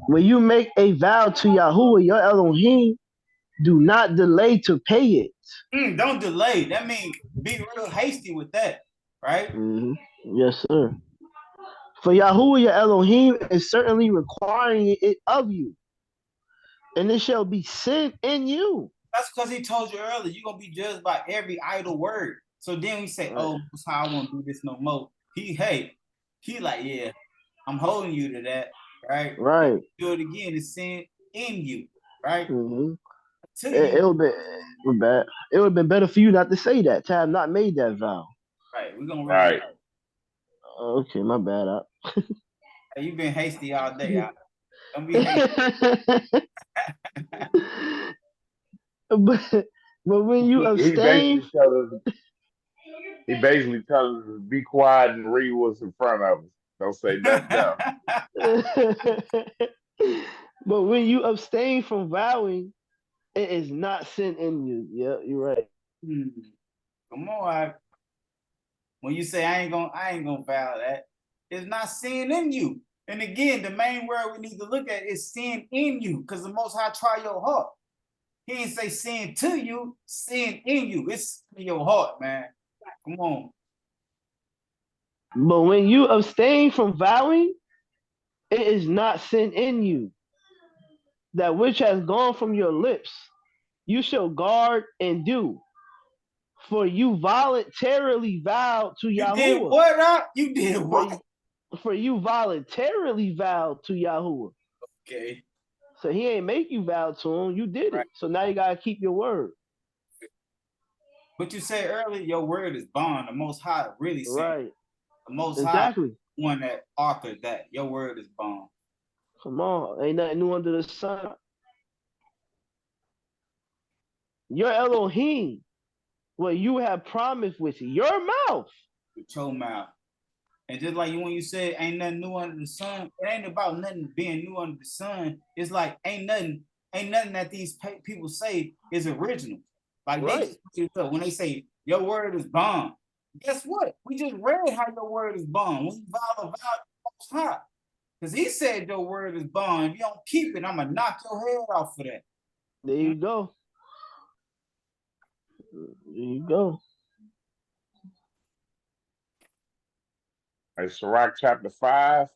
When you make a vow to Yahuwah, your Elohim, do not delay to pay it. Don't delay. That means be real hasty with that, right? Mm-hmm. Yes, sir. For Yahuwah, your Elohim, is certainly requiring it of you, and it shall be sin in you. That's because he told you earlier, you're going to be judged by every idle word. So then we say, right. Oh, that's how I won't do this no more. He like, yeah, I'm holding you to that, right? Right. If you do it again, it's sin in you, right? Mm-hmm. It would have been better for you not to say that, to have not made that vow. Right. We're going to read it. Okay, my bad. Hey, you've been hasty all day. Don't be hasty. But when you abstain, he basically tells us to be quiet and read what's in front of us. Don't say nothing else. But when you abstain from vowing, it is not sin in you. Yeah, you're right. Come on. When you say I ain't gonna vow that, it's not sin in you. And again, the main word we need to look at is sin in you, because the Most High try your heart. He didn't say sin to you, sin in you. It's in your heart, man. Come on. But when you abstain from vowing, it is not sin in you. That which has gone from your lips, you shall guard and do. For you voluntarily vowed to You did Yahuwah. what, Rock? You did what? For you voluntarily vowed to Yahuwah. Okay. So he ain't make you vow to him. You did it. So now you gotta keep your word. But you said earlier, your word is bond. The Most High really said. Right. The Most Exactly. High one that authored that. Your word is bond. Come on, ain't nothing new under the sun. Your Elohim, what you have promised with your mouth. With your mouth. And just like when you said ain't nothing new under the sun, it ain't about nothing being new under the sun. It's like ain't nothing that these people say is original. Like right. When they say your word is bond, guess what? We just read how your word is bond. When you vow the vow high. Because he said your word is bond. If you don't keep it, I'm gonna knock your head off for that. There you go. There you go. Right, Sirach chapter 5,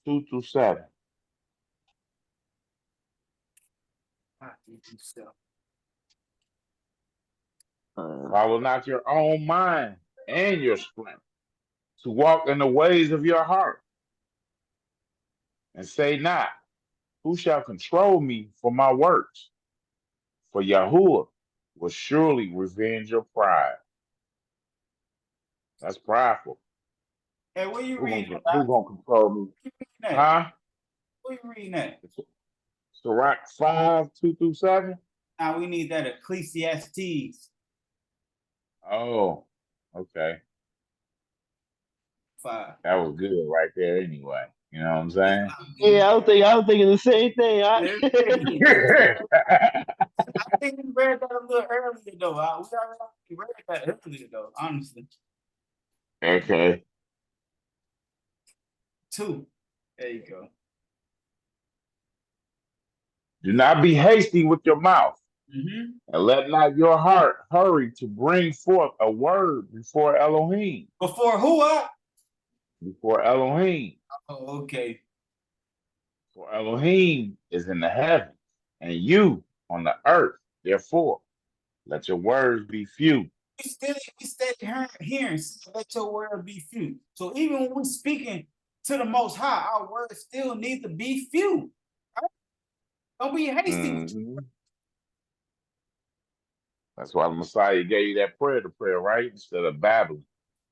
2 through 7. Follow not your own mind and your strength to walk in the ways of your heart. And say not, who shall control me for my works? For Yahuwah will surely revenge your pride. That's prideful. Hey, what you reading? Who gonna control me? Huh? What you reading at? Sirach 5, 2 through 7. Now we need that Ecclesiastes. Oh, okay. 5. That was good right there anyway. You know what I'm saying? Yeah, I was thinking the same thing. I think we read that a little earlier though. We already read that earlier though, honestly. Okay. 2. There you go. Do not be hasty with your mouth, and let not your heart hurry to bring forth a word before Elohim. Before who? Before Elohim. Oh, okay. For Elohim is in the heavens, and you on the earth. Therefore, let your words be few. We stay hearing, let your word be few. So even when we're speaking to the Most High, our words still need to be few. Right? Don't be hasty. That's why the Messiah gave you that prayer to pray, right? Instead of babbling.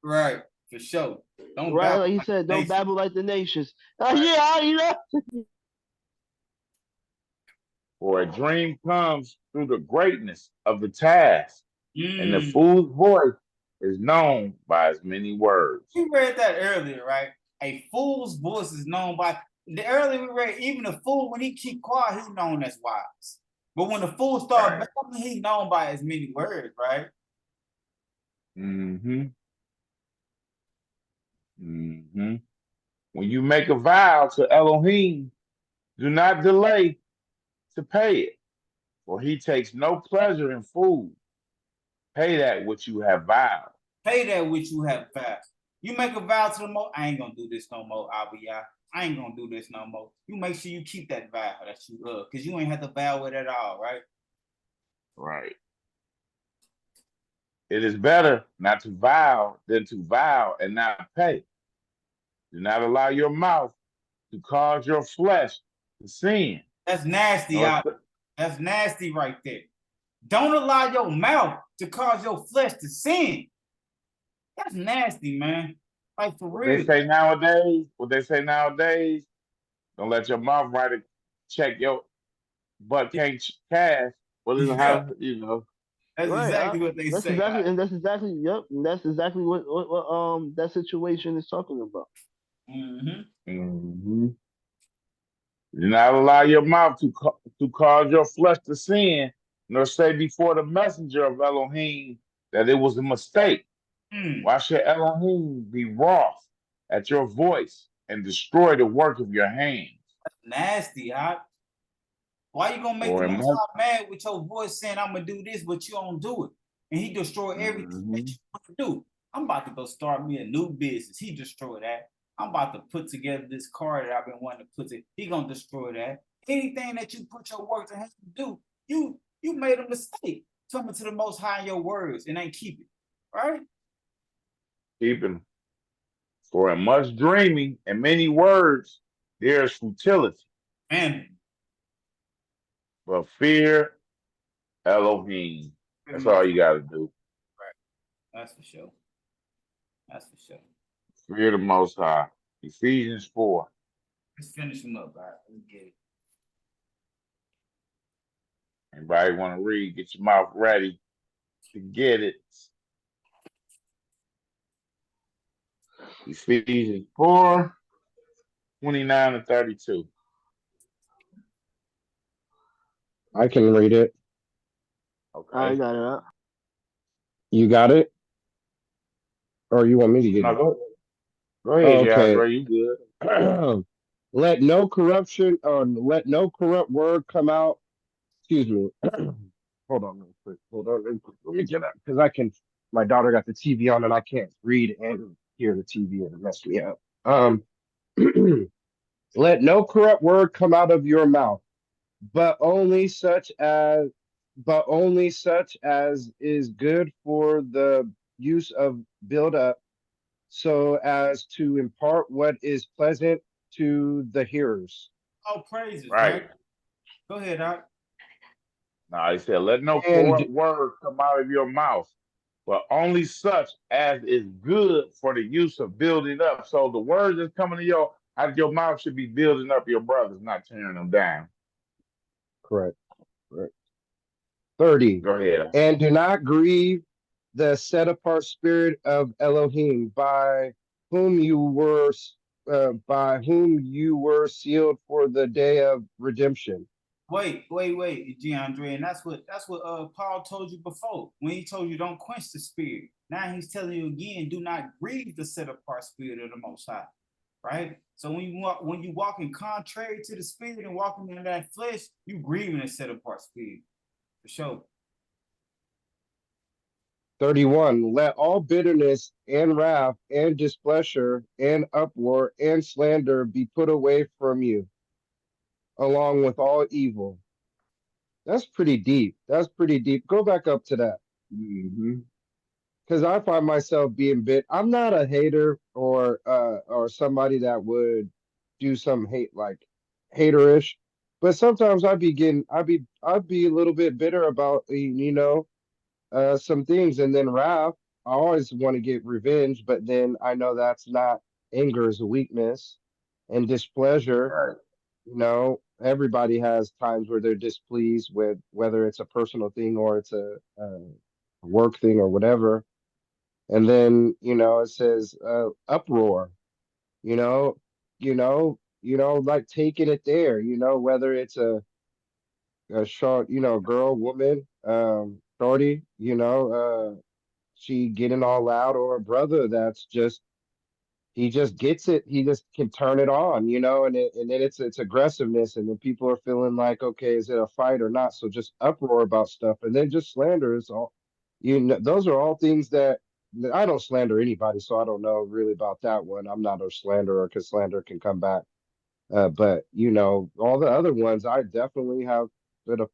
Right, for sure. Don't right, like he said, don't babble like the nations. Yeah, you know. For a dream comes through the greatness of the task, and the fool's voice is known by as many words. We read that earlier, right? A fool's voice is known by the earlier we read, even the fool, when he keep quiet, he's known as wise. But when the fool starts babbling, he's known by as many words, right? When you make a vow to Elohim, do not delay to pay it, for he takes no pleasure in food. Pay that which you have vowed. Pay that which you have vowed. You make a vow to the Most, I ain't gonna do this no more, Abiyah. I ain't gonna do this no more. You make sure you keep that vow that you love, because you ain't have to vow it at all, right? Right. It is better not to vow than to vow and not pay. Do not allow your mouth to cause your flesh to sin. That's nasty, that's nasty right there. Don't allow your mouth to cause your flesh to sin. That's nasty, man. Like for real. What they say nowadays, don't let your mouth write a check your butt can't cash. What is how you know? That's right, exactly what they say. Exactly, and that's exactly and that's exactly what that situation is talking about. Do not allow your mouth to cause your flesh to sin, nor say before the messenger of Elohim that it was a mistake. Why should Elohim be wroth at your voice and destroy the work of your hands? That's nasty, huh? Why you gonna make Or the in Most Mark. High mad with your voice saying, I'm gonna do this, but you don't do it? And he destroy everything that you want to do. I'm about to go start me a new business. He destroyed that. I'm about to put together this car that I've been wanting to put it. He gonna destroy that. Anything that you put your work to him to do, you made a mistake. Coming to the Most High in your words and ain't keep it. Right? Keeping. For in much dreaming and many words, there is futility. And but fear Elohim. That's all you got to do. Right. That's for sure. That's for sure. Fear the Most High. Ephesians 4. Let's finish them up, right? Let's get it. Anybody want to read? Get your mouth ready to get it. Ephesians 4, 29 and 32. I can read it. Okay. I got it up. You got it? Or you want me to get it? Go ahead, Okay. Yandre, you good. Let no corruption or let no corrupt word come out. Excuse me. Hold on real quick. Hold on real quick. Let me get up because my daughter got the TV on and I can't read and hear the TV and it messed me up. Let no corrupt word come out of your mouth, but only such as is good for the use of build up, so as to impart what is pleasant to the hearers. All praises, right? Go ahead, Doc. No, he said, let no corrupt word come out of your mouth, but only such as is good for the use of building up. So the words that's coming out of your mouth should be building up your brothers, not tearing them down. Correct. 30. Go ahead. And do not grieve the set apart spirit of Elohim, by whom you were sealed for the day of redemption. Wait, DeAndre, and that's what Paul told you before when he told you don't quench the spirit. Now he's telling you again, do not grieve the set apart spirit of the Most High, right? So when you walking contrary to the spirit and walking in that flesh, you grieving the set apart spirit for sure. 31. Let all bitterness and wrath and displeasure and uproar and slander be put away from you, along with all evil. That's pretty deep. Go back up to that. Because I find myself being bit. I'm not a hater or somebody that would do some haterish, but sometimes I'd be a little bit bitter about some things, and then wrath. I always want to get revenge, but then I know that's not anger, is a weakness, and displeasure. Right. Everybody has times where they're displeased with whether it's a personal thing or it's a work thing or whatever. And then it says uproar. Like taking it there. Whether it's a short, girl, woman, shorty, she getting all loud, or a brother that's just he just gets it. He just can turn it on, and then it's aggressiveness, and then people are feeling like, okay, is it a fight or not? So just uproar about stuff, and then just slander is all. Those are all things that I don't slander anybody, so I don't know really about that one. I'm not a slanderer because slander can come back. But all the other ones, I definitely have been a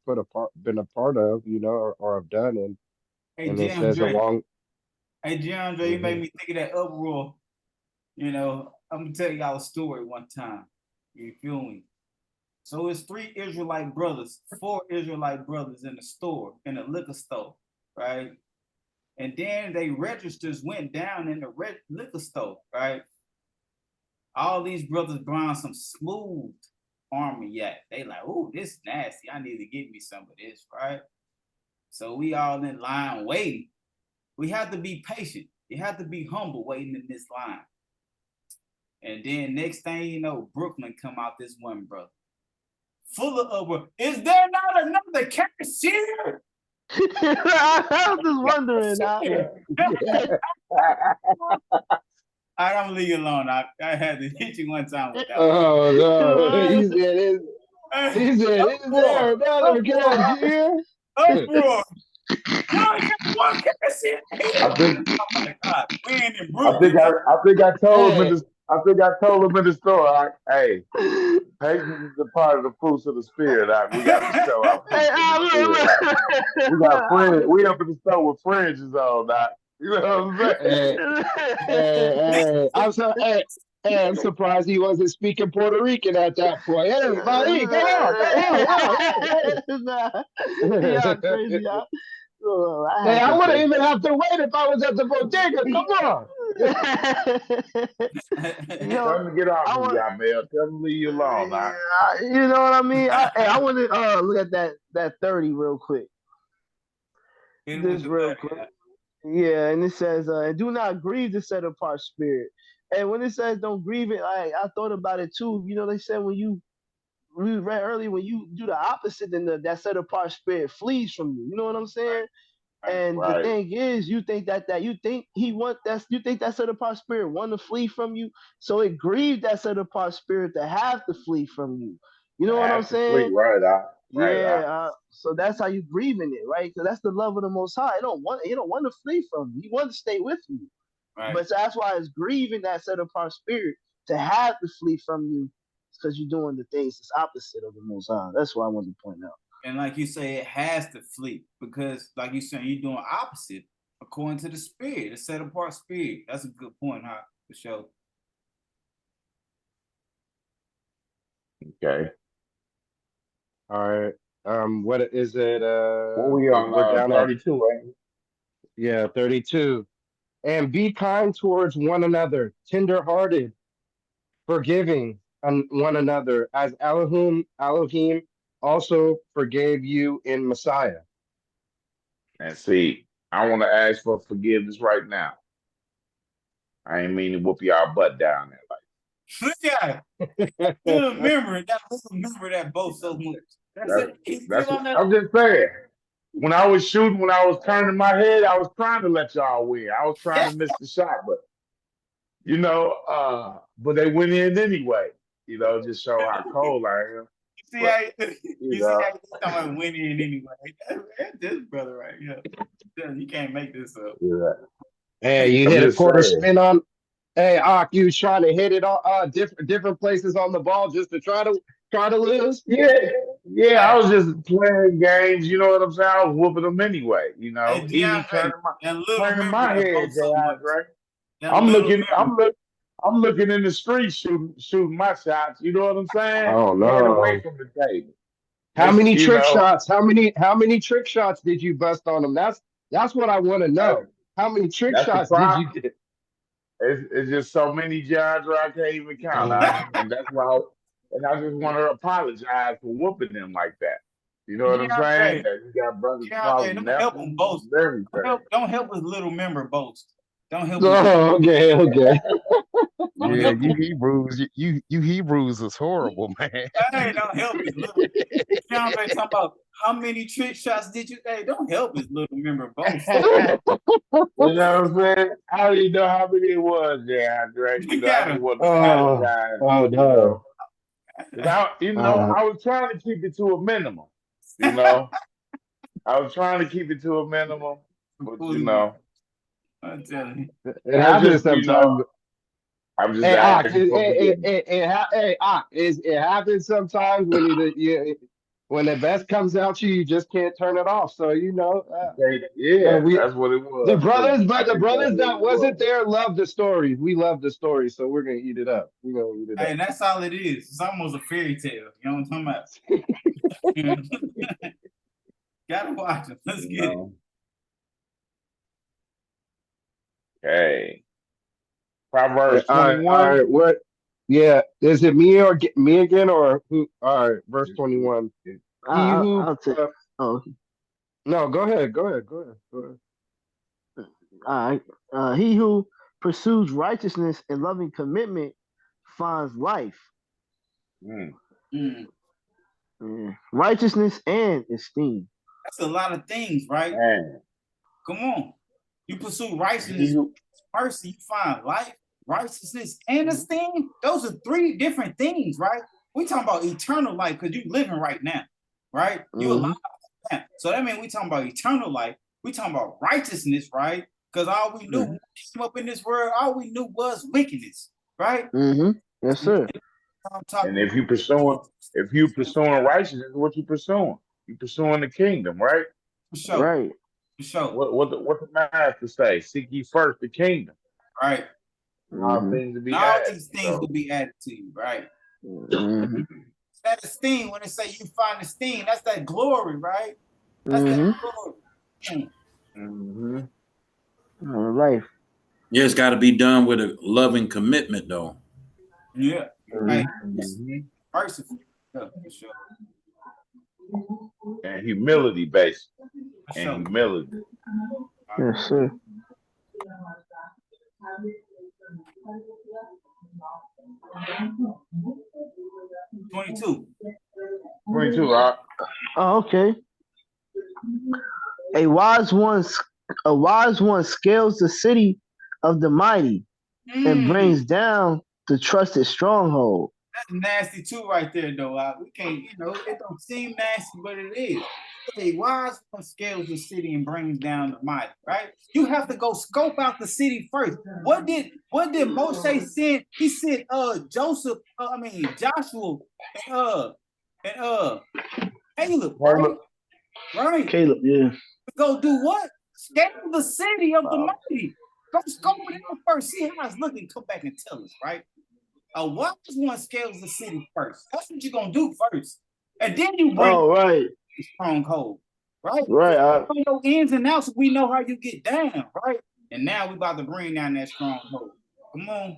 part of, or have done, and it says along. Hey, DeAndre, you made me think of that uproar. I'm gonna tell y'all a story one time. You feel me? So it's 4 Israelite brothers in the store, in the liquor store, right? And then they registers went down in the liquor store, right? All these brothers buying some smooth army yak. They like, oh, this nasty. I need to get me some of this, right? So we all in line waiting. We have to be patient. You have to be humble waiting in this line. And then next thing you know, Brooklyn come out this one brother. Full of uproar. Is there not another cashier? I was just wondering. I'm leave you alone. I had to hit you one time with that. Oh no! He said it. He said, "Is there another cashier?" Uproar. One cashier. I think Oh my God. Win in I think Brooklyn. I told him in Hey. the I told him in the store, hey, patience is a part of the fruits of the spirit. We got to show our Hey, fruits of the spirit. We got friends. We up in the store with fringes on. You know what I'm saying? hey, I'm surprised he wasn't speaking Puerto Rican at that point. Hey, buddy, come on, Nah, hey. y'all crazy, y'all. Oh, I Hey, had I to wouldn't say. even have to wait if I was at the bodega. Come on. Yo, Tell him to get off I me, want. y'all, man. Tell him to leave you alone. You know what I mean? I want to look at that 30 real quick. This real quick. Yeah, and it says, "Do not grieve the set apart spirit." And when it says "don't grieve it," I thought about it too. You know, they said we read earlier, when you do the opposite, then that set apart spirit flees from you. You know what I'm saying? And the Right. thing is, you think that you think he want that you think that set apart spirit want to flee from you, so it grieved that set apart spirit to have to flee from you. You know I what I'm have to flee, saying? right? Right. Yeah. So that's how you grieving it, right? Because that's the love of the Most High. He don't want to flee from you. He want to stay with you. Right. But that's why it's grieving that set apart spirit to have to flee from you, because you're doing the things that's opposite of the Most High. That's what I wanted to point out. And like you say, it has to flee because, like you saying, you're doing opposite according to the spirit, the set apart spirit. That's a good point, huh? For sure. Okay. All right. What is it? What we We're on down at 32, ain't we? 32. And be kind towards one another, tender-hearted, forgiving one another, as Elohim also forgave you in Messiah. And see, I want to ask for forgiveness right now. I ain't mean to whoop y'all butt down there. Look at it. Still remember that both so much. That's it. He's still on that. I'm just saying. When I was shooting, when I was turning my head, I was trying to let y'all win. I was trying to miss the shot, but but they went in anyway. Just show how cold I am. See how you talking about winning anyway. That's this brother right here. You can't make this up. Yeah. Hey, you I'm hit a just quarter saying. spin on. Hey, Ak, you was trying to hit it on different places on the ball just to try to lose. Yeah. I was just playing games. You know what I'm saying? I was whooping them anyway. Hey, Even DeAndre, that little turning memory my that head, both so much. DeAndre. That I'm little looking. memory. I'm looking in the street shooting my shots. You know what I'm saying? Oh Head away no! from the table. How Next, many trick shots? How many trick shots did you bust on them? That's what I want to know. How many trick that's the shots did you problem. get? It's just so many jobs where I can't even count. And that's why. And I just want to apologize for whooping them like that. You know what I'm saying? DeAndre, That you got brothers DeAndre, calling don't help him nephews boast. and everything. Don't help his little member boast. Don't help him. Oh, okay. Don't Yeah, help you him. Hebrews, you Hebrews is horrible, man. Hey, don't help his little. DeAndre talking about how many trick shots did you? Hey, don't help his little member boast. You know what I'm saying? I don't even know how many it was there, Andre. You I got just him. want to Oh, apologize. oh no. 'Cause I was trying to keep it to a minimum. I was trying to keep it to a minimum, but I'm telling you. It I happens just, sometimes. I'm just Hey, Ak, asking for forgiveness. it happens sometimes when when the best comes out you just can't turn it off. So Yeah, we that's what it the was too. brothers, I but the think that's brothers what that it wasn't was. there love the stories. We love the stories, so we're gonna eat it up. We're gonna eat it Hey, up. and that's all it is. It's almost a fairy tale. You know what I'm talking about? Gotta watch it. Let's get it. Okay. Proverbs All 21. right. What? Yeah. Is it me or me again or who? All right. Verse 21. He who. I'll take. Oh, No. Go ahead. Go ahead. Go ahead. Go ahead. all right. He who pursues righteousness and loving commitment finds life. Mm. Righteousness and esteem. That's a lot of things, right? Man. Come on. You pursue righteousness, mercy, you find life, righteousness, and esteem. Those are three different things, right? We talking about eternal life because you living right now, right? You alive now. So that means we talking about eternal life. We talking about righteousness, right? Because all we knew when we came up in this world, all we knew was wickedness, right? Yes, sir. And if you pursuing righteousness, what you pursuing? You pursuing the kingdom, right? For sure. Right. For sure. What the master say? Seek ye first the kingdom. Right. All things to be all added. these things will be added to you, right? That esteem, when they say you find esteem, that's that glory, right? That's that glory. All right. Yeah, it's got to be done with a loving commitment, though. Yeah. Hey, merciful. Yeah, for sure. And humility based. For And sure. humility. Yes, sir. $22. $22. Oh, okay. A wise one scales the city of the mighty and brings down the trusted stronghold. That's nasty too, right there, though. We can't, it don't seem nasty, but it is. A wise one scales the city and brings down the mighty, right? You have to go scope out the city first. What did Moshe send? He sent Joshua and Caleb, right? Right. Caleb, yeah. Go do what? Scale the city of the mighty. Go scope it out first. See how it's looking. Come back and tell us, right? A wise one scales the city first. That's what you're gonna do first, and then you bring the stronghold, right? Right. We know ins and outs. We know how you get down, right? And now we about to bring down that stronghold. Come on.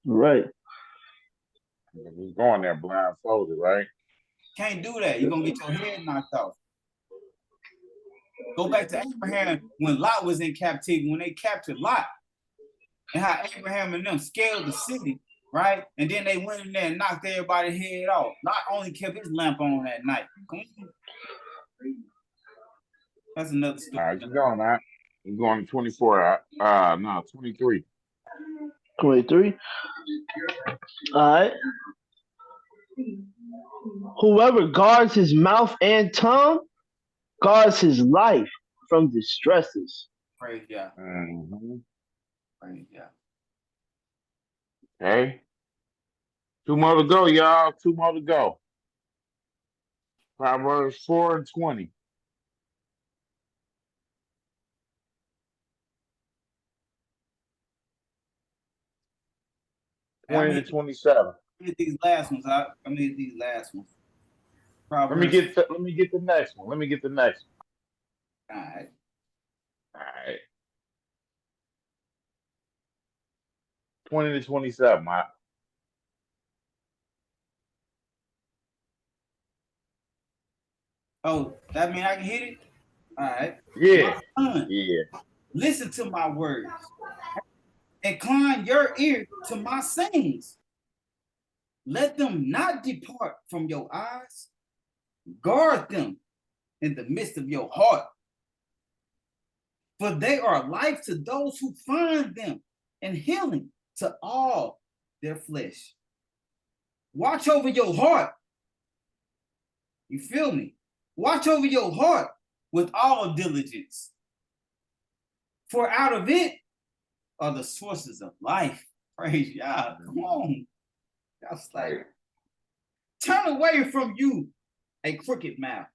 Right. We're going there blindfolded, right? Can't do that. You're gonna get your head knocked off. Go back to Abraham when Lot was in captivity, when they captured Lot, and how Abraham and them scaled the city, right? And then they went in there and knocked everybody's head off. Lot only kept his lamp on that night. That's another story. All right, you're going out. You're going to 24. 23. 23. All right. Whoever guards his mouth and tongue guards his life from distresses. Praise God. Praise God. Okay. 2 more to go, y'all. 2 more to go. Proverbs 4 and 20. I mean, to 27. These last ones. These last ones. Let me get the next one. All right. 20 to 27. Oh, that mean I can hit it? All right. Yeah. Listen to my words. Incline your ear to my sayings. Let them not depart from your eyes. Guard them in the midst of your heart. For they are life to those who find them and healing to all their flesh. Watch over your heart. You feel me? Watch over your heart with all diligence. For out of it are the sources of life. Praise y'all. Come on. That's like, turn away from you a crooked mouth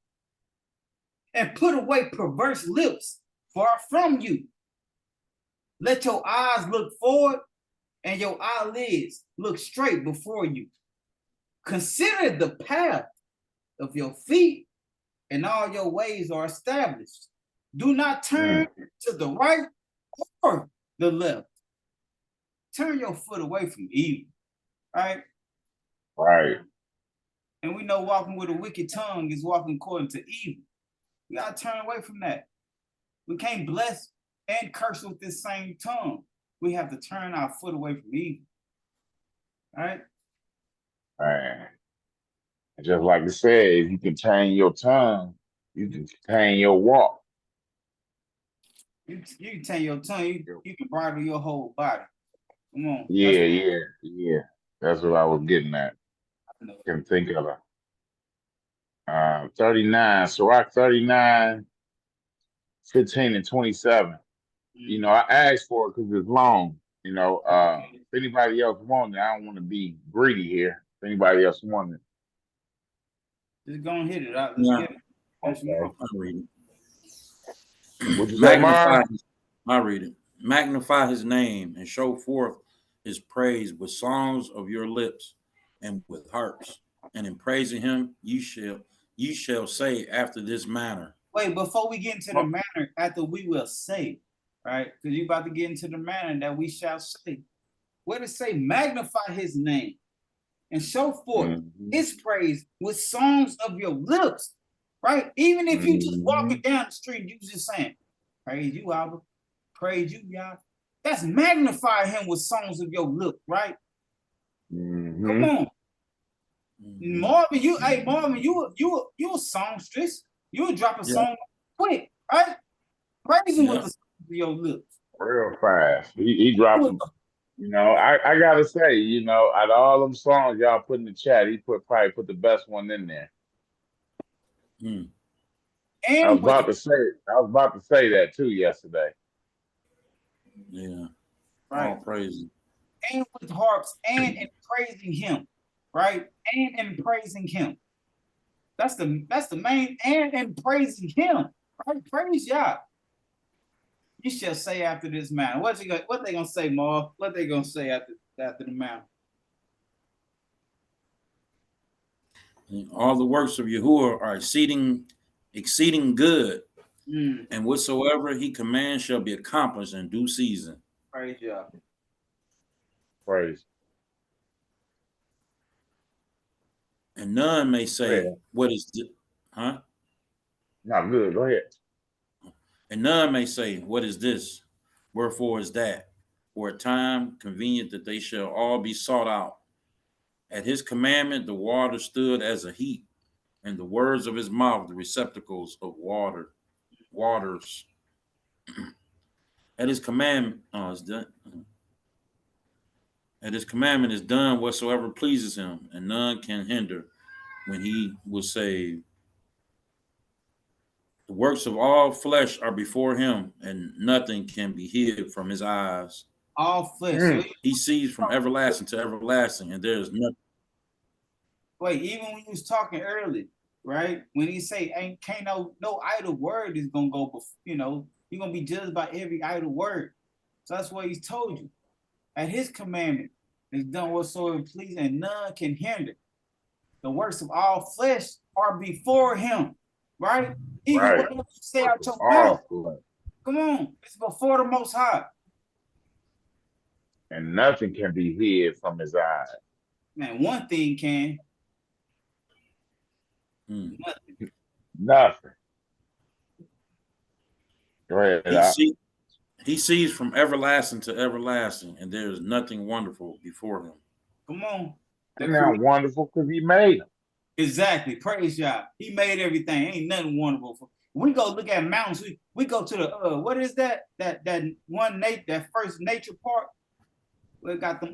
and put away perverse lips far from you. Let your eyes look forward and your eyelids look straight before you. Consider the path of your feet, and all your ways are established. Do not turn to the right or the left. Turn your foot away from evil, right? Right. And we know walking with a wicked tongue is walking according to evil. We got to turn away from that. We can't bless and curse with this same tongue. We have to turn our foot away from evil. All right? Right. Just like it said, if you can tame your tongue, you can tame your walk. You can tame your tongue, you can bridle your whole body. Come on. Yeah. That's what I was getting at. Can think of it. 39, Ciroc 39, 15 and 27. You know, I asked for it because it's long. You know, if anybody else wants it, I don't want to be greedy here. If anybody else wants it. Just go and hit it out. Let's Yeah. get it. Okay. I'll read it. What you say, Magnify. Mar? I read it. Magnify his name and show forth his praise with songs of your lips and with harps. And in praising him, you shall say after this manner. Wait, before we get into the manner, after we will say, right? Because you're about to get into the manner that we shall say. Where to say magnify his name and show forth his praise with songs of your lips, right? Even if you just walking down the street, you just saying, praise you, Abba, praise you, Yah. That's magnify him with songs of your lips, right? Come on. Marvin, you a songstress. You would drop a song quick, right? Praise him with the songs of your lips. Real fast. He dropped them. You know, I gotta say, you know, out of all them songs y'all put in the chat, he probably put the best one in there. And I was about to say that too yesterday. Yeah. Right. All praise. And with harps and in praising him, right? And in praising him. That's the main, and in praising him, right? Praise Yah. You shall say after this man. What they gonna say, Marv? What they gonna say after the man? All the works of Yahuwah are exceeding good, and whatsoever he commands shall be accomplished in due season. Praise Yah. Praise. And none may say, what is this? Huh? Not good. Go ahead. And none may say, what is this? Wherefore is that? For a time convenient that they shall all be sought out. At his commandment, the water stood as a heap, and the words of his mouth, the receptacles of waters. At his commandment, it's done. At his commandment is done whatsoever pleases him, and none can hinder when he will save. The works of all flesh are before him, and nothing can be hid from his eyes. All flesh. He sees from everlasting to everlasting, and there is nothing. Wait, even when you was talking early, right? When he say can't no idle word is gonna go, you know, you're gonna be judged by every idle word. So that's what he's told you. At his commandment is done whatsoever please, and none can hinder. The works of all flesh are before him, right? Even whatever you say out your mouth. Come on, it's before the Most High. And nothing can be hid from his eyes. Man, one thing can. Nothing. Go ahead. He sees from everlasting to everlasting, and there is nothing wonderful before him. Come on. Isn't that wonderful? Because he made them. Exactly. Praise Yah. He made everything. Ain't nothing wonderful. We go look at mountains. We go to the what is that? That first nature park. We got them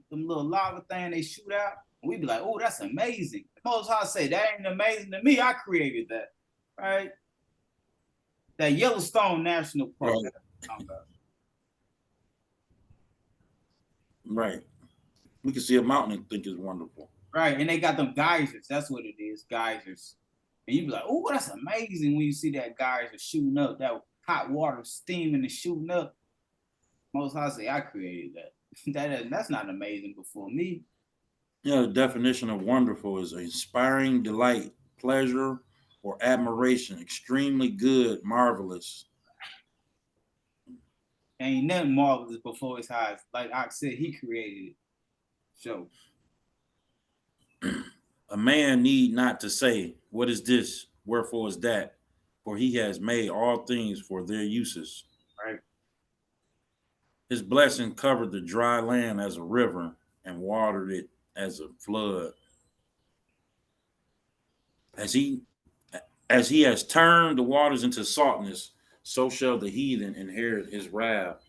little lava thing they shoot out. And we be like, oh, that's amazing. The Most High say that ain't amazing to me. I created that. Right? That Yellowstone National Park. Right. We can see a mountain and think it's wonderful. Right. And they got them geysers. That's what it is. Geysers. And you be like, oh, that's amazing when you see that geyser shooting up, that hot water steaming and shooting up. Most High say, I created that. That's not amazing before me. Yeah, the definition of wonderful is inspiring delight, pleasure, or admiration, extremely good, marvelous. Ain't nothing marvelous before his eyes. Like I said, he created it. So a man need not to say, what is this? Wherefore is that? For he has made all things for their uses. Right. His blessing covered the dry land as a river and watered it as a flood. As he has turned the waters into saltness, so shall the heathen inherit his wrath.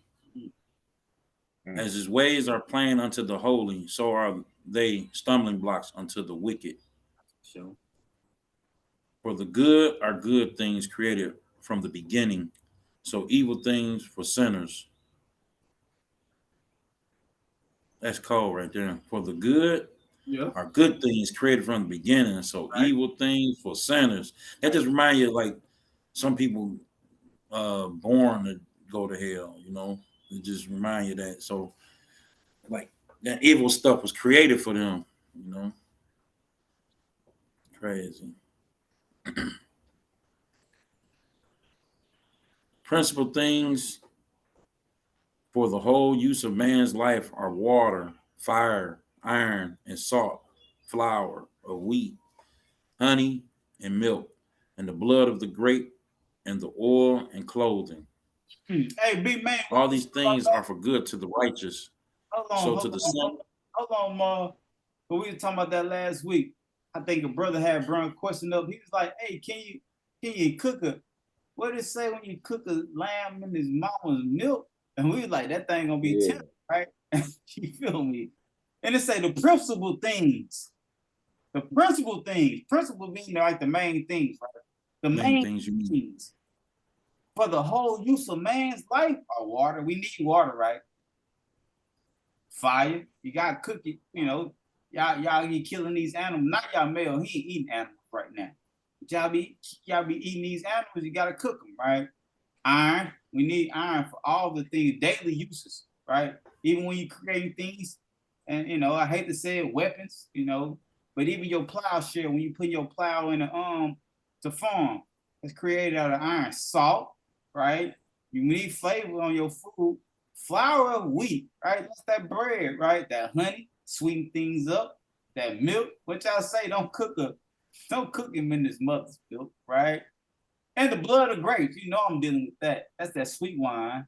As his ways are plain unto the holy, so are they stumbling blocks unto the wicked. So, for the good are good things created from the beginning, so evil things for sinners. That's cold right there. For the good are good things created from the beginning, so evil things for sinners. That just reminds you, like, some people born to go to hell, you know. It just remind you that. So, like, that evil stuff was created for them, you know. Crazy. Principal things for the whole use of man's life are water, fire, iron, and salt, flour of wheat, honey, and milk, and the blood of the grape, and the oil and clothing. Hey, big man. All these things are for good to the righteous. Hold on, Ma. But we were talking about that last week. I think a brother had brought a question up. He was like, "Hey, can you cook a? What did it say when you cook a lamb in his mama's milk?" And we was like, "That thing gonna be tender, right?" You feel me? And it say the principal things. The principal things. Principal being like the main things, right? The main things for the whole use of man's life are water. We need water, right? Fire. You gotta cook it, you know. Y'all be killing these animals. Not y'all male, he ain't eating animals right now. But y'all be eating these animals, you gotta cook them, right? Iron. We need iron for all the things, daily uses, right? Even when you create things, and you know, I hate to say it, weapons, you know, but even your plowshare, when you put your plow in the to farm, it's created out of iron. Salt, right? You need flavor on your food. Flour of wheat, right? That's that bread, right? That honey, sweeten things up. That milk, what y'all say? Don't cook him in his mother's milk, right? And the blood of grapes, you know I'm dealing with that. That's that sweet wine.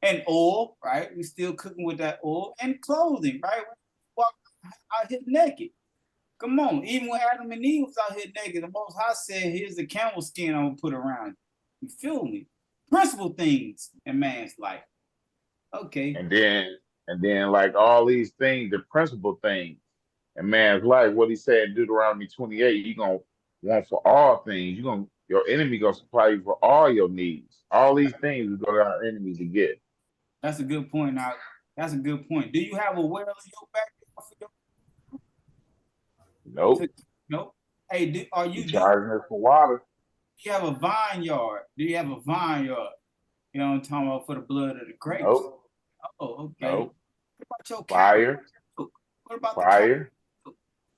And oil, right? We still cooking with that oil. And clothing, right? Walk out here naked. Come on, even when Adam and Eve was out here naked, the Most High said, "Here's the camel skin I'm gonna put around you." You feel me? Principal things in man's life. Okay. And then like all these things, the principal things in man's life, what he said in Deuteronomy 28, you gonna want for all things. Your enemy gonna supply you for all your needs. All these things we go to our enemy to get. That's a good point. Now, that's a good point. Do you have a well in your backyard? Nope. Nope. Hey, are you charging us for water? Do you have a vineyard? Do you have a vineyard? You know what I'm talking about, for the blood of the grapes? Nope. Oh, okay. Nope. What about your fire? What about fire?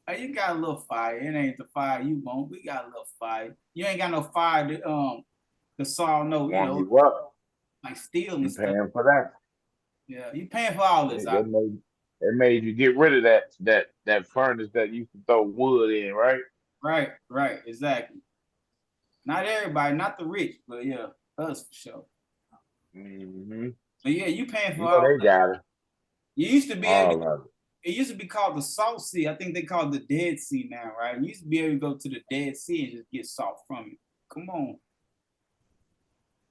Hey, you got a little fire. It ain't the fire you want. We got a little fire. You ain't got no fire to solve no, you know, like steel and stuff. Paying for that. Yeah, you paying for all this. It made you get rid of that furnace that you can throw wood in, right? Right, exactly. Not everybody, not the rich, but yeah, us for sure. Mm-hmm. But yeah, you paying for all they got it. You used to be all of it. It used to be called the Salt Sea. I think they call it the Dead Sea now, right? You used to be able to go to the Dead Sea and just get salt from it. Come on.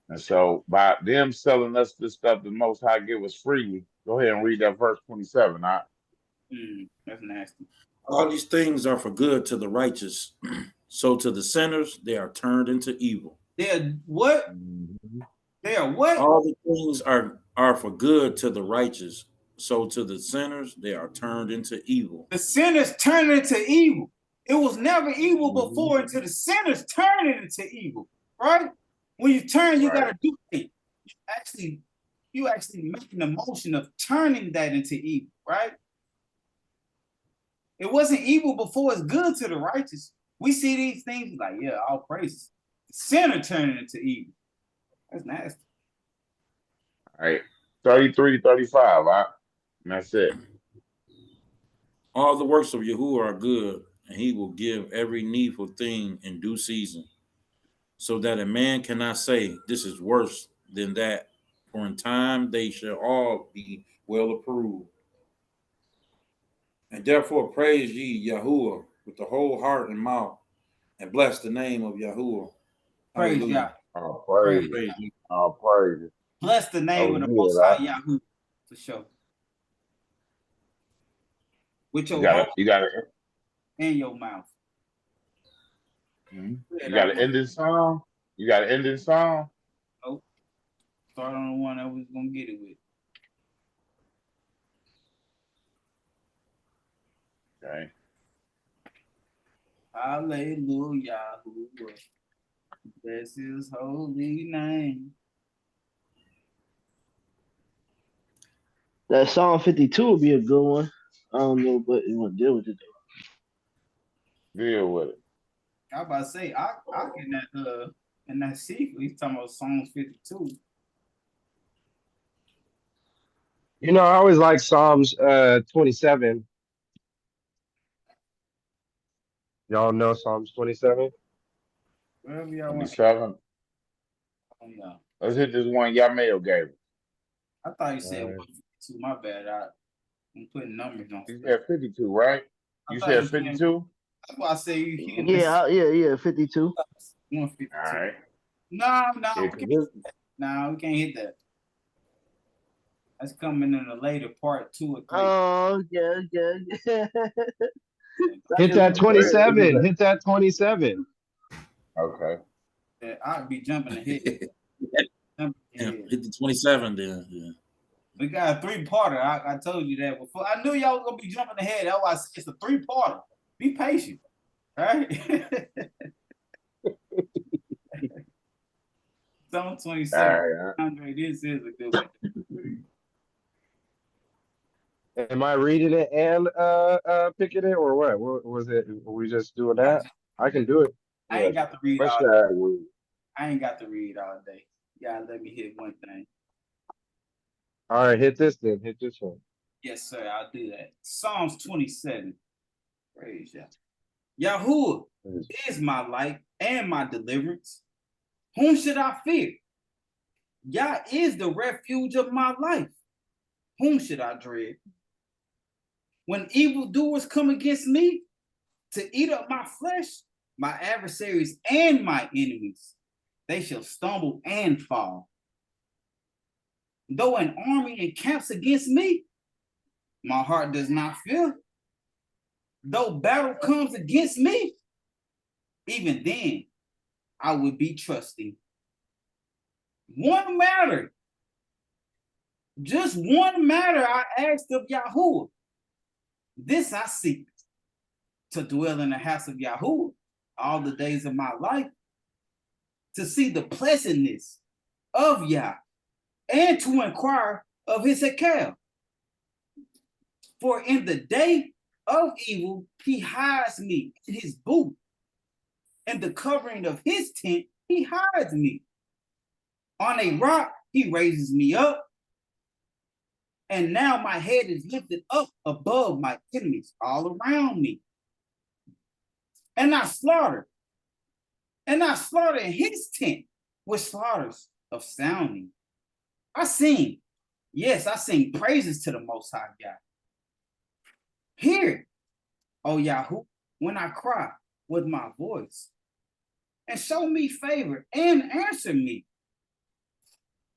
And so by them selling us this stuff, the Most High give us freely. Go ahead and read that verse 27. That's nasty. All these things are for good to the righteous. So to the sinners, they are turned into evil. They are what? They are what? All the things are for good to the righteous. So to the sinners, they are turned into evil. The sinners turn into evil. It was never evil before until the sinners turn it into evil, right? When you turn, you gotta do it. You actually making the motion of turning that into evil, right? It wasn't evil before, it's good to the righteous. We see these things like, yeah, all praises. The sinner turning into evil. That's nasty. All right. 33 to 35, right? And that's it. All the works of Yahuwah are good, and he will give every needful thing in due season, so that a man cannot say, this is worse than that, for in time they shall all be well approved. And therefore praise ye Yahuwah with the whole heart and mouth, and bless the name of Yahuwah. Praise Yah. Oh, praise. Praise. Oh, praise. Bless the name of the Most High Yahuwah, for sure. with your heart you got and your mouth. You got to end this song. You got to end this song. Nope. Start on the one I was gonna get it with. Okay. Hallelujah. Bless his holy name. That Psalm 52 would be a good one. I don't know, but you want to deal with it though. Deal with it. I was about to say, I in that sequel, he's talking about Psalms 52. You know, I always like Psalms 27. Y'all know Psalms 27? Wherever y'all want. 27. Oh, yeah. Let's hit this one Yamail gave us. I thought you said 152. My bad. I'm putting numbers on. You said 52, right? You said 52? That's why I say you hit Yeah, 52. 152. All right. No, Yeah, we can't hit that. That's coming in a later part 2 or 3. Oh, yeah. Hit that 27. Hit that 27. Okay. Yeah, I'd be jumping ahead. Hit the 27 then. Yeah. We got a 3-parter. I told you that before. I knew y'all was gonna be jumping ahead. That's why it's a 3-parter. Be patient, right? Zone 27. Right. Andre, this is a good one. Am I reading it and picking it or what? What was it? Were we just doing that? I can do it. I ain't got to read all day. I ain't got to read all day. Yeah, let me hit one thing. All right, hit this then. Hit this one. Yes, sir. I'll do that. Psalms 27. Praise Yah. Yahuwah is my light and my deliverance. Whom should I fear? Yah is the refuge of my life. Whom should I dread? When evildoers come against me to eat up my flesh, my adversaries and my enemies, they shall stumble and fall. Though an army encamps against me, my heart does not fear. Though battle comes against me, even then I would be trusting. One matter, just one matter I asked of Yahuwah. This I seek, to dwell in the house of Yahuwah all the days of my life, to see the pleasantness of Yah, and to inquire of his Hekel. For in the day of evil, he hides me in his booth. In the covering of his tent, he hides me. On a rock, he raises me up. And now my head is lifted up above my enemies all around me. And I slaughter in his tent with slaughters of sounding. I sing praises to the Most High God. Hear, O Yahuwah, when I cry with my voice, and show me favor and answer me.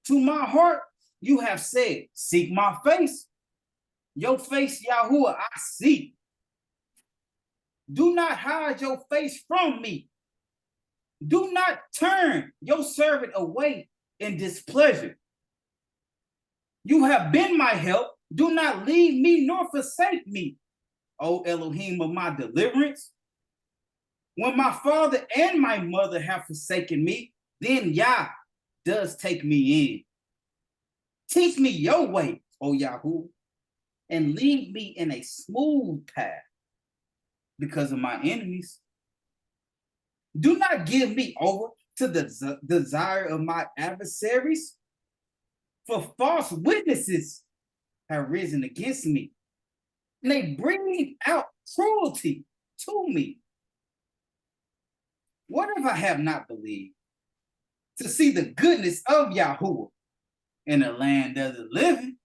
To my heart, you have said, seek my face. Your face, Yahuwah, I seek. Do not hide your face from me. Do not turn your servant away in displeasure. You have been my help. Do not leave me nor forsake me, O Elohim of my deliverance. When my father and my mother have forsaken me, then Yah does take me in. Teach me your way, O Yahuwah, and lead me in a smooth path because of my enemies. Do not give me over to the desire of my adversaries, for false witnesses have risen against me, and they bring out cruelty to me. What if I have not believed to see the goodness of Yahuwah in the land of the living?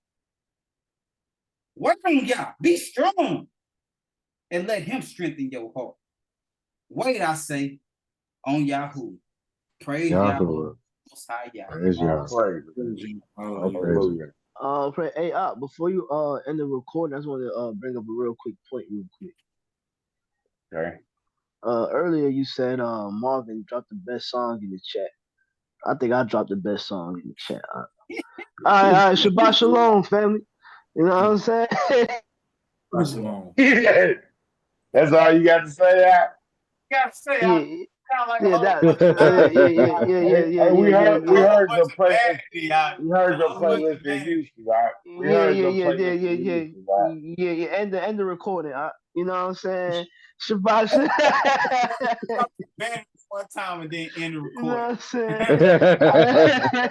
Work on Yah, be strong, and let him strengthen your heart. Wait, I say, on Yahuwah. Praise Yahuwah. Most High Yah. Praise Yah. Hallelujah. Pray, hey, before you end the recording, I just want to bring up a real quick point, real quick. Okay. Earlier you said Marvin dropped the best song in the chat. I think I dropped the best song in the chat. All right, Shabbat Shalom, family. You know what I'm saying? Shalom. Yeah. That's all you got to say, that? You gotta say, Yeah, I sound like a yeah, whole that, bunch of Hey, we heard yeah. your playlist. vanity. We heard A your whole bunch of playlist in vanity. Houston, right? We heard your playlist in Houston, right? Yeah. End the recording. You know what I'm saying? Shabbat Shalom. Vanity one time and then end the You know recording. what I'm saying?